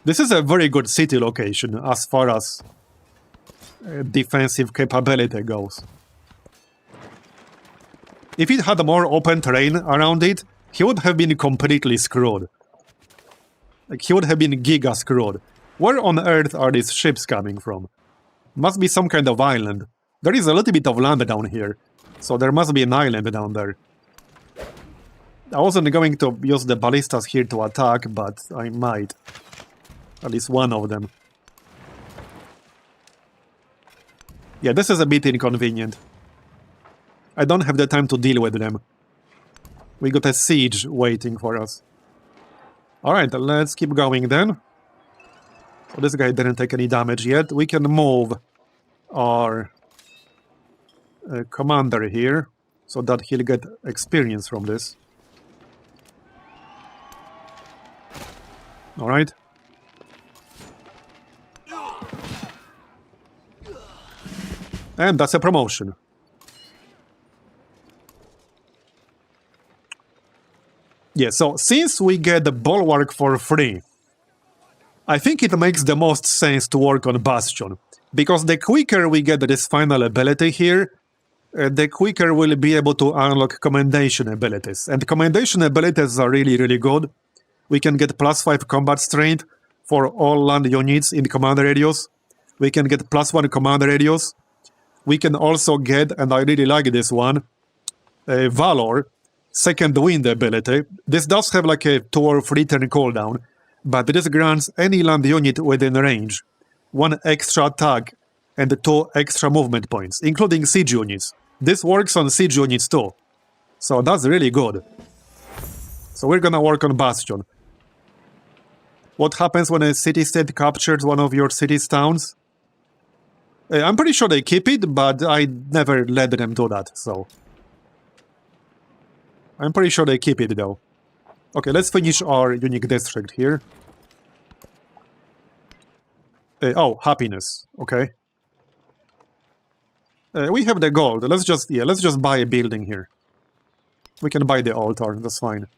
This is a very good city location as far as defensive capability goes. If it had more open terrain around it, he would have been completely screwed. Like, he would have been giga screwed. Where on earth are these ships coming from? Must be some kind of island. There is a little bit of land down here, so there must be an island down there. I wasn't going to use the ballistas here to attack, but I might. At least one of them. Yeah, this is a bit inconvenient. I don't have the time to deal with them. We got a siege waiting for us. Alright, let's keep going then. So this guy didn't take any damage yet. We can move our commander here, so that he'll get experience from this. Alright. And that's a promotion. Yeah, so since we get the bulwark for free, I think it makes the most sense to work on Bastion. Because the quicker we get this final ability here, the quicker we'll be able to unlock commendation abilities. And commendation abilities are really, really good. We can get +5 combat strength for all land units in command radius. We can get +1 command radius. We can also get, and I really like this one, Valor, second wind ability. This does have like a 2 or 3 turn cooldown, but this grants any land unit within range 1 extra attack and 2 extra movement points, including siege units. This works on siege units too, so that's really good. So we're gonna work on Bastion. What happens when a city-state captures one of your city's towns? I'm pretty sure they keep it, but I never let them do that, so... I'm pretty sure they keep it, though. Okay, let's finish our unique district here. Oh, happiness. Okay. We have the gold. Let's just buy a building here. We can buy the altar, that's fine.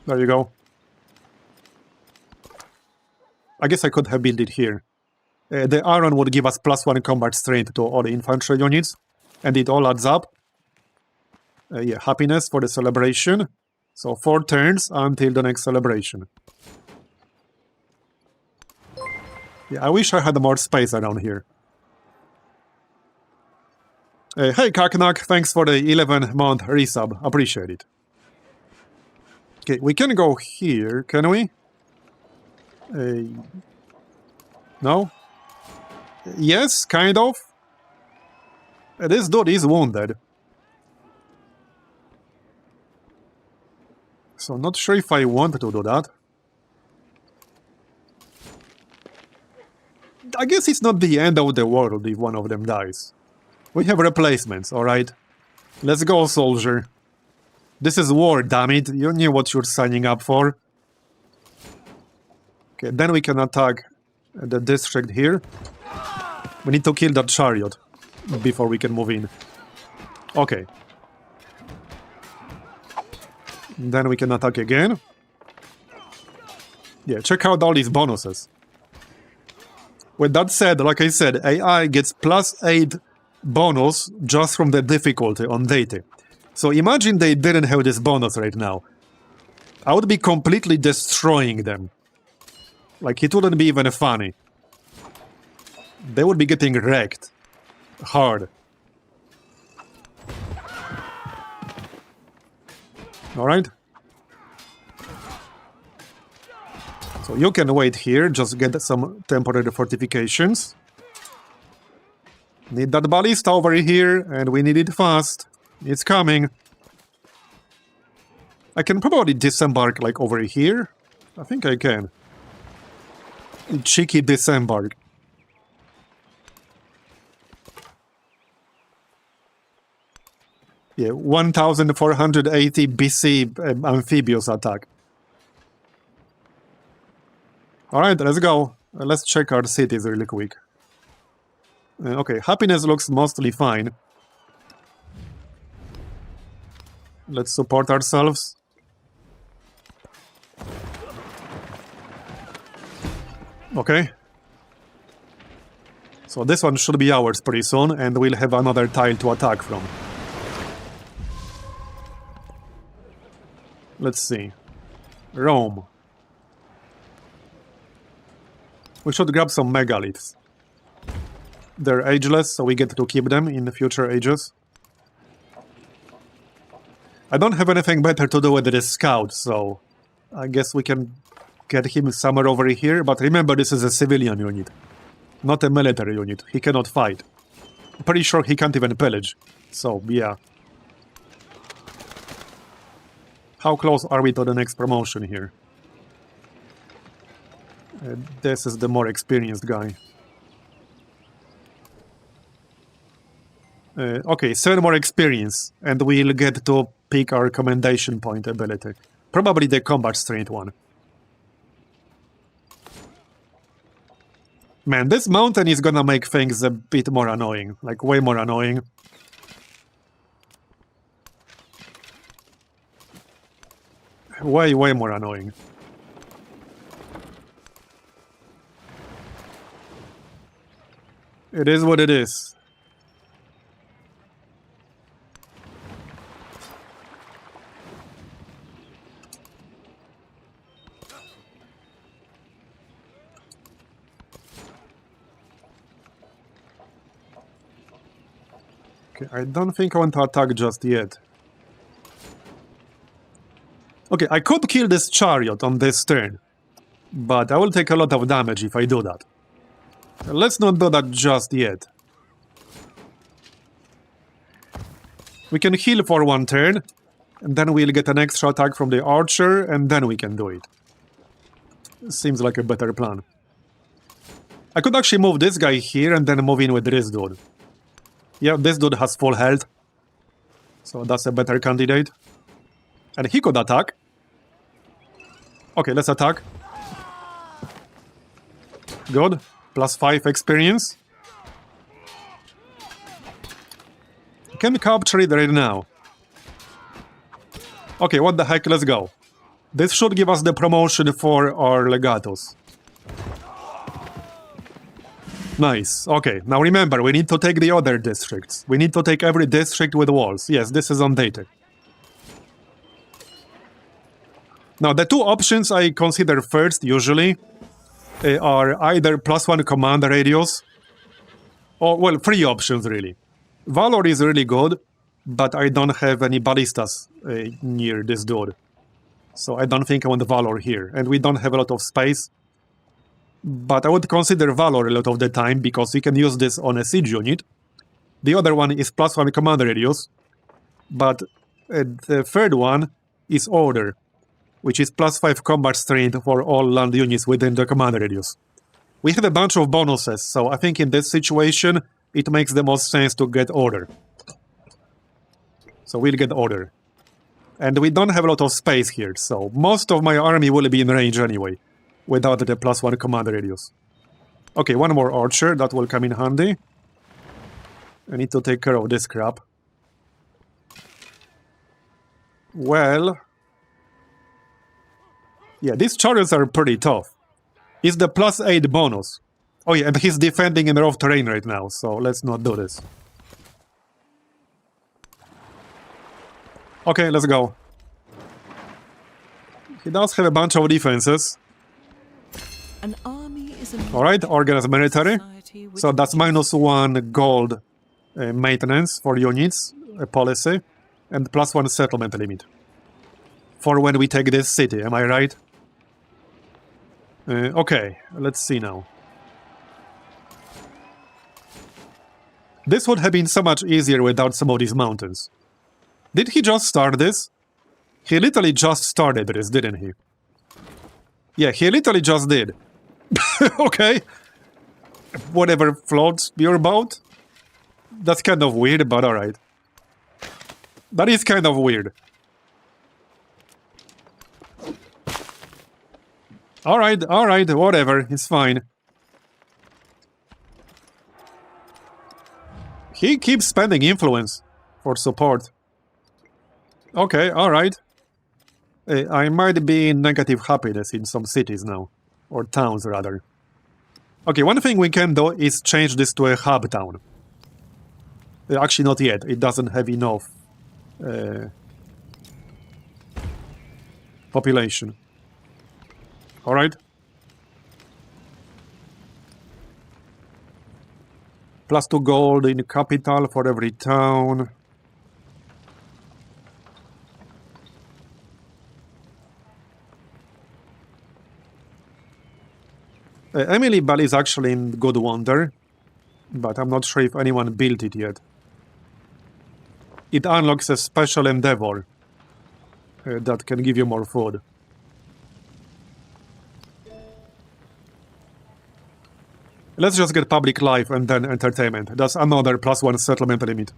There you go. I guess I could have built it here. The iron would give us +1 combat strength to all the infantry units, and it all adds up. Yeah, happiness for the celebration. So 4 turns until the next celebration. Yeah, I wish I had more space around here. Hey Kaknak, thanks for the 11-month resub. Appreciate it. Okay, we can go here, can we? No? Yes, kind of. This dude is wounded. So not sure if I want to do that. I guess it's not the end of the world if one of them dies. We have replacements, alright? Let's go, soldier. This is war, damn it. You knew what you're signing up for. Okay, then we can attack the district here. We need to kill that chariot before we can move in. Okay. Then we can attack again. Yeah, check out all these bonuses. With that said, like I said, AI gets +8 bonus just from the difficulty on Deity. So imagine they didn't have this bonus right now. I would be completely destroying them. Like, it wouldn't be even funny. They would be getting wrecked. Hard. Alright? So you can wait here, just get some temporary fortifications. Need that ballista over here, and we need it fast. It's coming. I can probably disembark, like, over here. I think I can. Cheeky disembark. Yeah, 1480 BC amphibious attack. Alright, let's go. Let's check our cities really quick. Okay, happiness looks mostly fine. Let's support ourselves. Okay. So this one should be ours pretty soon, and we'll have another tile to attack from. Let's see. Rome. We should grab some megaliths. They're ageless, so we get to keep them in the future ages. I don't have anything better to do with this scout, so I guess we can get him somewhere over here. But remember, this is a civilian unit, not a military unit. He cannot fight. I'm pretty sure he can't even pillage. So, yeah. How close are we to the next promotion here? This is the more experienced guy. Okay, 7 more experience, and we'll get to pick our commendation point ability. Probably the combat strength one. Man, this mountain is gonna make things a bit more annoying. Like, way more annoying. Way, way more annoying. It is what it is. Okay, I don't think I want to attack just yet. Okay, I could kill this chariot on this turn, but I will take a lot of damage if I do that. Let's not do that just yet. We can heal for one turn, and then we'll get an extra attack from the archer, and then we can do it. Seems like a better plan. I could actually move this guy here and then move in with this dude. Yeah, this dude has full health, so that's a better candidate. And he could attack. Okay, let's attack. Good. +5 experience. Can capture it right now. Okay, what the heck, let's go. This should give us the promotion for our legatos. Nice. Okay, now remember, we need to take the other districts. We need to take every district with walls. Yes, this is on Deity. Now, the two options I consider first, usually, are either +1 command radius, or, well, three options, really. Valor is really good, but I don't have any ballistas near this dude. So I don't think I want Valor here. And we don't have a lot of space. But I would consider Valor a lot of the time, because you can use this on a siege unit. The other one is +1 command radius. But the third one is Order, which is +5 combat strength for all land units within the command radius. We have a bunch of bonuses, so I think in this situation, it makes the most sense to get Order. So we'll get Order. And we don't have a lot of space here, so most of my army will be in range anyway, without the +1 command radius. Okay, one more archer, that will come in handy. I need to take care of this crap. Well... yeah, these chariots are pretty tough. It's the +8 bonus. Oh yeah, and he's defending in rough terrain right now, so let's not do this. Okay, let's go. He does have a bunch of defenses. An army is a Alright, organized military. So that's -1 gold maintenance for units, a policy, and +1 settlement limit. For when we take this city, am I right? Okay, let's see now. This would have been so much easier without some of these mountains. Did he just start this? He literally just started this, didn't he? Yeah, he literally just did. Okay. Whatever floats your boat. That's kind of weird, but alright. That is kind of weird. Alright, whatever, it's fine. He keeps spending influence for support. Okay, alright. I might be in negative happiness in some cities now. Or towns, rather. Okay, one thing we can do is change this to a hub town. Actually, not yet. It doesn't have enough population. Alright. +2 gold in capital for every town. Emily Bell is actually in good wonder, but I'm not sure if anyone built it yet. It unlocks a special endeavor that can give you more food. Let's just get public life and then entertainment. That's another +1 settlement limit.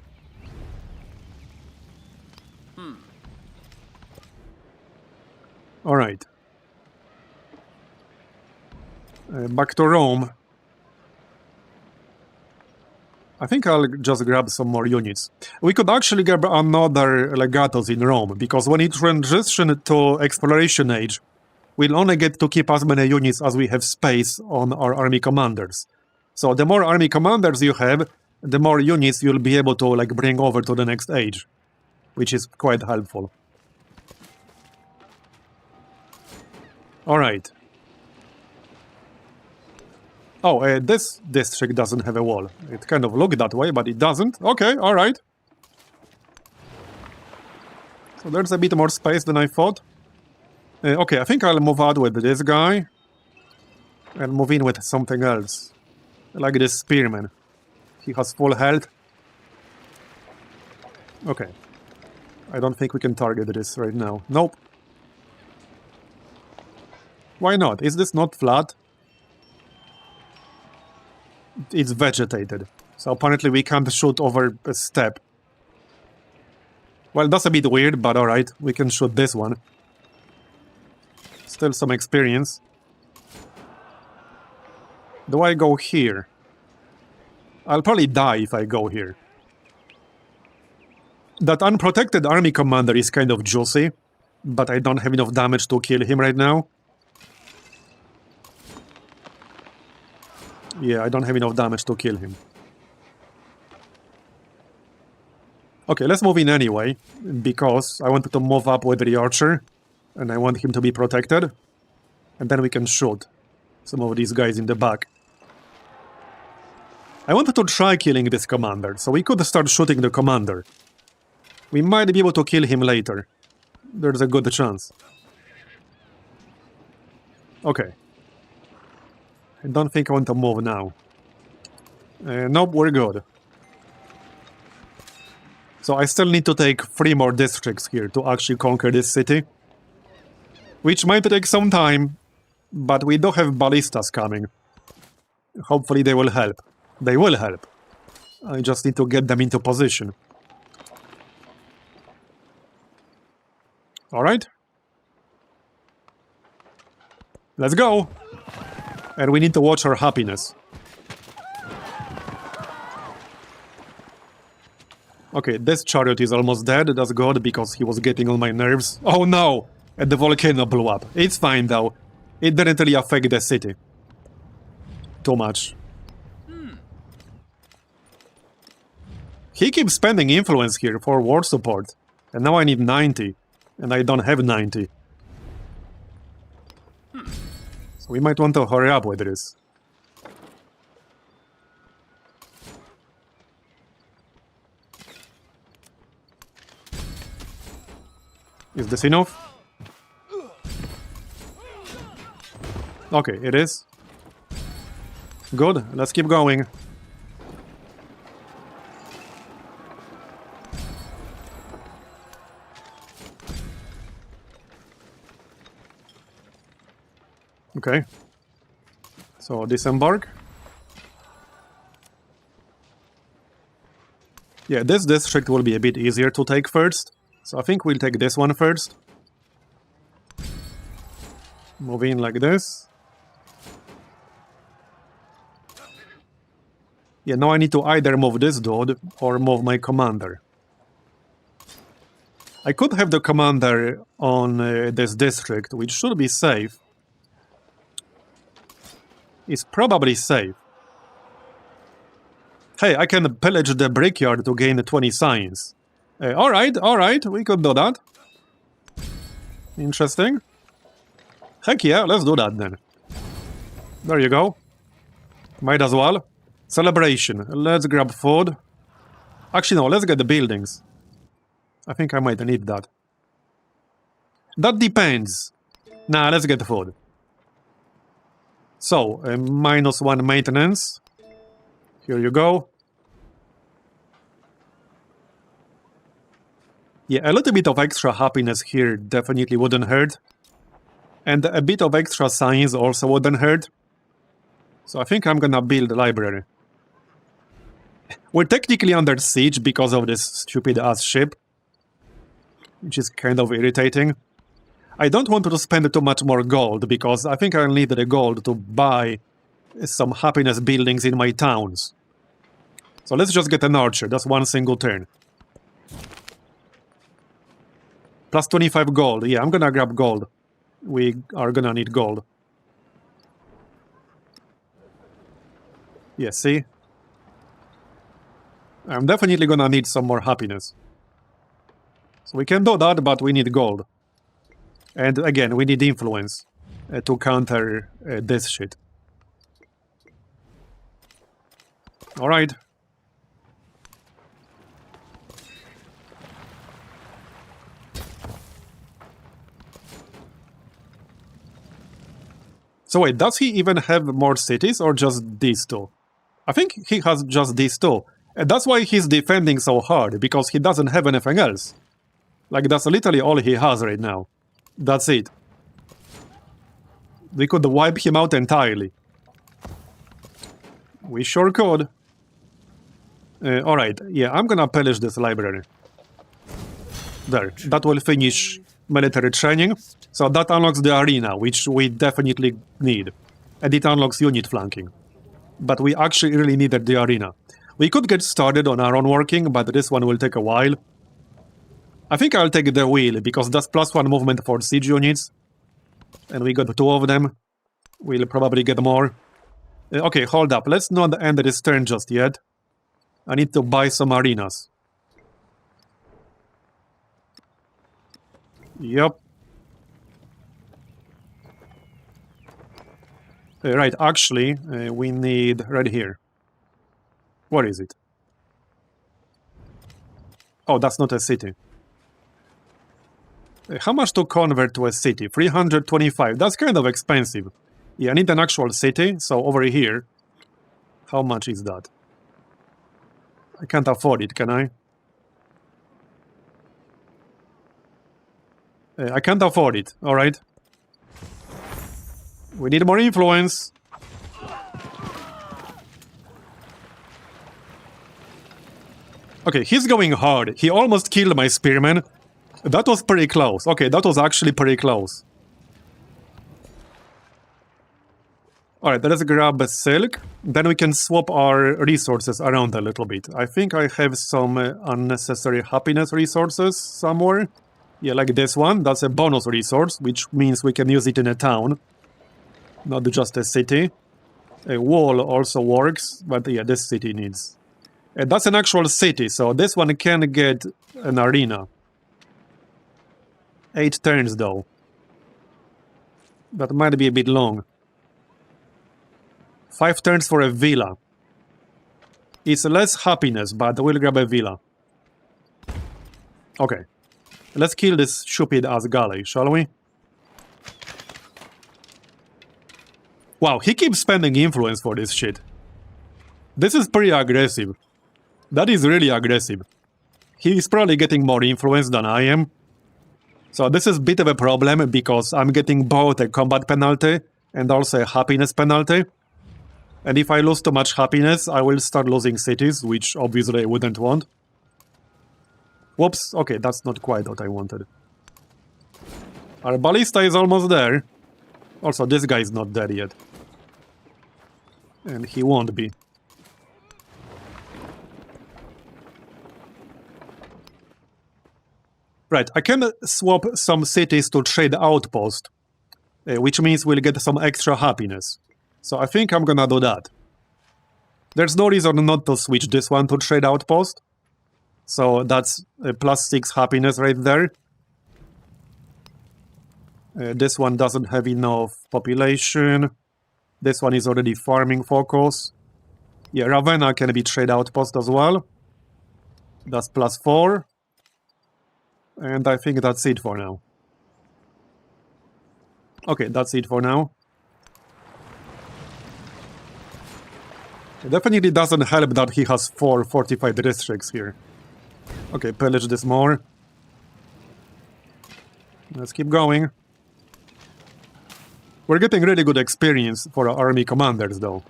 Alright. Back to Rome. I think I'll just grab some more units. We could actually grab another legatos in Rome, because when it transitions to exploration age, we'll only get to keep as many units as we have space on our army commanders. So the more army commanders you have, the more units you'll be able to like bring over to the next age, which is quite helpful. Alright. Oh, this district doesn't have a wall. It kind of looked that way, but it doesn't. Okay, alright. So there's a bit more space than I thought. Okay, I think I'll move out with this guy. And move in with something else. Like this spearman. He has full health. Okay. I don't think we can target this right now. Nope. Why not? Is this not flat? It's vegetated. So apparently we can't shoot over a step. Well, that's a bit weird, but alright. We can shoot this one. Still some experience. Do I go here? I'll probably die if I go here. That unprotected army commander is kind of juicy, but I don't have enough damage to kill him right now. Yeah, I don't have enough damage to kill him. Okay, let's move in anyway, because I wanted to move up with the archer, and I want him to be protected, and then we can shoot some of these guys in the back. I wanted to try killing this commander, so we could start shooting the commander. We might be able to kill him later. There's a good chance. Okay. I don't think I want to move now. Nope, we're good. So I still need to take 3 more districts here to actually conquer this city. Which might take some time, but we do have ballistas coming. Hopefully they will help. They will help. I just need to get them into position. Alright. Let's go! And we need to watch our happiness. Okay, this chariot is almost dead. That's good, because he was getting on my nerves. Oh no! And the volcano blew up. It's fine, though. It didn't really affect the city. Too much. He keeps spending influence here for war support. And now I need 90. And I don't have 90. So we might want to hurry up with this. Is this enough? Okay, it is. Good, let's keep going. Okay. So, disembark. Yeah, this district will be a bit easier to take first. So I think we'll take this one first. Move in like this. Yeah, now I need to either move this dude or move my commander. I could have the commander on this district, which should be safe. It's probably safe. Hey, I can pillage the brickyard to gain 20 science. Alright, we could do that. Interesting. Heck yeah, let's do that then. There you go. Might as well. Celebration. Let's grab food. Actually, no, let's get the buildings. I think I might need that. That depends. Nah, let's get food. So, -1 maintenance. Here you go. Yeah, a little bit of extra happiness here definitely wouldn't hurt. And a bit of extra science also wouldn't hurt. So I think I'm gonna build a library. We're technically under siege because of this stupid-ass ship. Which is kind of irritating. I don't want to spend too much more gold, because I think I'll need the gold to buy some happiness buildings in my towns. So let's just get an archer. That's one single turn. Plus 25 gold. Yeah, I'm gonna grab gold. We are gonna need gold. Yeah, see? I'm definitely gonna need some more happiness. So we can do that, but we need gold. And again, we need influence to counter this shit. Alright. So wait, does he even have more cities or just these two? I think he has just these two. And that's why he's defending so hard, because he doesn't have anything else. Like, that's literally all he has right now. That's it. We could wipe him out entirely. We sure could. Alright, yeah, I'm gonna pillage this library. There, that will finish military training. So that unlocks the arena, which we definitely need. And it unlocks unit flanking. But we actually really needed the arena. We could get started on our own working, but this one will take a while. I think I'll take the wheel, because that's +1 movement for siege units. And we got 2 of them. We'll probably get more. Okay, hold up. Let's not end this turn just yet. I need to buy some arenas. Yep. Right, actually, we need right here. What is it? Oh, that's not a city. How much to convert to a city? 325. That's kind of expensive. Yeah, I need an actual city, so over here. How much is that? I can't afford it, can I? I can't afford it, alright. We need more influence. Okay, he's going hard. He almost killed my spearman. That was pretty close. Okay, that was actually pretty close. Alright, let's grab a silk. Then we can swap our resources around a little bit. I think I have some unnecessary happiness resources somewhere. Yeah, like this one. That's a bonus resource, which means we can use it in a town. Not just a city. A wall also works, but yeah, this city needs. That's an actual city, so this one can get an arena. 8 turns though. That might be a bit long. 5 turns for a villa. It's less happiness, but we'll grab a villa. Okay. Let's kill this stupid ass galley, shall we? Wow, he keeps spending influence for this shit. This is pretty aggressive. That is really aggressive. He's probably getting more influence than I am. So this is a bit of a problem because I'm getting both a combat penalty and also a happiness penalty. And if I lose too much happiness, I will start losing cities, which obviously I wouldn't want. Whoops, okay, that's not quite what I wanted. Our ballista is almost there. Also, this guy is not dead yet. And he won't be. Right, I can swap some cities to trade outpost, which means we'll get some extra happiness. So I think I'm gonna do that. There's no reason not to switch this one to trade outpost. So that's a +6 happiness right there. This one doesn't have enough population. This one is already farming focus. Yeah, Ravenna can be trade outpost as well. That's +4. And I think that's it for now. Okay, that's it for now. It definitely doesn't help that he has 4 fortified districts here. Okay, pillage this more. Let's keep going. We're getting really good experience for our army commanders, though.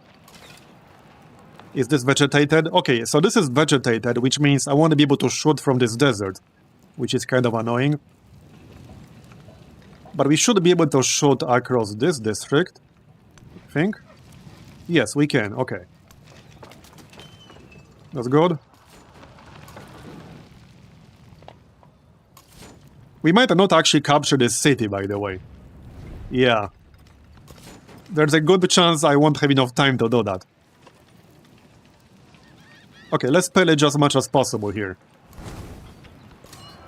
Is this vegetated? Okay, so this is vegetated, which means I want to be able to shoot from this desert, which is kind of annoying. But we should be able to shoot across this district, I think. Yes, we can, okay. That's good. We might not actually capture this city, by the way. Yeah. There's a good chance I won't have enough time to do that. Okay, let's pillage as much as possible here.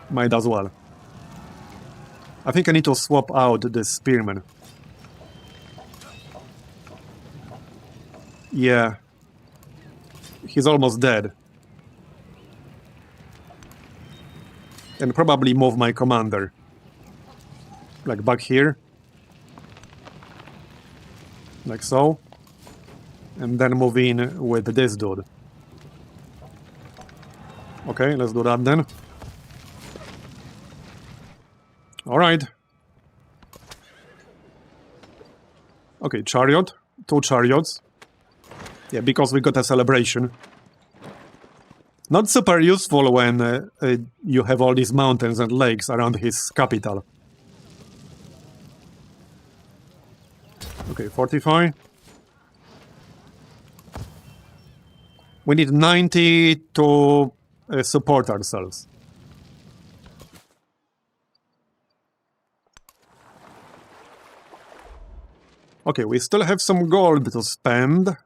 Might as well. I think I need to swap out this spearman. Yeah. He's almost dead. And probably move my commander. Like back here. Like so. And then move in with this dude. Okay, let's do that then. Alright. Okay, chariot. 2 chariots. Yeah, because we got a celebration. Not super useful when you have all these mountains and lakes around his capital. Okay, fortify. We need 90 to support ourselves. Okay, we still have some gold to spend.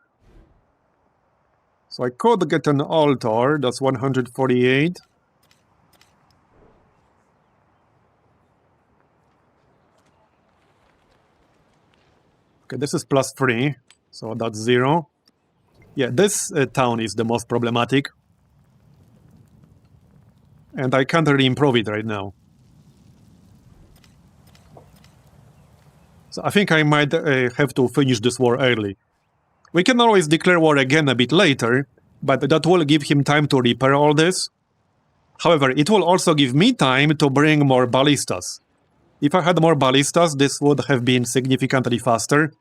So I could get an altar, that's 148. Okay, this is +3, so that's 0. Yeah, this town is the most problematic. And I can't really improve it right now. So I think I might have to finish this war early. We can always declare war again a bit later, but that will give him time to repair all this. However, it will also give me time to bring more ballistas. If I had more ballistas, this would have been significantly faster.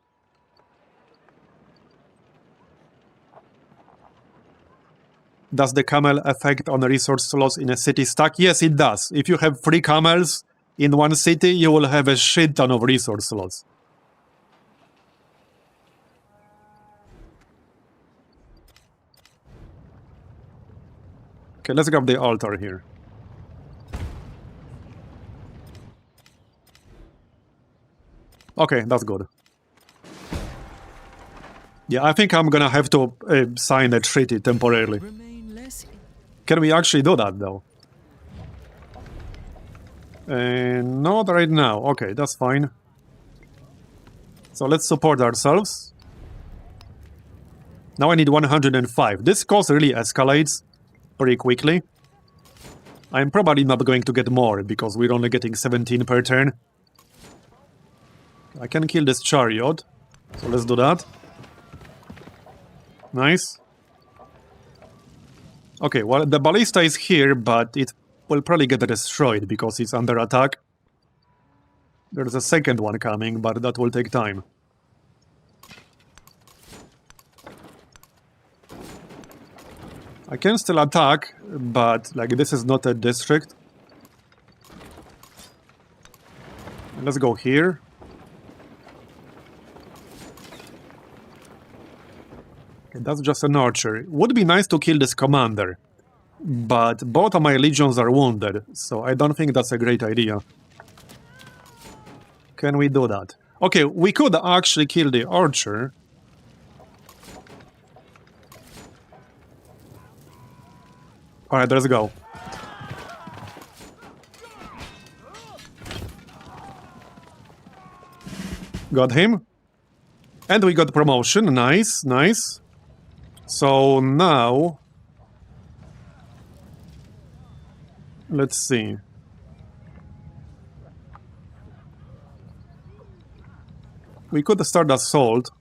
Does the camel affect on resource slots in a city stack? Yes, it does. If you have 3 camels in one city, you will have a shit ton of resource slots. Okay, let's grab the altar here. Okay, that's good. Yeah, I think I'm gonna have to sign a treaty temporarily. Can we actually do that, though? Not right now. Okay, that's fine. So let's support ourselves. Now I need 105. This cost really escalates pretty quickly. I'm probably not going to get more, because we're only getting 17 per turn. I can kill this chariot, so let's do that. Nice. Okay, well, the ballista is here, but it will probably get destroyed because it's under attack. There's a second one coming, but that will take time. I can still attack, but like this is not a district. Let's go here. Okay, that's just an archer. Would be nice to kill this commander, but both of my legions are wounded, so I don't think that's a great idea. Can we do that? Okay, we could actually kill the archer. Alright, let's go. Got him. And we got promotion. Nice, nice. So now... let's see. We could start assault.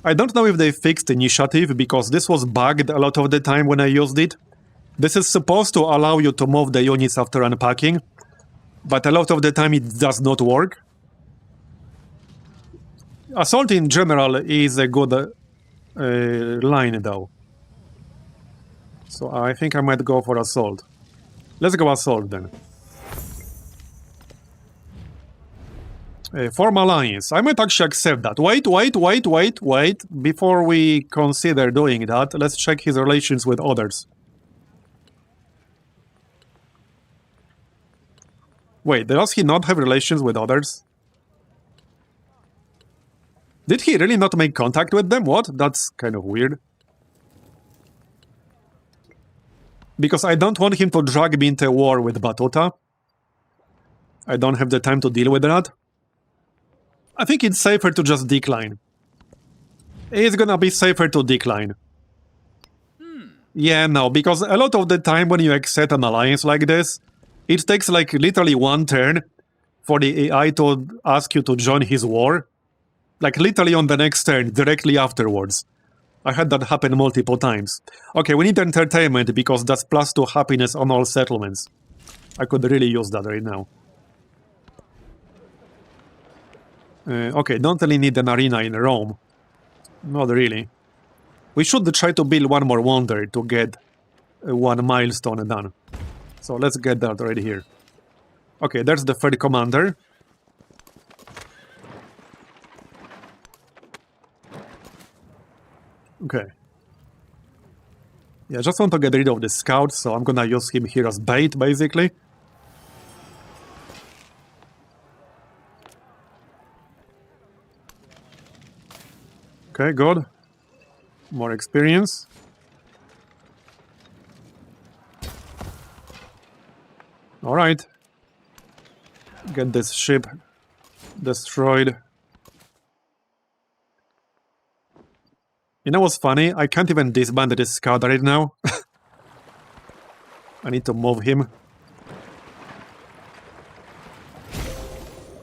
I don't know if they fixed initiative, because this was bugged a lot of the time when I used it. This is supposed to allow you to move the units after unpacking, but a lot of the time it does not work. Assault in general is a good line, though. So I think I might go for assault. Let's go assault, then. Form alliance. I might actually accept that. Wait. Before we consider doing that, let's check his relations with others. Wait, does he not have relations with others? Did he really not make contact with them? What? That's kind of weird. Because I don't want him to drag me into a war with Batuta. I don't have the time to deal with that. I think it's safer to just decline. It's gonna be safer to decline. Yeah, no, because a lot of the time when you accept an alliance like this, it takes like literally one turn for the AI to ask you to join his war. Like literally on the next turn, directly afterwards. I had that happen multiple times. Okay, we need entertainment because that's +2 happiness on all settlements. I could really use that right now. Okay, don't really need an arena in Rome. Not really. We should try to build one more wonder to get one milestone done. So let's get that right here. Okay, there's the third commander. Okay. Yeah, I just want to get rid of the scout, so I'm gonna use him here as bait, basically. Okay, good. More experience. Alright. Get this ship destroyed. You know what's funny? I can't even disband this scout right now. I need to move him.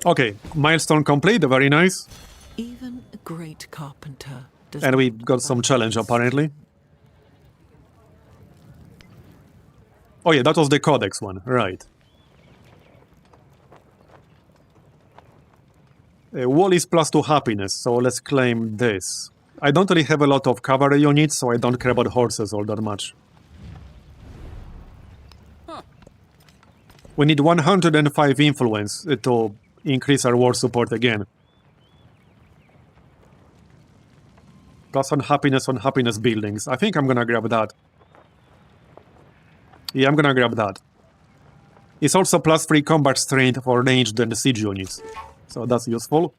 Okay, milestone complete, very nice. Even a great carpenter does And we not got some find challenge his- apparently. Oh yeah, that was the codex one, right. Wall is +2 happiness, so let's claim this. I don't really have a lot of cavalry units, so I don't care about horses all that much. We need 105 influence to increase our war support again. Plus on happiness buildings. I think I'm gonna grab that. Yeah, I'm gonna grab that. It's also +3 combat strength for ranged and siege units. So that's useful.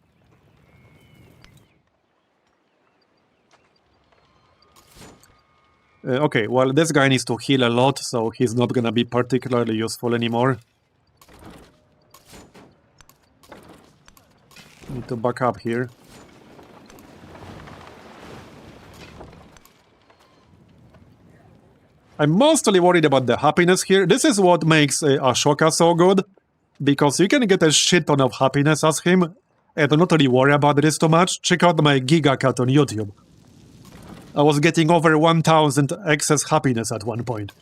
Okay, well, this guy needs to heal a lot, so he's not gonna be particularly useful anymore. Need to back up here. I'm mostly worried about the happiness here. This is what makes Ashoka so good, because you can get a shit ton of happiness as him, and not really worry about this too much. Check out my Giga Cut on YouTube. I was getting over 1000 excess happiness at one point.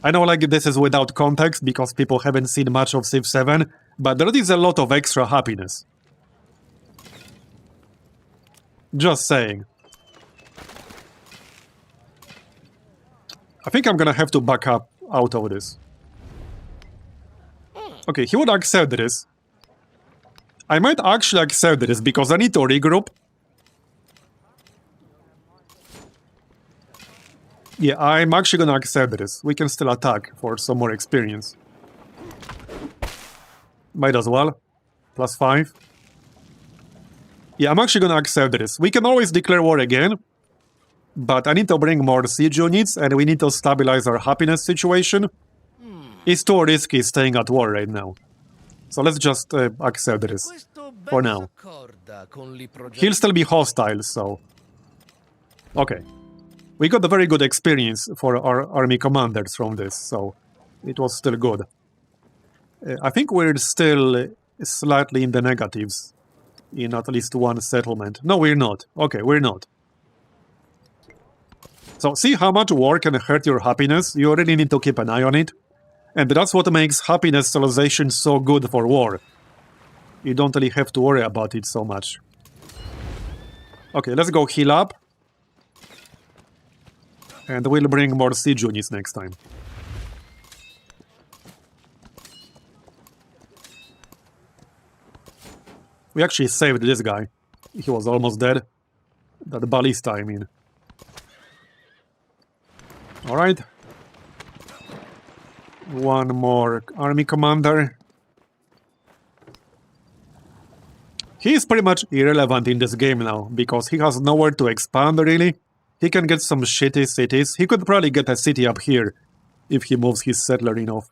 I know like this is without context because people haven't seen much of Civ 7, but there is a lot of extra happiness. Just saying. I think I'm gonna have to back up out of this. Okay, he would accept this. I might actually accept this because I need to regroup. Yeah, I'm actually gonna accept this. We can still attack for some more experience. Might as well. +5. Yeah, I'm actually gonna accept this. We can always declare war again. But I need to bring more siege units, and we need to stabilize our happiness situation. It's too risky staying at war right now. So let's just accept this. For now. He'll still be hostile, so... Okay. We got a very good experience for our army commanders from this, so it was still good. I think we're still slightly in the negatives in at least one settlement. No, we're not. Okay, we're not. So see how much war can hurt your happiness? You really need to keep an eye on it. And that's what makes happiness civilization so good for war. You don't really have to worry about it so much. Okay, let's go heal up. And we'll bring more siege units next time. We actually saved this guy. He was almost dead. That ballista, I mean. Alright. One more army commander. He is pretty much irrelevant in this game now, because he has nowhere to expand, really. He can get some shitty cities. He could probably get a city up here, if he moves his settler enough.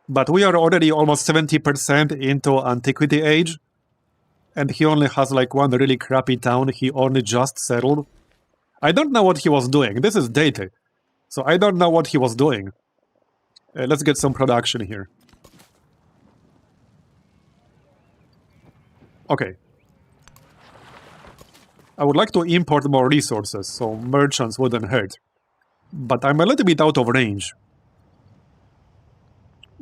But we are already almost 70% into Antiquity age, and he only has like one really crappy town he only just settled. I don't know what he was doing. This is Deity, so I don't know what he was doing. Let's get some production here. Okay. I would like to import more resources, so merchants wouldn't hurt. But I'm a little bit out of range.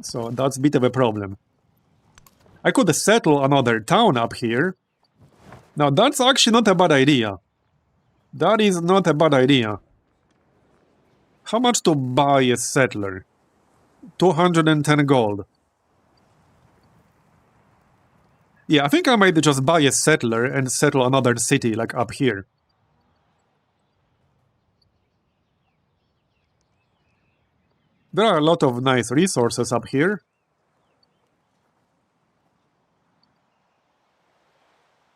So that's a bit of a problem. I could settle another town up here. Now that's actually not a bad idea. That is not a bad idea. How much to buy a settler? 210 gold. Yeah, I think I might just buy a settler and settle another city, like up here. There are a lot of nice resources up here.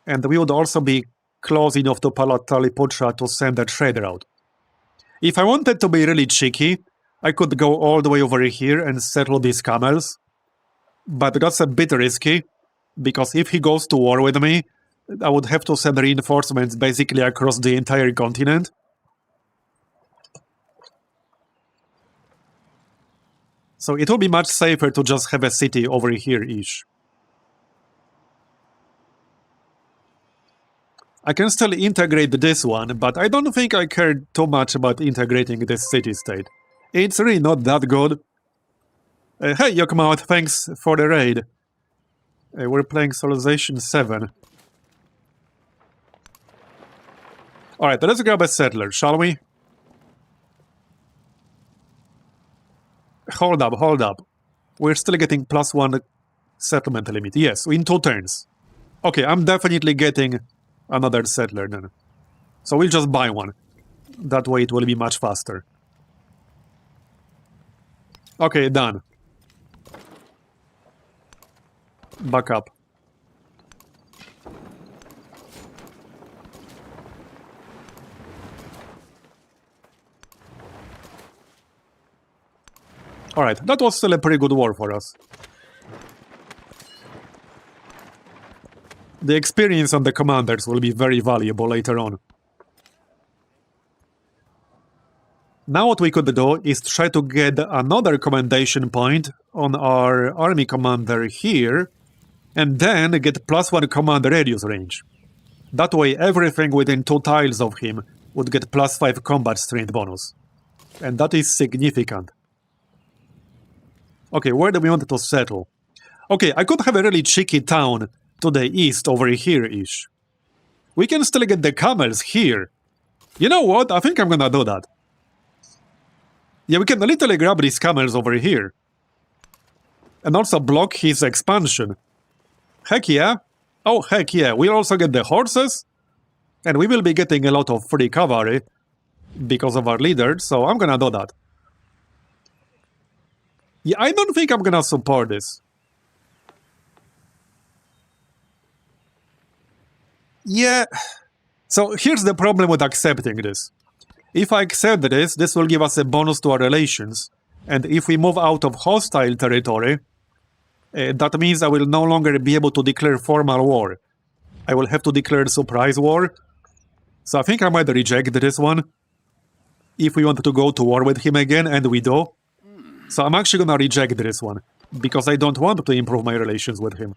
And we would also be close enough to Palataliputra to send a trader out. If I wanted to be really cheeky, I could go all the way over here and settle these camels. But that's a bit risky, because if he goes to war with me, I would have to send reinforcements basically across the entire continent. So it would be much safer to just have a city over here-ish. I can still integrate this one, but I don't think I care too much about integrating this city-state. It's really not that good. Hey, Yokomaut, thanks for the raid. We're playing Civilization 7. Alright, let's grab a settler, shall we? Hold up. We're still getting +1 settlement limit. Yes, in 2 turns. Okay, I'm definitely getting another settler then. So we'll just buy one. That way it will be much faster. Okay, done. Back up. Alright, that was still a pretty good war for us. The experience on the commanders will be very valuable later on. Now what we could do is try to get another commendation point on our army commander here, and then get +1 command radius range. That way everything within 2 tiles of him would get +5 combat strength bonus. And that is significant. Okay, where do we want to settle? Okay, I could have a really cheeky town to the east over here-ish. We can still get the camels here. You know what? I think I'm gonna do that. Yeah, we can literally grab these camels over here. And also block his expansion. Heck yeah. Oh, heck yeah. We'll also get the horses. And we will be getting a lot of free cavalry because of our leader, so I'm gonna do that. Yeah, I don't think I'm gonna support this. Yeah. So here's the problem with accepting this. If I accept this, this will give us a bonus to our relations. And if we move out of hostile territory, that means I will no longer be able to declare formal war. I will have to declare surprise war. So I think I might reject this one. If we want to go to war with him again, and we do. So I'm actually gonna reject this one. Because I don't want to improve my relations with him.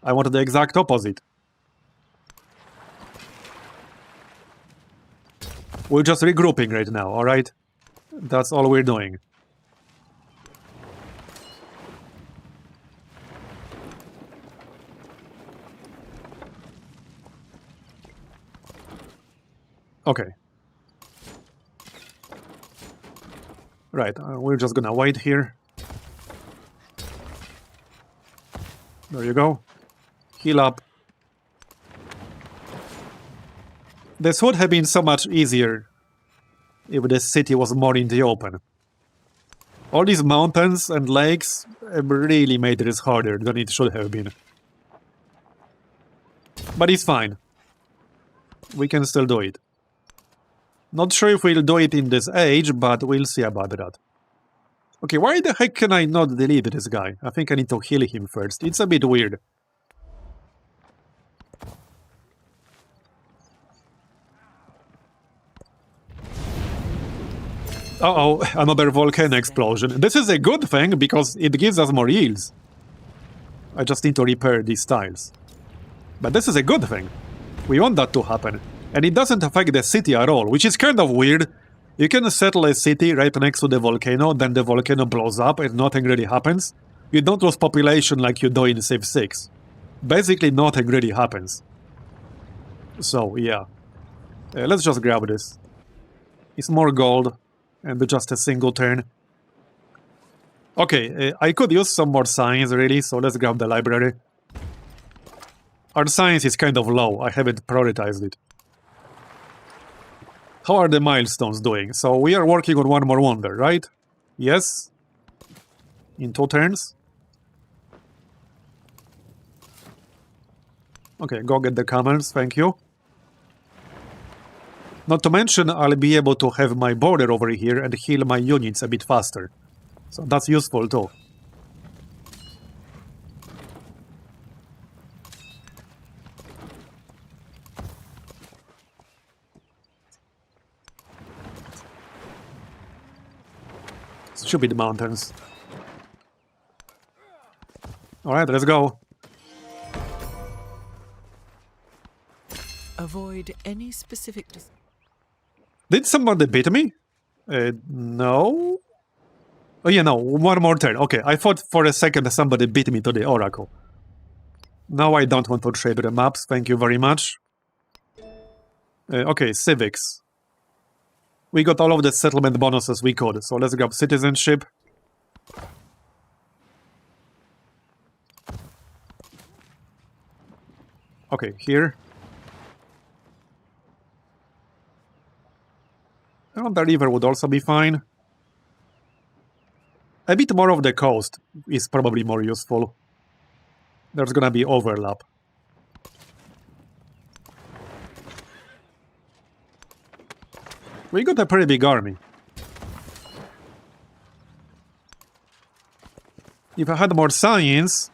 I want the exact opposite. We're just regrouping right now, alright? That's all we're doing. Okay. Right, we're just gonna wait here. There you go. Heal up. This would have been so much easier if the city was more in the open. All these mountains and lakes have really made this harder than it should have been. But it's fine. We can still do it. Not sure if we'll do it in this age, but we'll see about that. Okay, why the heck can I not delete this guy? I think I need to heal him first. It's a bit weird. Uh-oh, another volcano explosion. This is a good thing because it gives us more yields. I just need to repair these tiles. But this is a good thing. We want that to happen. And it doesn't affect the city at all, which is kind of weird. You can settle a city right next to the volcano, then the volcano blows up and nothing really happens. You don't lose population like you do in Civ 6. Basically, nothing really happens. So, yeah. Let's just grab this. It's more gold, and just a single turn. Okay, I could use some more science, really, so let's grab the library. Our science is kind of low, I haven't prioritized it. How are the milestones doing? So we are working on one more wonder, right? Yes? In 2 turns? Okay, go get the camels, thank you. Not to mention, I'll be able to have my border over here and heal my units a bit faster. So that's useful too. Stupid mountains. Alright, let's go. Avoid any specific... Did somebody beat me? No? Oh yeah, no, one more turn. Okay, I thought for a second somebody beat me to the Oracle. Now I don't want to trade the maps, thank you very much. Okay, civics. We got all of the settlement bonuses we could, so let's grab citizenship. Okay, here. And the river would also be fine. A bit more of the coast is probably more useful. There's gonna be overlap. We got a pretty big army. If I had more science,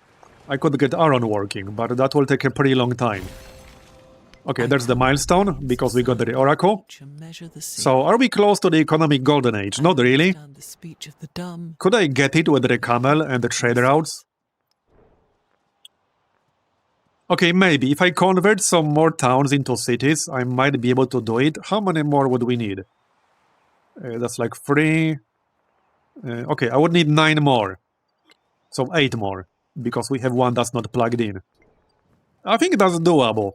I could get Aaron working, but that will take a pretty long time. Okay, there's the milestone, because we got the Oracle. So, are we close to the economic golden age? Not really. Could I get it with the camel and the trade routes? Okay, maybe. If I convert some more towns into cities, I might be able to do it. How many more would we need? That's like 3. Okay, I would need 9 more. So 8 more, because we have one that's not plugged in. I think that's doable.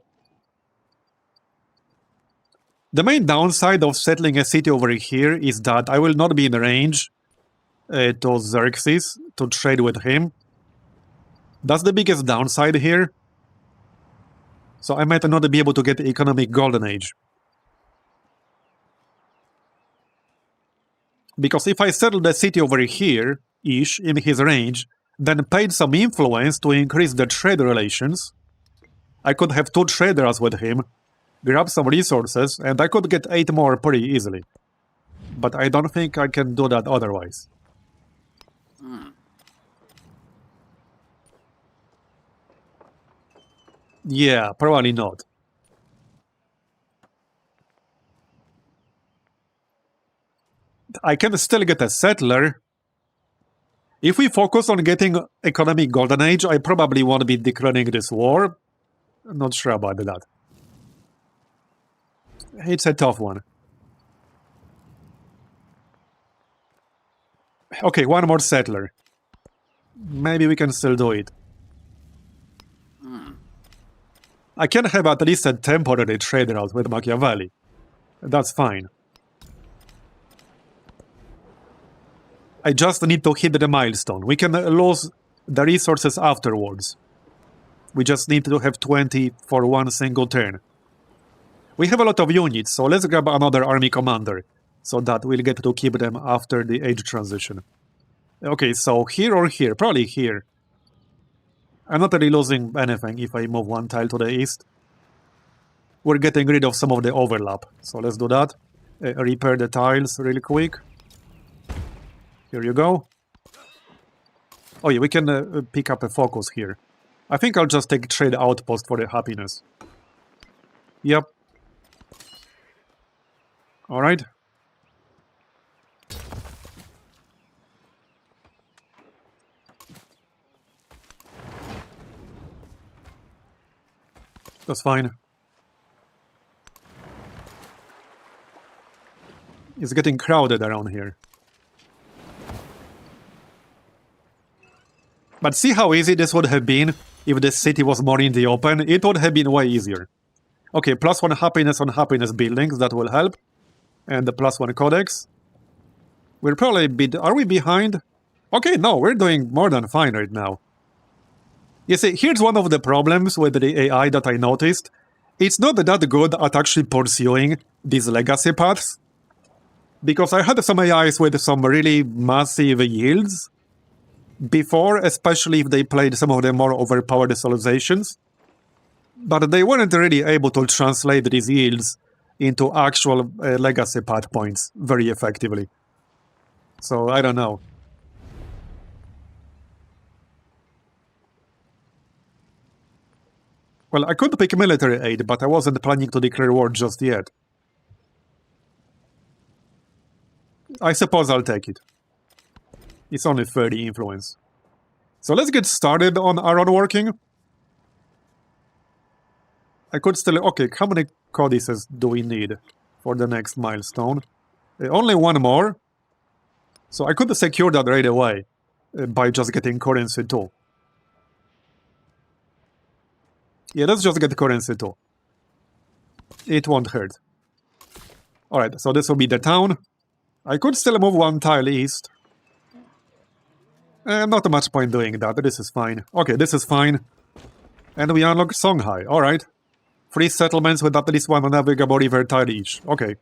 The main downside of settling a city over here is that I will not be in range to Xerxes to trade with him. That's the biggest downside here. So I might not be able to get the economic golden age. Because if I settle the city over here-ish in his range, then paid some influence to increase the trade relations, I could have 2 traders with him, grab some resources, and I could get 8 more pretty easily. But I don't think I can do that otherwise. Yeah, probably not. I can still get a settler. If we focus on getting economic golden age, I probably won't be declaring this war. I'm not sure about that. It's a tough one. Okay, one more settler. Maybe we can still do it. I can have at least a temporary trade route with Machiavelli. That's fine. I just need to hit the milestone. We can lose the resources afterwards. We just need to have 20 for one single turn. We have a lot of units, so let's grab another army commander, so that we'll get to keep them after the age transition. Okay, so here or here? Probably here. I'm not really losing anything if I move one tile to the east. We're getting rid of some of the overlap, so let's do that. Repair the tiles really quick. Here you go. Oh yeah, we can pick up a focus here. I think I'll just take trade outpost for the happiness. Yep. Alright. That's fine. It's getting crowded around here. But see how easy this would have been if the city was more in the open? It would have been way easier. Okay, +1 happiness on happiness buildings, that will help. And the +1 codex. We're probably are we behind? Okay, no, we're doing more than fine right now. You see, here's one of the problems with the AI that I noticed. It's not that good at actually pursuing these legacy paths. Because I had some AIs with some really massive yields before, especially if they played some of the more overpowered civilizations. But they weren't really able to translate these yields into actual legacy path points very effectively. So, I don't know. Well, I could pick military aid, but I wasn't planning to declare war just yet. I suppose I'll take it. It's only 30 influence. So let's get started on iron working. I could still... Okay, how many codices do we need for the next milestone? Only one more. So I could secure that right away by just getting currency too. Yeah, let's just get currency too. It won't hurt. Alright, so this will be the town. I could still move one tile east. Not much point doing that, this is fine. Okay, this is fine. And we unlock Songhai, alright. 3 settlements with at least one navigable river tile each. Okay.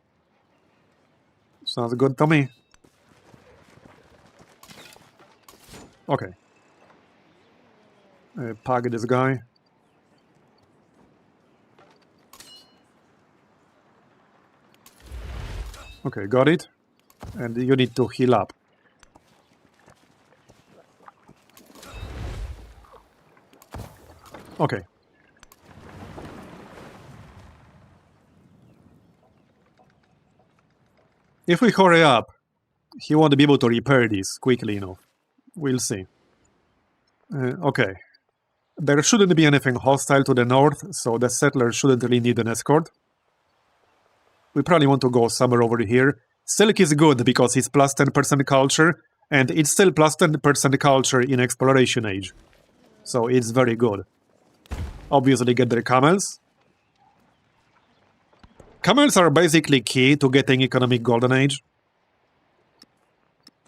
Sounds good to me. Okay. Pug this guy. Okay, got it. And you need to heal up. Okay. If we hurry up, he won't be able to repair this quickly enough. We'll see. Okay. There shouldn't be anything hostile to the north, so the settlers shouldn't really need an escort. We probably want to go somewhere over here. Silk is good because it's +10% culture, and it's still +10% culture in exploration age. So it's very good. Obviously get their camels. Camels are basically key to getting economic golden age.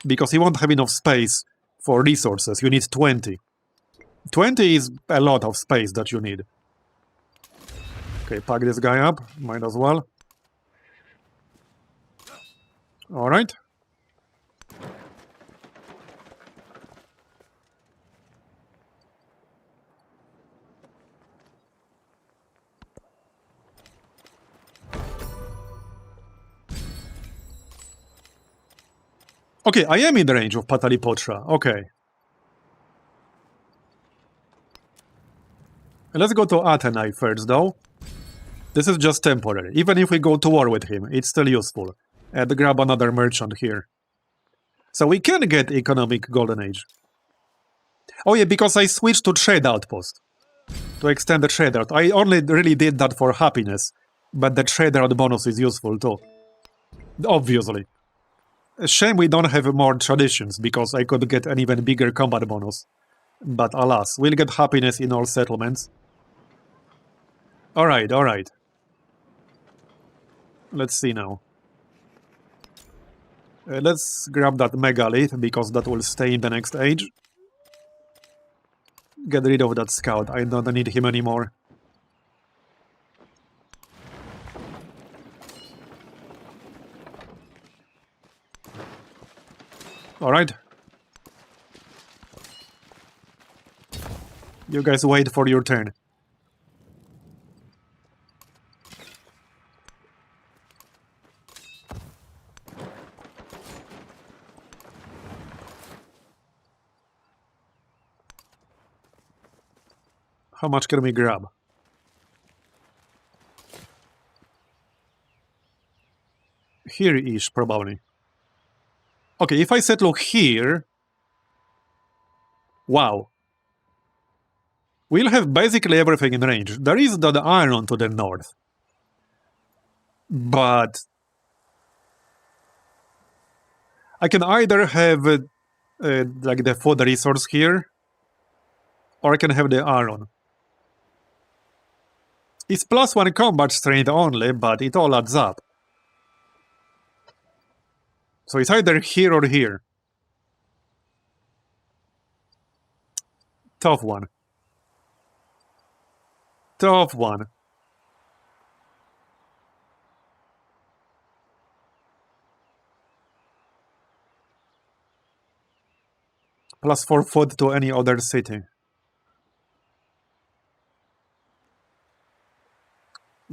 Because you won't have enough space for resources. You need 20. 20 is a lot of space that you need. Okay, pack this guy up. Might as well. Alright. Okay, I am in the range of Pataliputra. Okay. Let's go to Athenai first, though. This is just temporary. Even if we go to war with him, it's still useful. And grab another merchant here. So we can get economic golden age. Oh yeah, because I switched to trade outpost. To extend the trade out. I only really did that for happiness. But the trade out bonus is useful too. Obviously. A shame we don't have more traditions, because I could get an even bigger combat bonus. But alas, we'll get happiness in all settlements. Alright, alright. Let's see now. Let's grab that megalith, because that will stay in the next age. get rid of that scout. I don't need him anymore. Alright. You guys wait for your turn. How much can we grab? Here-ish, probably. Okay, if I settle here... Wow. We'll have basically everything in range. There is that iron to the north. But... I can either have like the food resource here, or I can have the iron. It's +1 combat strength only, but it all adds up. So it's either here or here. Tough one. Tough one. +4 food to any other city.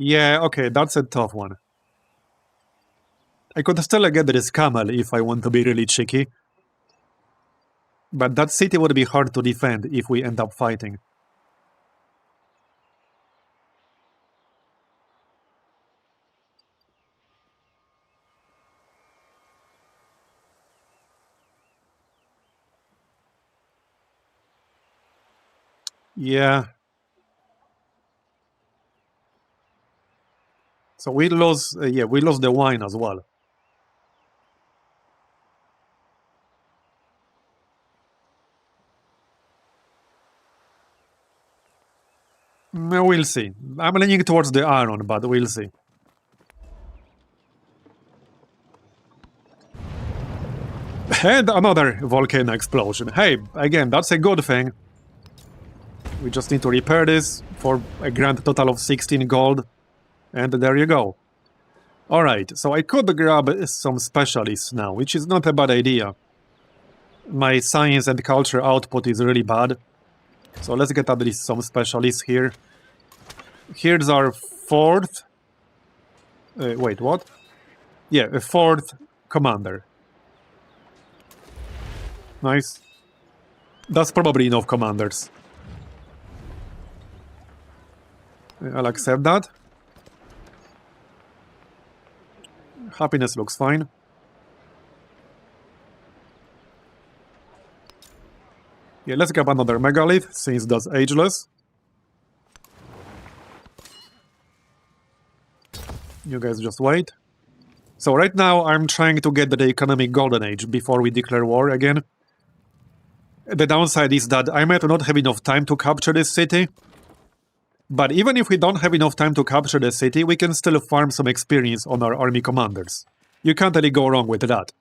Yeah, okay, that's a tough one. I could still get this camel if I want to be really cheeky. But that city would be hard to defend if we end up fighting. Yeah. So we lost, we lost the wine as well. We'll see. I'm leaning towards the iron, but we'll see. And another volcano explosion. Hey, again, that's a good thing. We just need to repair this for a grand total of 16 gold. And there you go. Alright, so I could grab some specialists now, which is not a bad idea. My science and culture output is really bad. So let's get at least some specialists here. Here's our fourth... wait, what? Yeah, a fourth commander. Nice. That's probably enough commanders. I'll accept that. Happiness looks fine. Yeah, let's grab another megalith, since that's ageless. You guys just wait. So right now I'm trying to get the economic golden age before we declare war again. The downside is that I might not have enough time to capture this city. But even if we don't have enough time to capture the city, we can still farm some experience on our army commanders. You can't really go wrong with that.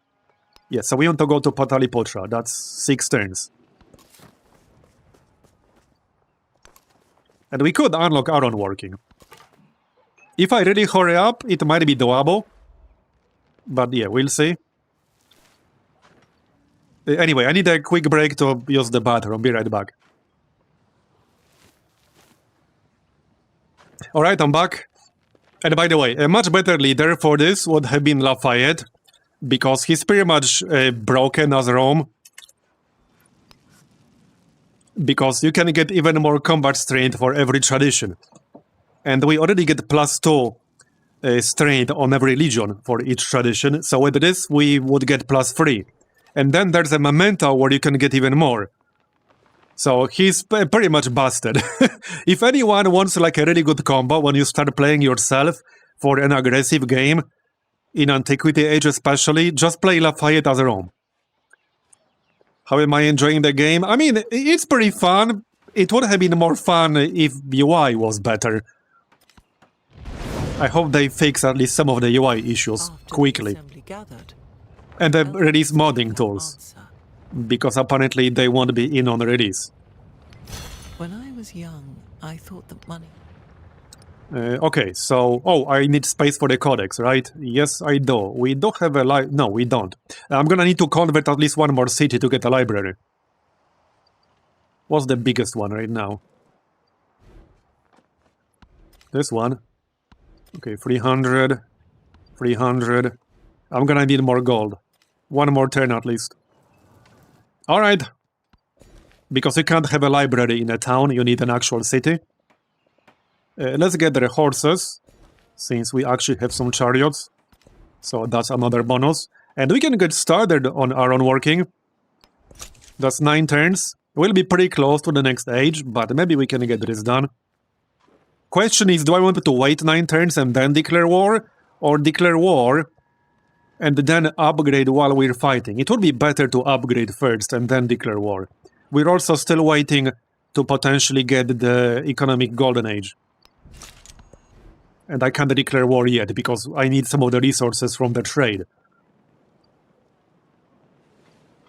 Yeah, so we want to go to Pataliputra. That's 6 turns. And we could unlock iron working. If I really hurry up, it might be doable. But yeah, we'll see. Anyway, I need a quick break to use the bathroom. Be right back. Alright, I'm back. And by the way, a much better leader for this would have been Lafayette, because he's pretty much broken as Rome. Because you can get even more combat strength for every tradition. And we already get +2 strength on every legion for each tradition, so with this we would get +3. And then there's a memento where you can get even more. So he's pretty much busted. If anyone wants like a really good combo when you start playing yourself for an aggressive game, in Antiquity Age especially, just play Lafayette as Rome. How am I enjoying the game? I mean, it's pretty fun. It would have been more fun if UI was better. I hope they fix at least some of the UI issues quickly. And they release modding tools. Because apparently they won't be in on release. When I was young, I thought that money... Okay, so... Oh, I need space for the codex, right? Yes, I do. We do have a No, we don't. I'm gonna need to convert at least one more city to get a library. What's the biggest one right now? This one. Okay, 300. 300. I'm gonna need more gold. One more turn at least. Alright. Because you can't have a library in a town, you need an actual city. Let's get the horses, since we actually have some chariots. So that's another bonus. And we can get started on our own working. That's 9 turns. We'll be pretty close to the next age, but maybe we can get this done. Question is, do I want to wait 9 turns and then declare war? Or declare war and then upgrade while we're fighting? It would be better to upgrade first and then declare war. We're also still waiting to potentially get the economic golden age. And I can't declare war yet because I need some of the resources from the trade.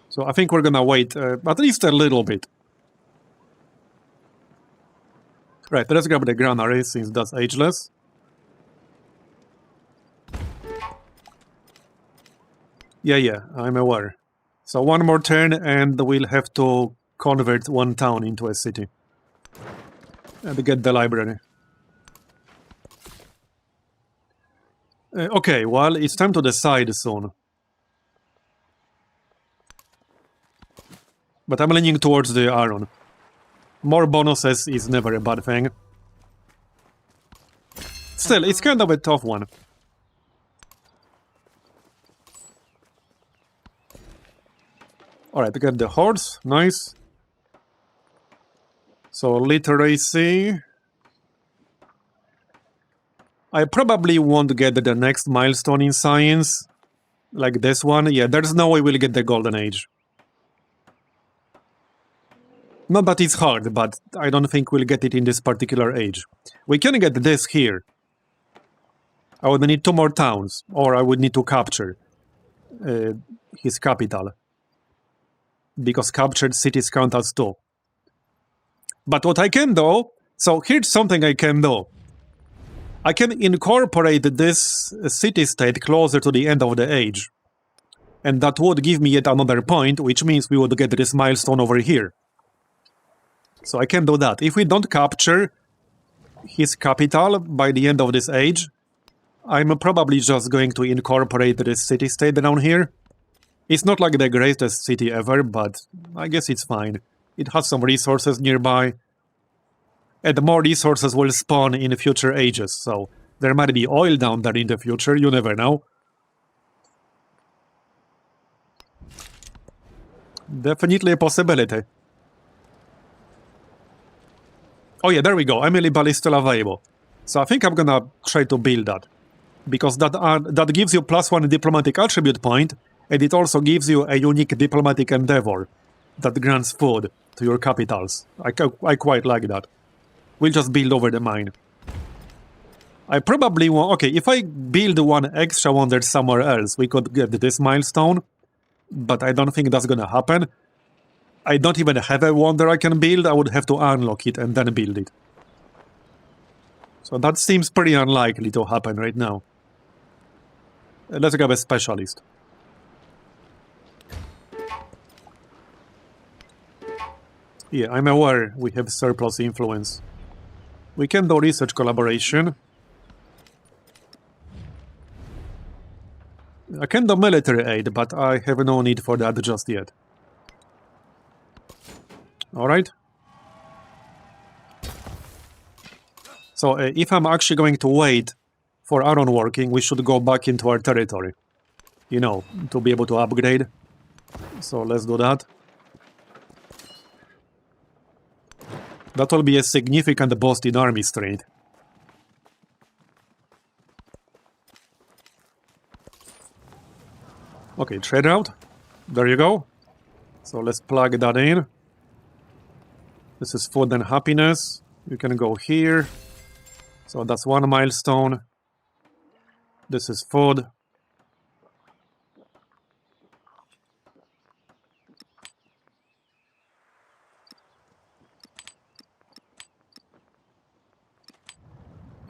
So I think we're gonna wait at least a little bit. Right, let's grab the granary since that's ageless. Yeah, I'm aware. So one more turn and we'll have to convert one town into a city. And get the library. Okay, well, it's time to decide soon. But I'm leaning towards the iron. More bonuses is never a bad thing. Still, it's kind of a tough one. Alright, get the horse. Nice. So, literacy. I probably won't get the next milestone in science. Like this one. Yeah, there's no way we'll get the golden age. Not that it's hard, but I don't think we'll get it in this particular age. We can get this here. I would need 2 more towns, or I would need to capture his capital. Because captured cities count as 2. But what I can do... So here's something I can do. I can incorporate this city-state closer to the end of the age. And that would give me yet another point, which means we would get this milestone over here. So I can do that. If we don't capture his capital by the end of this age, I'm probably just going to incorporate this city-state down here. It's not like the greatest city ever, but I guess it's fine. It has some resources nearby. And more resources will spawn in future ages, so there might be oil down there in the future, you never know. Definitely a possibility. Oh yeah, there we go. Emily Ball is still available. So I think I'm gonna try to build that. Because that gives you +1 diplomatic attribute point, and it also gives you a unique diplomatic endeavor that grants food to your capitals. I quite like that. We'll just build over the mine. I probably want... Okay, if I build one extra wonder somewhere else, we could get this milestone. But I don't think that's gonna happen. I don't even have a wonder I can build. I would have to unlock it and then build it. So that seems pretty unlikely to happen right now. Let's grab a specialist. Yeah, I'm aware we have surplus influence. We can do research collaboration. I can do military aid, but I have no need for that just yet. Alright. So, if I'm actually going to wait for iron working, we should go back into our territory. You know, to be able to upgrade. So, let's do that. That will be a significant boost in army strength. Okay, trade route. There you go. So let's plug that in. This is food and happiness. You can go here. So that's 1 milestone. This is food.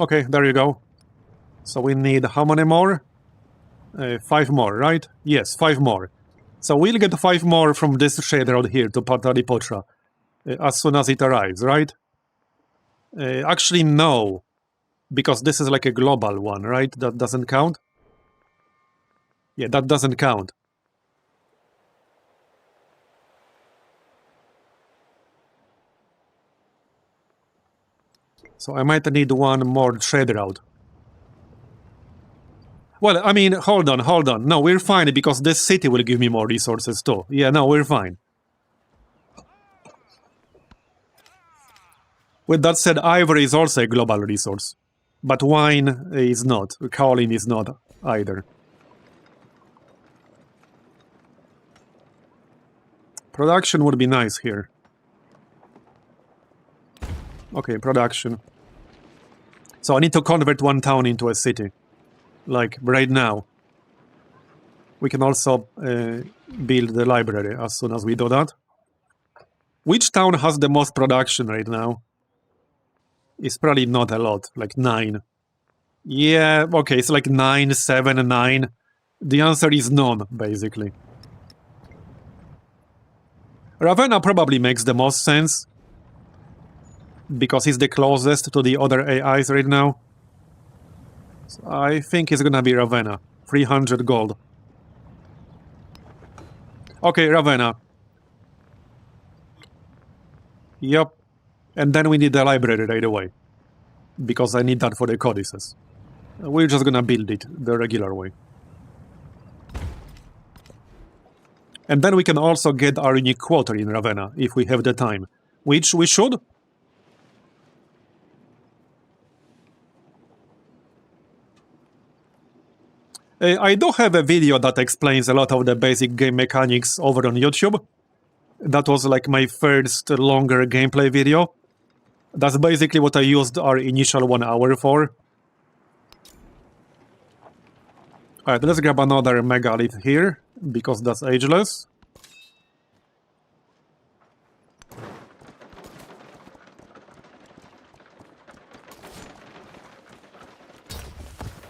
Okay, there you go. So we need how many more? 5 more, right? Yes, 5 more. So we'll get 5 more from this shader out here to Pataliputra as soon as it arrives, right? Actually, no. Because this is like a global one, right? That doesn't count? Yeah, that doesn't count. So I might need one more trader out. Well, I mean, hold on. No, we're fine because this city will give me more resources too. Yeah, no, we're fine. With that said, ivory is also a global resource. But wine is not. Kaolin is not either. Production would be nice here. Okay, production. So I need to convert one town into a city. Like, right now. We can also build the library as soon as we do that. Which town has the most production right now? It's probably not a lot, like 9. Yeah, okay, it's like 9, 7, 9. The answer is none, basically. Ravenna probably makes the most sense, because it's the closest to the other AIs right now. So I think it's gonna be Ravenna. 300 gold. Okay, Ravenna. Yep. And then we need the library right away. Because I need that for the codices. We're just gonna build it the regular way. And then we can also get our unique quarter in Ravenna, if we have the time. Which we should. I do have a video that explains a lot of the basic game mechanics over on YouTube. That was like my first longer gameplay video. That's basically what I used our initial 1 hour for. Alright, let's grab another megalith here, because that's ageless.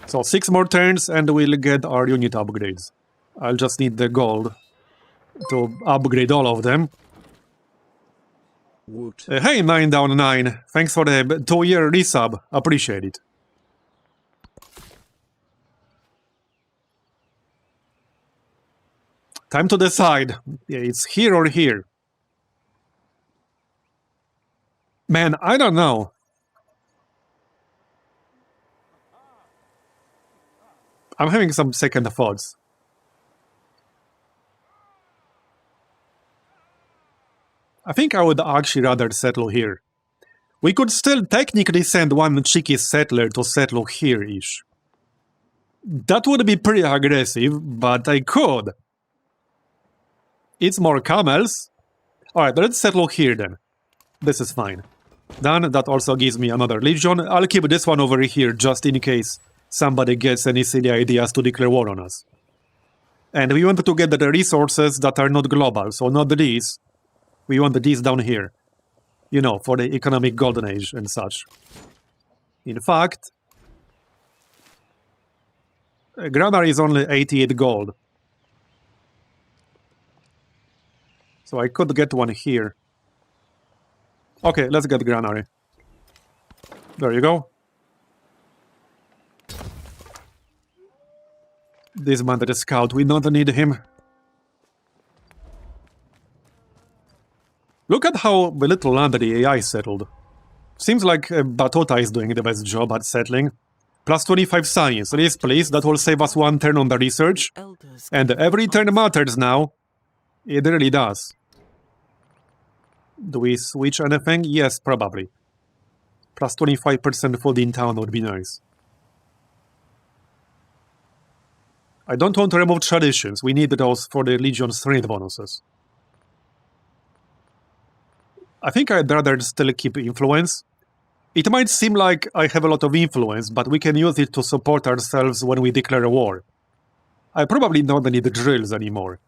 So 6 more turns and we'll get our unit upgrades. I'll just need the gold to upgrade all of them. Woot. Hey, 9 down 9. Thanks for the 2-year resub. Appreciate it. Time to decide. Yeah, it's here or here. Man, I don't know. I'm having some second thoughts. I think I would actually rather settle here. We could still technically send one cheeky settler to settle here-ish. That would be pretty aggressive, but I could. It's more camels. Alright, let's settle here then. This is fine. Done, that also gives me another legion. I'll keep this one over here just in case somebody gets any silly ideas to declare war on us. And we want to get the resources that are not global, so not these. We want these down here. You know, for the economic golden age and such. In fact, granary is only 88 gold. So I could get one here. Okay, let's get granary. There you go. This bandit scout, we don't need him. Look at how little land the AI settled. Seems like Batuta is doing the best job at settling. Plus 25 science. Yes, please, that will save us 1 turn on the research. And every turn matters now. It really does. Do we switch anything? Yes, probably. Plus 25% food in town would be nice. I don't want to remove traditions. We need those for the Legion's strength bonuses. I think I'd rather still keep influence. It might seem like I have a lot of influence, but we can use it to support ourselves when we declare a war. I probably don't need drills anymore.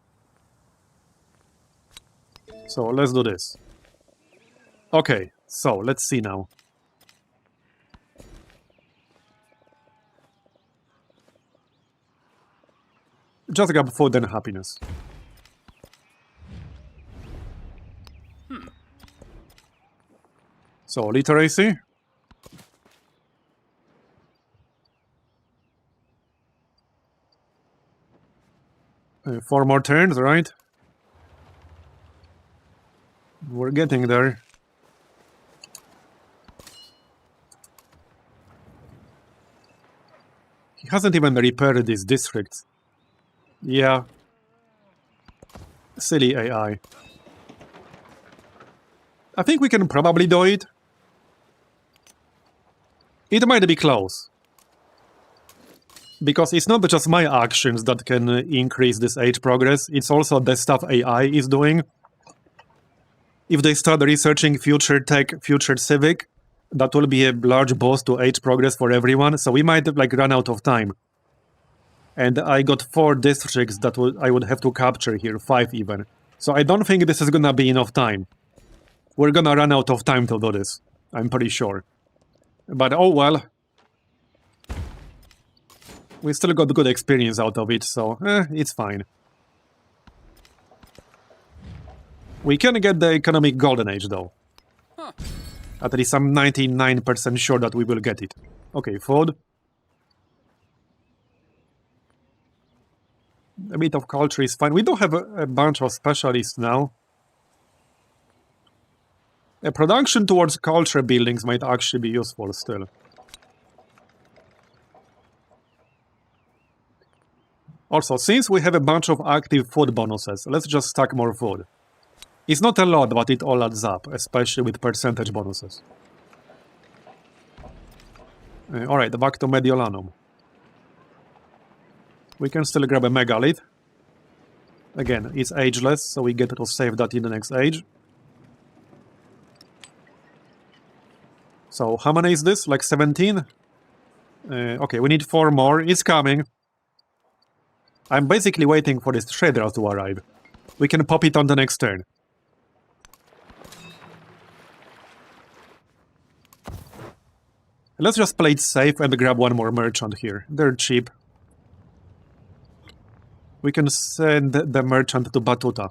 So let's do this. Okay, so let's see now. Just grab food and happiness. So, literacy. Four more turns, right? We're getting there. He hasn't even repaired these districts. Yeah. Silly AI. I think we can probably do it. It might be close. Because it's not just my actions that can increase this age progress, it's also the stuff AI is doing. If they start researching future tech, future civic, that will be a large boost to age progress for everyone, so we might like run out of time. And I got 4 districts that I would have to capture here, 5 even. So I don't think this is gonna be enough time. We're gonna run out of time to do this, I'm pretty sure. But oh well. We still got good experience out of it, so it's fine. We can get the economic golden age though. At least I'm 99% sure that we will get it. Okay, food. A bit of culture is fine. We do have a bunch of specialists now. A production towards culture buildings might actually be useful still. Also, since we have a bunch of active food bonuses, let's just stack more food. It's not a lot, but it all adds up, especially with percentage bonuses. Alright, back to Mediolanum. We can still grab a megalith. Again, it's ageless, so we get to save that in the next age. So, how many is this? Like 17? Okay, we need 4 more. It's coming. I'm basically waiting for this trader to arrive. We can pop it on the next turn. Let's just play it safe and grab one more merchant here. They're cheap. We can send the merchant to Batuta.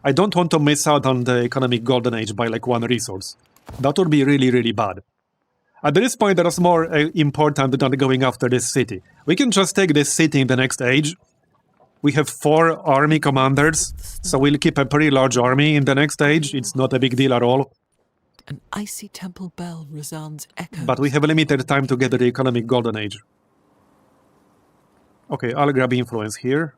I don't want to miss out on the economic golden age by like 1 resource. That would be really, really bad. At this point, there is more important than going after this city. We can just take this city in the next age. We have 4 army commanders, so we'll keep a pretty large army in the next age. It's not a big deal at all. An icy temple bell resounds echoes. But we have limited time to get the economic golden age. Okay, I'll grab influence here.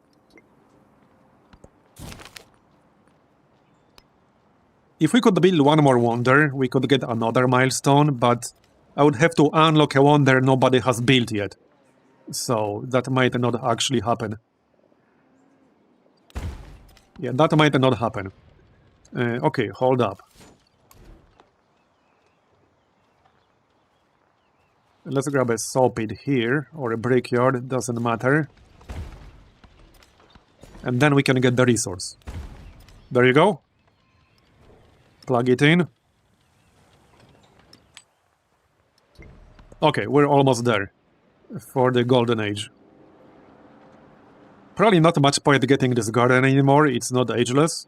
If we could build one more wonder, we could get another milestone, but I would have to unlock a wonder nobody has built yet. So that might not actually happen. Yeah, that might not happen. Okay, hold up. Let's grab a saw pit here, or a brickyard, doesn't matter. And then we can get the resource. There you go. Plug it in. Okay, we're almost there. For the golden age. Probably not much point getting this garden anymore, it's not ageless.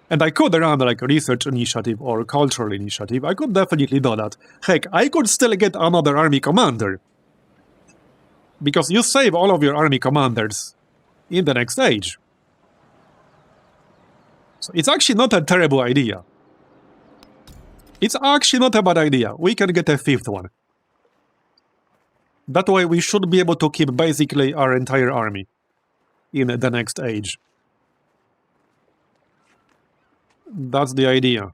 And I could run like a research initiative or a cultural initiative, I could definitely do that. Heck, I could still get another army commander. Because you save all of your army commanders in the next age. So it's actually not a terrible idea. It's actually not a bad idea. We can get a 5th one. That way we should be able to keep basically our entire army in the next age. That's the idea.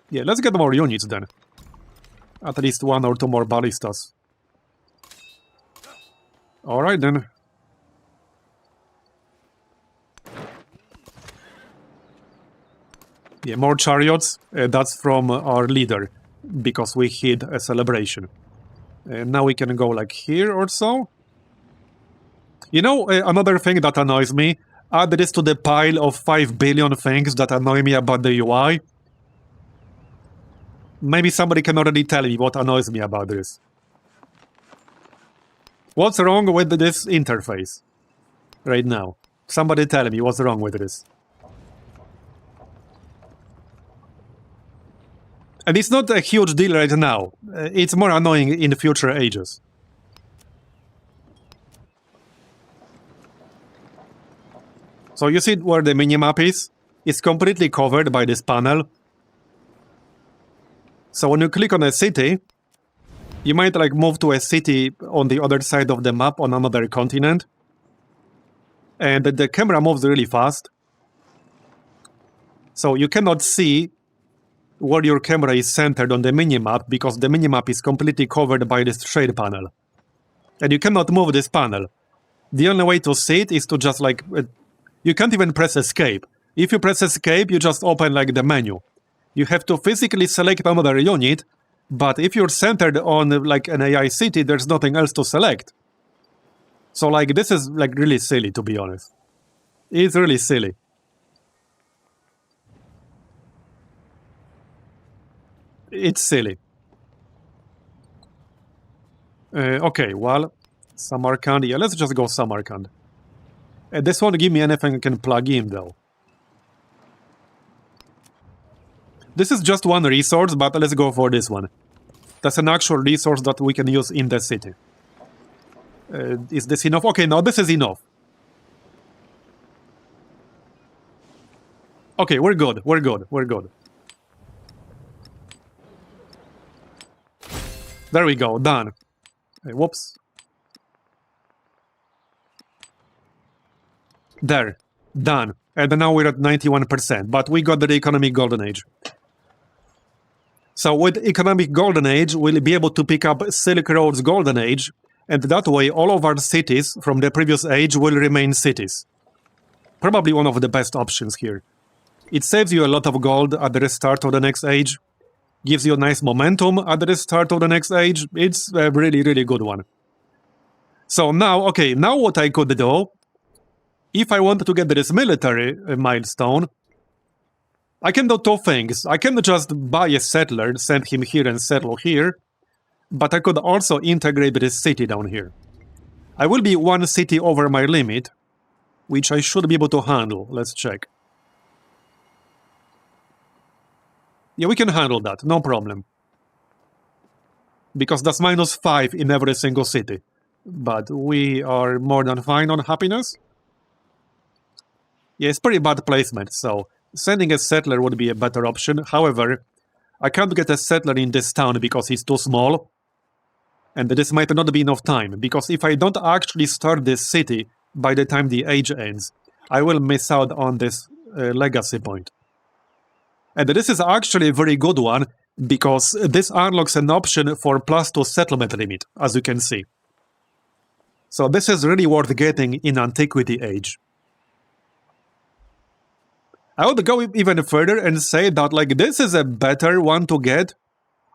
Yeah, let's get more units then. At least 1 or 2 more ballistas. Alright then. Yeah, more chariots. That's from our leader, because we hit a celebration. Now we can go like here or so. You know, another thing that annoys me, add this to the pile of 5 billion things that annoy me about the UI. Maybe somebody can already tell me what annoys me about this. What's wrong with this interface right now? Somebody tell me what's wrong with this. And it's not a huge deal right now. It's more annoying in future ages. So you see where the minimap is? It's completely covered by this panel. So when you click on a city, you might like move to a city on the other side of the map on another continent. And the camera moves really fast. So you cannot see where your camera is centered on the minimap because the minimap is completely covered by this shade panel. And you cannot move this panel. The only way to see it is to just like... you can't even press escape. If you press escape, you just open like the menu. You have to physically select another unit, but if you're centered on like an AI city, there's nothing else to select. So like this is like really silly, to be honest. It's really silly. It's silly. Okay, well, Samarkand. Yeah, let's just go Samarkand. This won't give me anything I can plug in, though. This is just one resource, but let's go for this one. That's an actual resource that we can use in the city. Is this enough? Okay, no, this is enough. Okay, we're good, we're good, we're good. There we go, done. Whoops. There, done. And now we're at 91%, but we got the economic golden age. So with economic golden age, we'll be able to pick up Silk Road's golden age, and that way all of our cities from the previous age will remain cities. Probably one of the best options here. It saves you a lot of gold at the start of the next age, gives you a nice momentum at the start of the next age. It's a really, really good one. So now, okay, now what I could do, if I wanted to get this military milestone, I can do two things. I can just buy a settler, send him here and settle here, but I could also integrate this city down here. I will be one city over my limit, which I should be able to handle. Let's check. Yeah, we can handle that, no problem. Because that's -5 in every single city. But we are more than fine on happiness. Yeah, it's pretty bad placement, so sending a settler would be a better option. However, I can't get a settler in this town because he's too small. And this might not be enough time, because if I don't actually start this city by the time the age ends, I will miss out on this legacy point. And this is actually a very good one, because this unlocks an option for +2 settlement limit, as you can see. So this is really worth getting in Antiquity age. I would go even further and say that like this is a better one to get.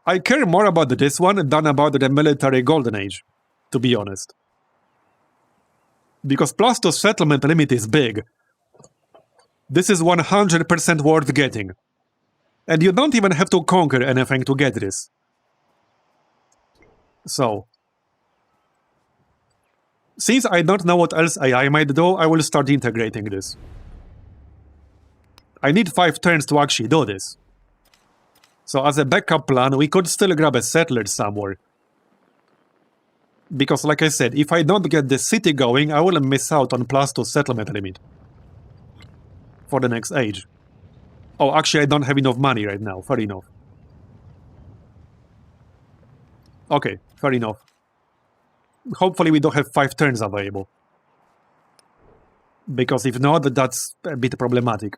I care more about this one than about the military golden age, to be honest. Because +2 settlement limit is big. This is 100% worth getting. And you don't even have to conquer anything to get this. So, since I don't know what else AI might do, I will start integrating this. I need 5 turns to actually do this. So as a backup plan, we could still grab a settler somewhere. Because like I said, if I don't get the city going, I will miss out on +2 settlement limit. For the next age. Oh, actually I don't have enough money right now, fair enough. Okay, fair enough. Hopefully we don't have 5 turns available. Because if not, that's a bit problematic.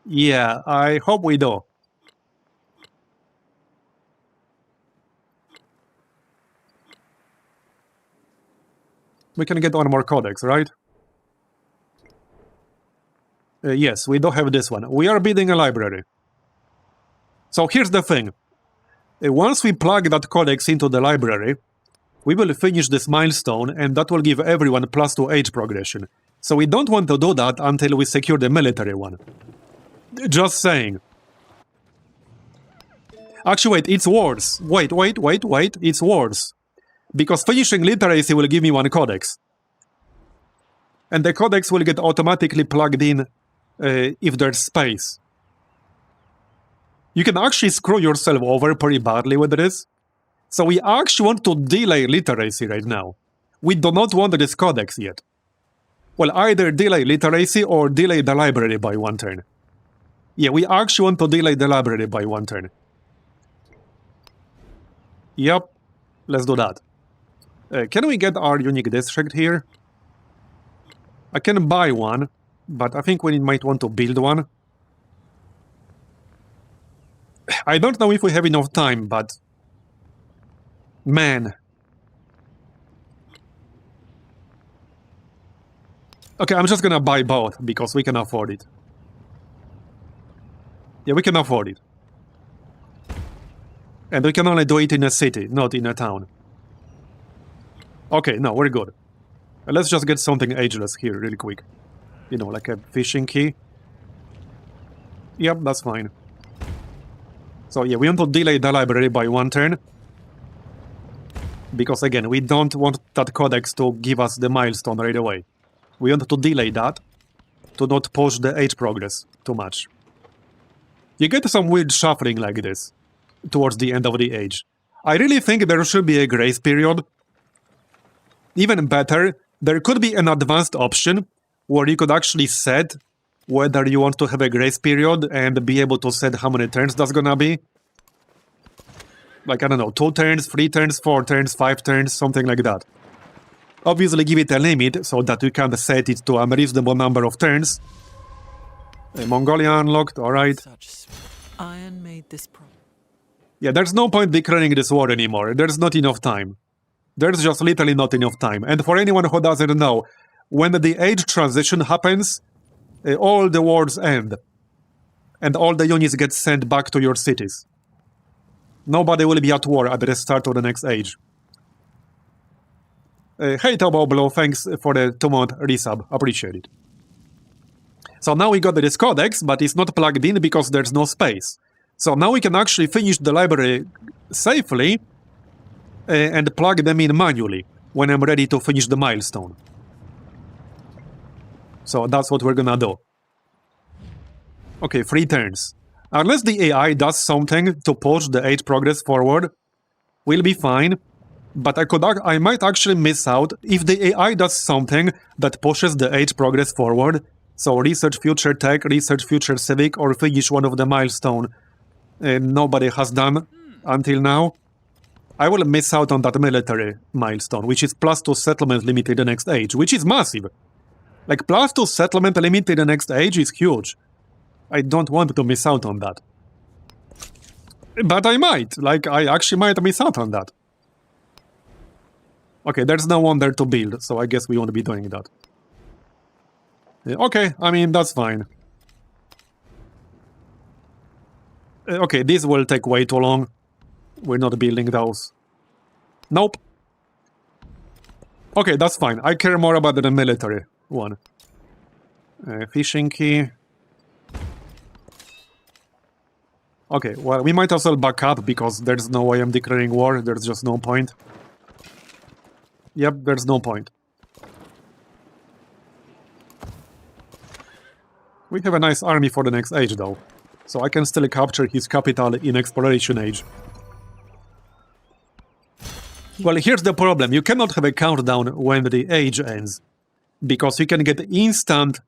Yeah, I hope we do. We can get one more codex, right? Yes, we do have this one. We are building a library. So here's the thing. Once we plug that codex into the library, we will finish this milestone, and that will give everyone +2 age progression. So we don't want to do that until we secure the military one. Just saying. Actually, wait, it's worse. Wait, it's worse. Because finishing literacy will give me one codex. And the codex will get automatically plugged in if there's space. You can actually screw yourself over pretty badly with this. So we actually want to delay literacy right now. We do not want this codex yet. Well, either delay literacy or delay the library by 1 turn. Yeah, we actually want to delay the library by 1 turn. Yep, let's do that. Can we get our unique district here? I can buy one, but I think we might want to build one. I don't know if we have enough time, but... man. Okay, I'm just gonna buy both, because we can afford it. Yeah, we can afford it. And we can only do it in a city, not in a town. Okay, no, we're good. Let's just get something ageless here really quick. You know, like a fishing key. Yep, that's fine. So yeah, we want to delay the library by 1 turn. Because again, we don't want that codex to give us the milestone right away. We want to delay that, to not push the age progress too much. You get some weird shuffling like this, towards the end of the age. I really think there should be a grace period. Even better, there could be an advanced option where you could actually set whether you want to have a grace period and be able to set how many turns that's gonna be. Like, I don't know, 2 turns, 3 turns, 4 turns, 5 turns, something like that. Obviously give it a limit so that you can set it to a reasonable number of turns. Mongolia unlocked, alright. Iron made this problem. Yeah, there's no point declaring this war anymore. There's not enough time. There's just literally not enough time. And for anyone who doesn't know, when the age transition happens, all the wars end. And all the units get sent back to your cities. Nobody will be at war at the start of the next age. Hey Toboblo, thanks for the 2-month resub. Appreciate it. So now we got this codex, but it's not plugged in because there's no space. So now we can actually finish the library safely and plug them in manually when I'm ready to finish the milestone. So that's what we're gonna do. Okay, 3 turns. Unless the AI does something to push the age progress forward, we'll be fine. But I might actually miss out if the AI does something that pushes the age progress forward. So research future tech, research future civic, or finish one of the milestone nobody has done until now. I will miss out on that military milestone, which is +2 settlement limited the next age, which is massive. Like, +2 settlement limited the next age is huge. I don't want to miss out on that. But I might. Like, I actually might miss out on that. Okay, there's no one there to build, so I guess we won't be doing that. Okay, I mean, that's fine. Okay, this will take way too long. We're not building those. Nope. Okay, that's fine. I care more about the military one. Fishing key. Okay, well, we might as well back up because there's no way I'm declaring war. There's just no point. Yep, there's no point. We have a nice army for the next age, though. So I can still capture his capital in exploration age. Well, here's the problem. You cannot have a countdown when the age ends. Because you can get instant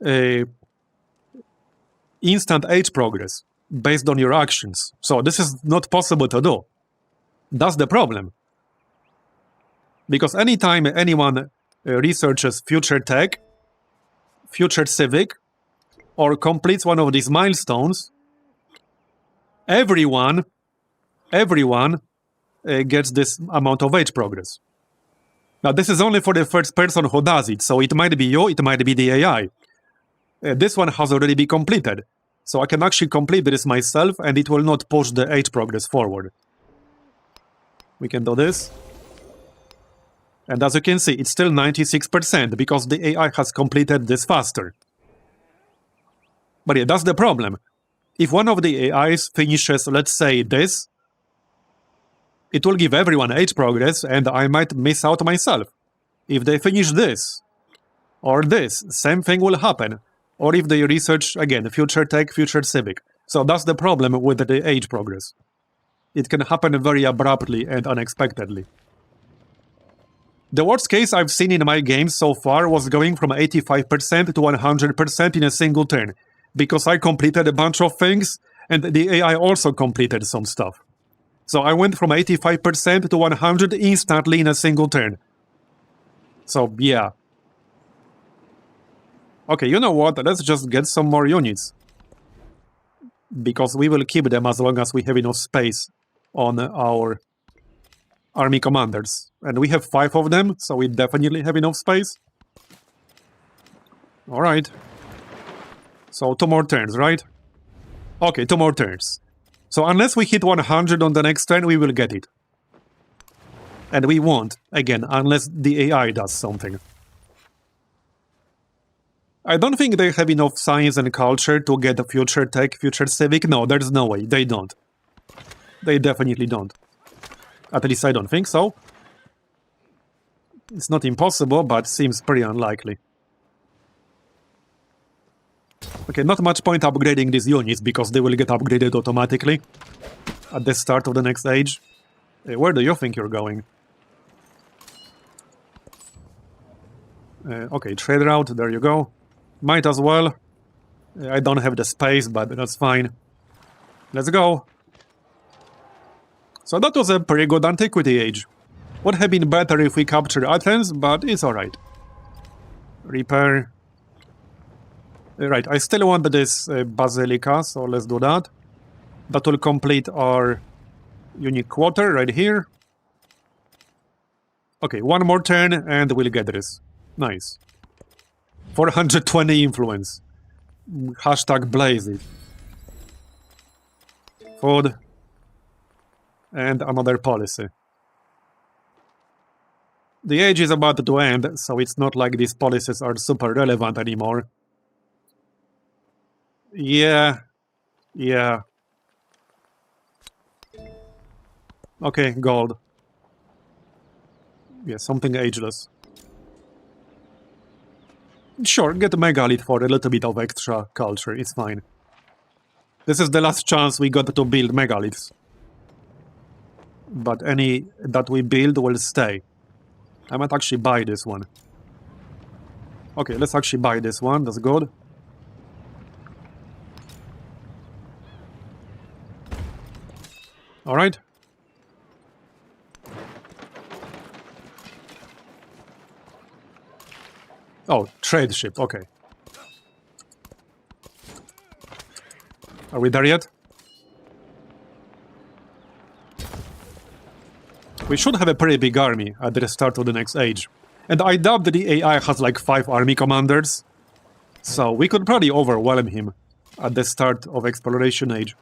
age progress based on your actions. So this is not possible to do. That's the problem. Because anytime anyone researches future tech, future civic, or completes one of these milestones, everyone gets this amount of age progress. Now, this is only for the first person who does it, so it might be you, it might be the AI. This one has already been completed, so I can actually complete this myself, and it will not push the age progress forward. We can do this. And as you can see, it's still 96% because the AI has completed this faster. But yeah, that's the problem. If one of the AIs finishes, let's say, this, It will give everyone age progress, and I might miss out myself. If they finish this, or this, same thing will happen. Or if they research, again, future tech, future civic. So that's the problem with the age progress. It can happen very abruptly and unexpectedly. The worst case I've seen in my games so far was going from 85% to 100% in a single turn, because I completed a bunch of things, and the AI also completed some stuff. So I went from 85% to 100 instantly in a single turn. So, yeah. Okay, you know what? Let's just get some more units. Because we will keep them as long as we have enough space on our army commanders. And we have 5 of them, so we definitely have enough space. Alright. So 2 more turns, right? Okay, 2 more turns. So unless we hit 100 on the next turn, we will get it. And we won't, again, unless the AI does something. I don't think they have enough science and culture to get a future tech, future civic. No, there's no way. They don't. They definitely don't. At least I don't think so. It's not impossible, but seems pretty unlikely. Okay, not much point upgrading these units, because they will get upgraded automatically at the start of the next age. Where do you think you're going? Okay, trade route, there you go. Might as well. I don't have the space, but that's fine. Let's go. So that was a pretty good Antiquity age. Would have been better if we captured Athens, but it's alright. Repair. Right, I still want this Basilica, so let's do that. That will complete our unique quarter right here. Okay, 1 more turn and we'll get this. Nice. 420 influence. Hashtag blaze it. Food. And another policy. The age is about to end, so it's not like these policies are super relevant anymore. Yeah. Yeah. Okay, gold. Yeah, something ageless. Sure, get a megalith for a little bit of extra culture, it's fine. This is the last chance we got to build megaliths. But any that we build will stay. I might actually buy this one. Okay, let's actually buy this one, that's good. Alright. Oh, trade ship, okay. Are we there yet? We should have a pretty big army at the start of the next age. And I doubt that the AI has like 5 army commanders. So we could probably overwhelm him at the start of exploration age.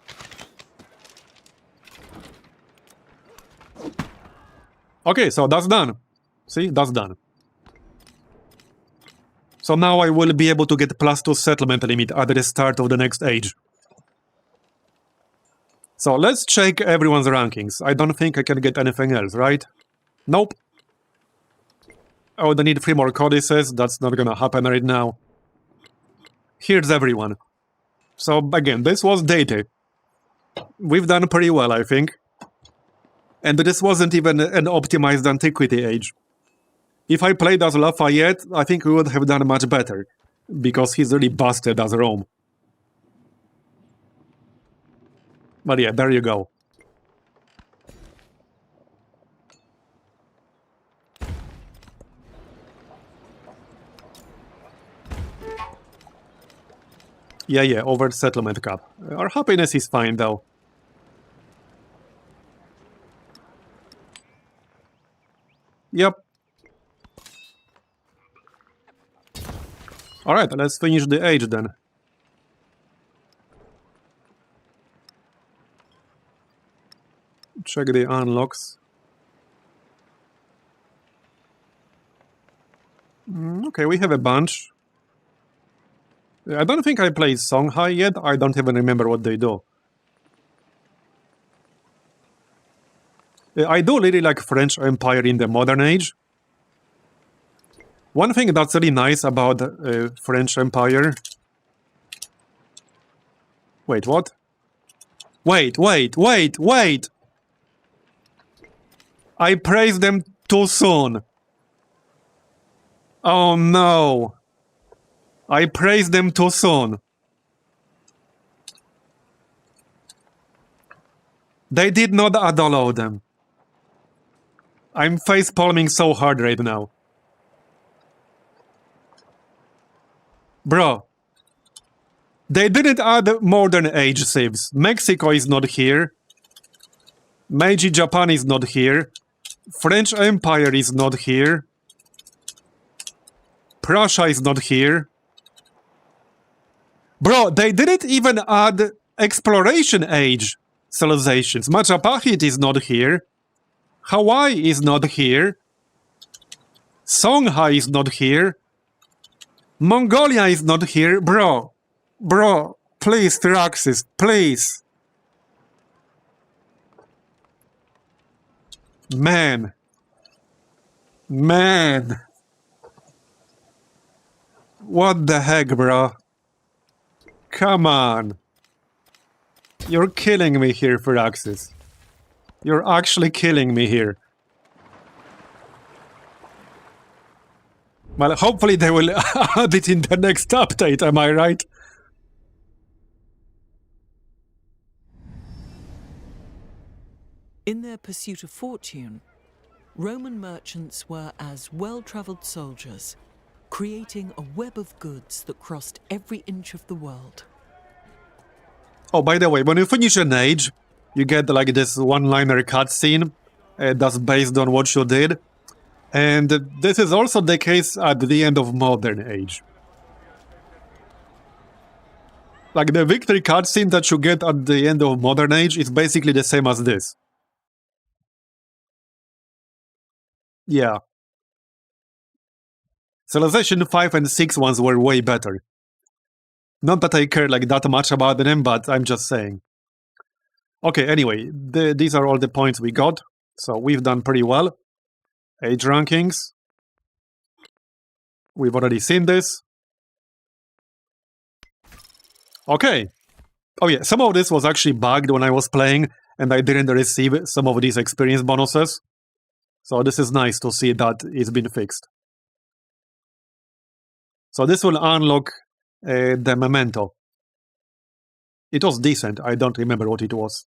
Okay, so that's done. See, that's done. So now I will be able to get +2 settlement limit at the start of the next age. So let's check everyone's rankings. I don't think I can get anything else, right? Nope. I would need 3 more codices. That's not gonna happen right now. Here's everyone. So again, this was Deity. We've done pretty well, I think. And this wasn't even an optimized Antiquity age. If I played as Lafayette, I think we would have done much better. Because he's really busted as Rome. But yeah, there you go. Yeah, over settlement cap. Our happiness is fine though. Yep. Alright, let's finish the age then. Check the unlocks. Okay, we have a bunch. I don't think I played Songhai yet. I don't even remember what they do. I do really like French Empire in the modern age. One thing that's really nice about French Empire... Wait, what? Wait! I praised them too soon. Oh no. I praised them too soon. They did not allow them. I'm face-palming so hard right now. Bro. They didn't add modern age civs. Mexico is not here. Meiji Japan is not here. French Empire is not here. Prussia is not here. Bro, they didn't even add exploration age civilizations. Majapahit is not here. Hawaii is not here. Songhai is not here. Mongolia is not here. Bro, please, Firaxis, please. Man. What the heck, bro? Come on. You're killing me here, Firaxis. You're actually killing me here. Well, hopefully they will add it in the next update, am I right? In their pursuit of fortune, Roman merchants were as well-travelled soldiers, creating a web of goods that crossed every inch of the world. Oh, by the way, when you finish an age, you get like this one-liner cutscene that's based on what you did. And this is also the case at the end of modern age. Like the victory cutscene that you get at the end of modern age is basically the same as this. Yeah. Civilization 5 and 6 ones were way better. Not that I care like that much about them, but I'm just saying. Okay, anyway, these are all the points we got. So we've done pretty well. Age rankings. We've already seen this. Okay. Oh yeah, some of this was actually bugged when I was playing, and I didn't receive some of these experience bonuses. So this is nice to see that it's been fixed. So this will unlock the memento. It was decent. I don't remember what it was.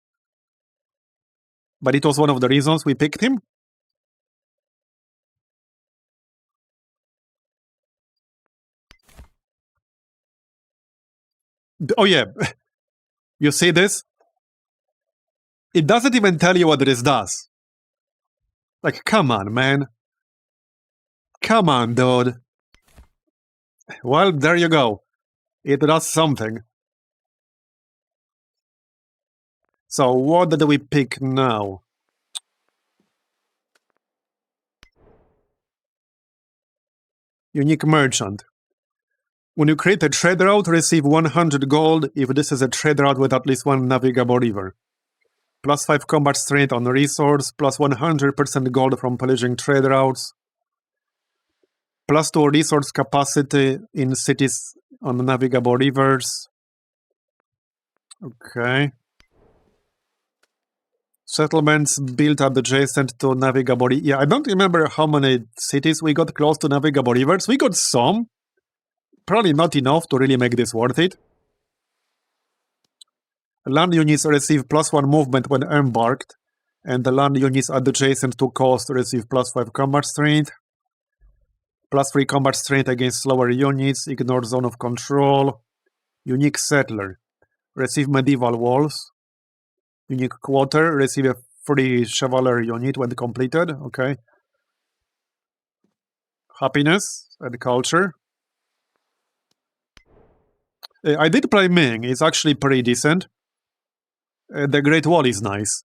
But it was one of the reasons we picked him. Oh yeah. You see this? It doesn't even tell you what this does. Like, come on, man. Come on, dude. Well, there you go. It does something. So, what did we pick now? Unique merchant. When you create a trade route, receive 100 gold if this is a trade route with at least one navigable river. Plus 5 combat strength on resource, plus 100% gold from pillaging trade routes. Plus 2 resource capacity in cities on navigable rivers. Okay. Settlements built adjacent to navigable. Yeah, I don't remember how many cities we got close to navigable rivers. We got some. Probably not enough to really make this worth it. Land units receive plus 1 movement when embarked, and the land units adjacent to coast receive plus 5 combat strength. Plus 3 combat strength against slower units, ignore zone of control. Unique settler. Receive medieval walls. Unique quarter. Receive a free chevalier unit when completed. Okay. Happiness and culture. I did play Ming. It's actually pretty decent. The Great Wall is nice.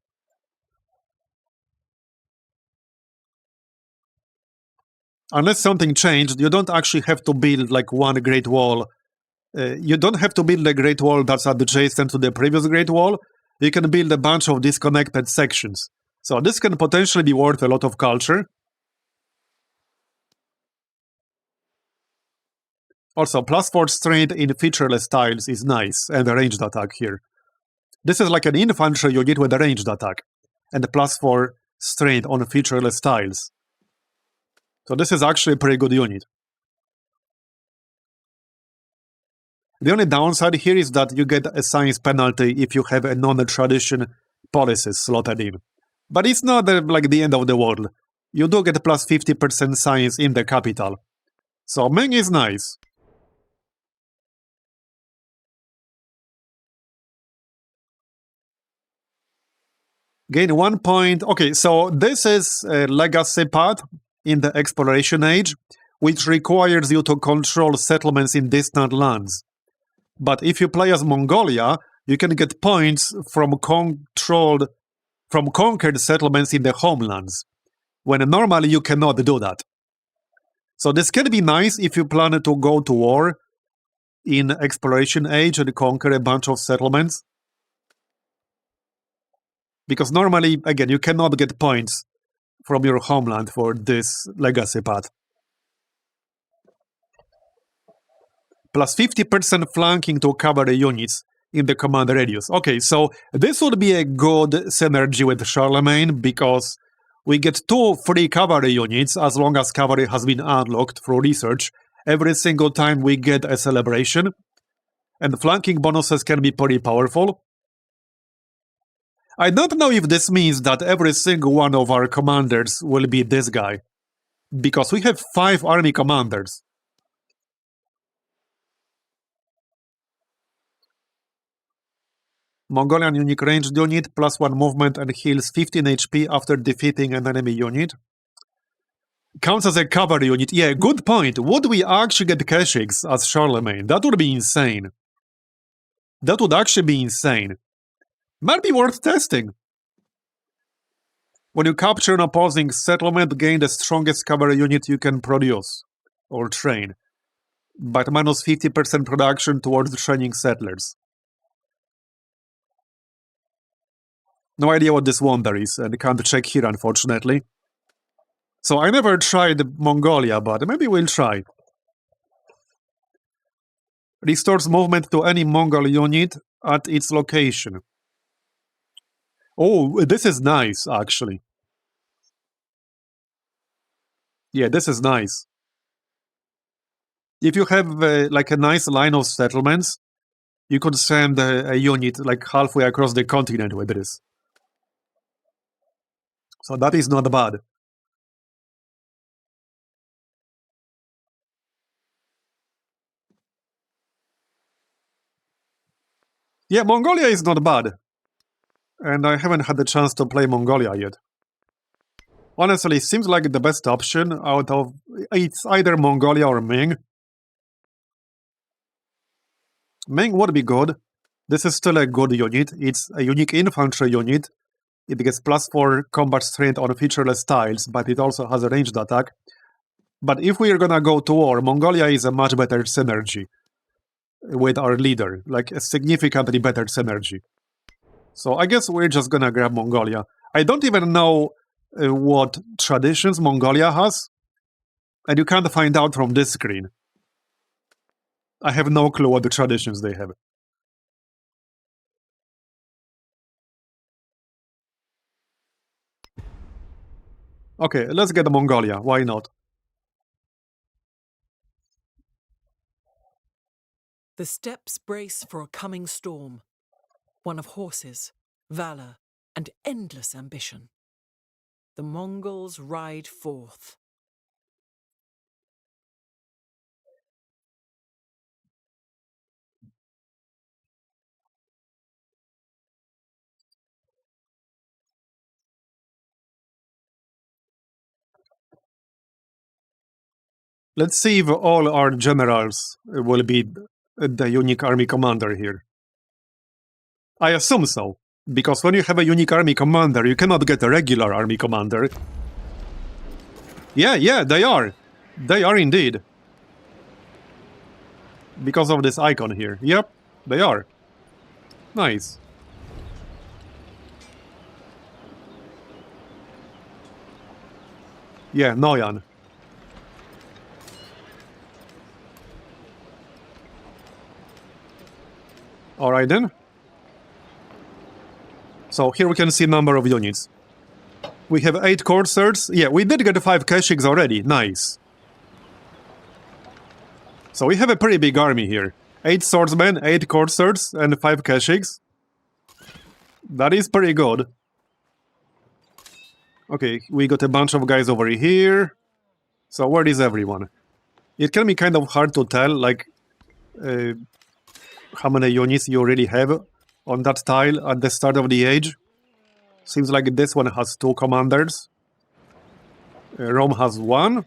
Unless something changed, you don't actually have to build like one Great Wall. You don't have to build a Great Wall that's adjacent to the previous Great Wall. You can build a bunch of disconnected sections. So this can potentially be worth a lot of culture. Also, +4 strength in featureless tiles is nice, and a ranged attack here. This is like an infantry unit with a ranged attack, and a +4 strength on featureless tiles. So this is actually a pretty good unit. The only downside here is that you get a science penalty if you have a non-tradition policies slotted in. But it's not like the end of the world. You do get plus 50% science in the capital. So Meng is nice. Gain 1 point. Okay, so this is a legacy path in the exploration age, which requires you to control settlements in distant lands. But if you play as Mongolia, you can get points from conquered settlements in the homelands, when normally you cannot do that. So this can be nice if you plan to go to war in exploration age and conquer a bunch of settlements. Because normally, again, you cannot get points from your homeland for this legacy path. Plus 50% flanking to cavalry units in the command radius. Okay, so this would be a good synergy with Charlemagne because we get 2 free cavalry units as long as cavalry has been unlocked through research every single time we get a celebration. And flanking bonuses can be pretty powerful. I don't know if this means that every single one of our commanders will be this guy, because we have 5 army commanders. Mongolian unique ranged unit, +1 movement and heals 15 HP after defeating an enemy unit. Counts as a cavalry unit. Yeah, good point. Would we actually get Keshiks as Charlemagne? That would be insane. That would actually be insane. Might be worth testing. When you capture an opposing settlement, gain the strongest cavalry unit you can produce or train, but minus 50% production towards training settlers. No idea what this wonder is, and can't check here, unfortunately. So I never tried Mongolia, but maybe we'll try. Restores movement to any Mongol unit at its location. Oh, this is nice, actually. Yeah, this is nice. If you have like a nice line of settlements, you could send a unit like halfway across the continent with this. So that is not bad. Yeah, Mongolia is not bad. And I haven't had the chance to play Mongolia yet. Honestly, it seems like the best option out of... It's either Mongolia or Ming. Ming would be good. This is still a good unit. It's a unique infantry unit. It gets +4 combat strength on featureless tiles, but it also has a ranged attack. But if we're gonna go to war, Mongolia is a much better synergy with our leader, like a significantly better synergy. So I guess we're just gonna grab Mongolia. I don't even know what traditions Mongolia has, and you can't find out from this screen. I have no clue what the traditions they have. Okay, let's get Mongolia, why not? The steppes brace for a coming storm, one of horses, valor, and endless ambition. The Mongols ride forth. Let's see if all our generals will be the unique army commander here. I assume so, because when you have a unique army commander, you cannot get a regular army commander. Yeah, they are. They are indeed. Because of this icon here. Yep, they are. Nice. Yeah, Noyan. Alright then. So here we can see number of units. We have 8 coursers. Yeah, we did get 5 Keshiks already. Nice. So we have a pretty big army here. 8 swordsmen, 8 coursers, and 5 Keshiks. That is pretty good. Okay, we got a bunch of guys over here. So where is everyone? It can be kind of hard to tell, like, how many units you really have on that tile at the start of the age. Seems like this one has 2 commanders. Rome has 1.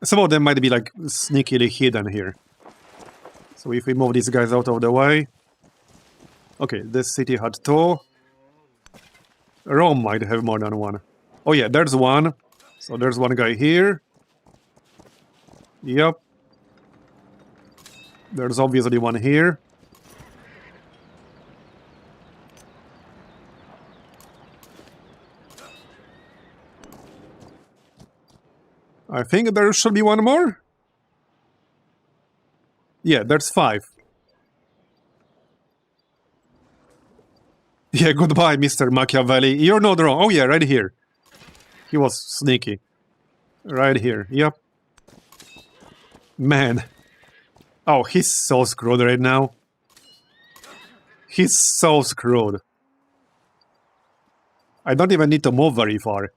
Some of them might be like sneakily hidden here. So if we move these guys out of the way. Okay, this city had 2. Rome might have more than 1. Oh yeah, there's 1. So there's 1 guy here. Yep. There's obviously 1 here. I think there should be 1 more. Yeah, there's 5. Yeah, goodbye, Mr. Machiavelli. You're not wrong. Oh yeah, right here. He was sneaky. Right here, yep. Man. Oh, he's so screwed right now. He's so screwed. I don't even need to move very far.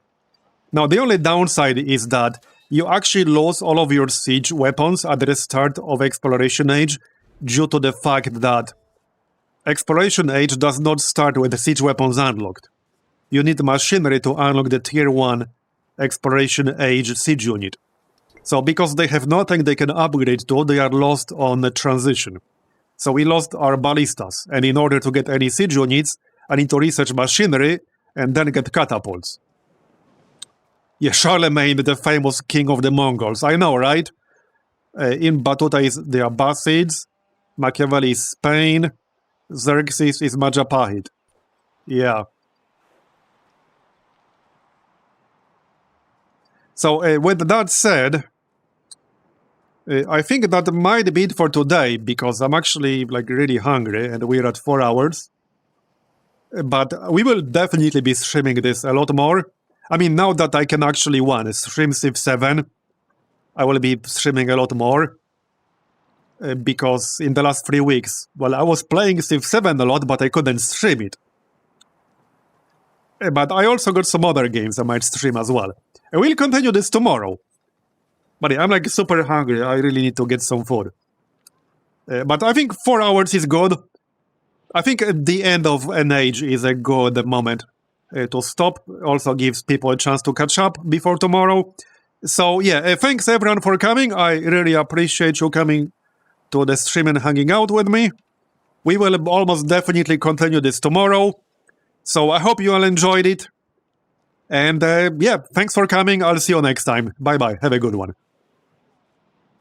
Now, the only downside is that you actually lose all of your siege weapons at the start of Exploration Age due to the fact that Exploration Age does not start with the siege weapons unlocked. You need machinery to unlock the Tier 1 Exploration Age siege unit. So because they have nothing they can upgrade to, they are lost on the transition. So we lost our ballistas, and in order to get any siege units, I need to research machinery and then get catapults. Yeah, Charlemagne, the famous king of the Mongols. I know, right? In Batuta is the Abbasids, Machiavelli is Spain, Xerxes is Majapahit. Yeah. So with that said, I think that might be it for today, because I'm actually like really hungry and we're at 4 hours. But we will definitely be streaming this a lot more. I mean, now that I can actually, stream Civ 7, I will be streaming a lot more. Because in the last 3 weeks, well, I was playing Civ 7 a lot, but I couldn't stream it. But I also got some other games I might stream as well. And we'll continue this tomorrow. But I'm like super hungry, I really need to get some food. But I think 4 hours is good. I think the end of an age is a good moment to stop. Also gives people a chance to catch up before tomorrow. So yeah, thanks everyone for coming. I really appreciate you coming to the stream and hanging out with me. We will almost definitely continue this tomorrow. So I hope you all enjoyed it. And yeah, thanks for coming. I'll see you next time. Bye bye. Have a good one.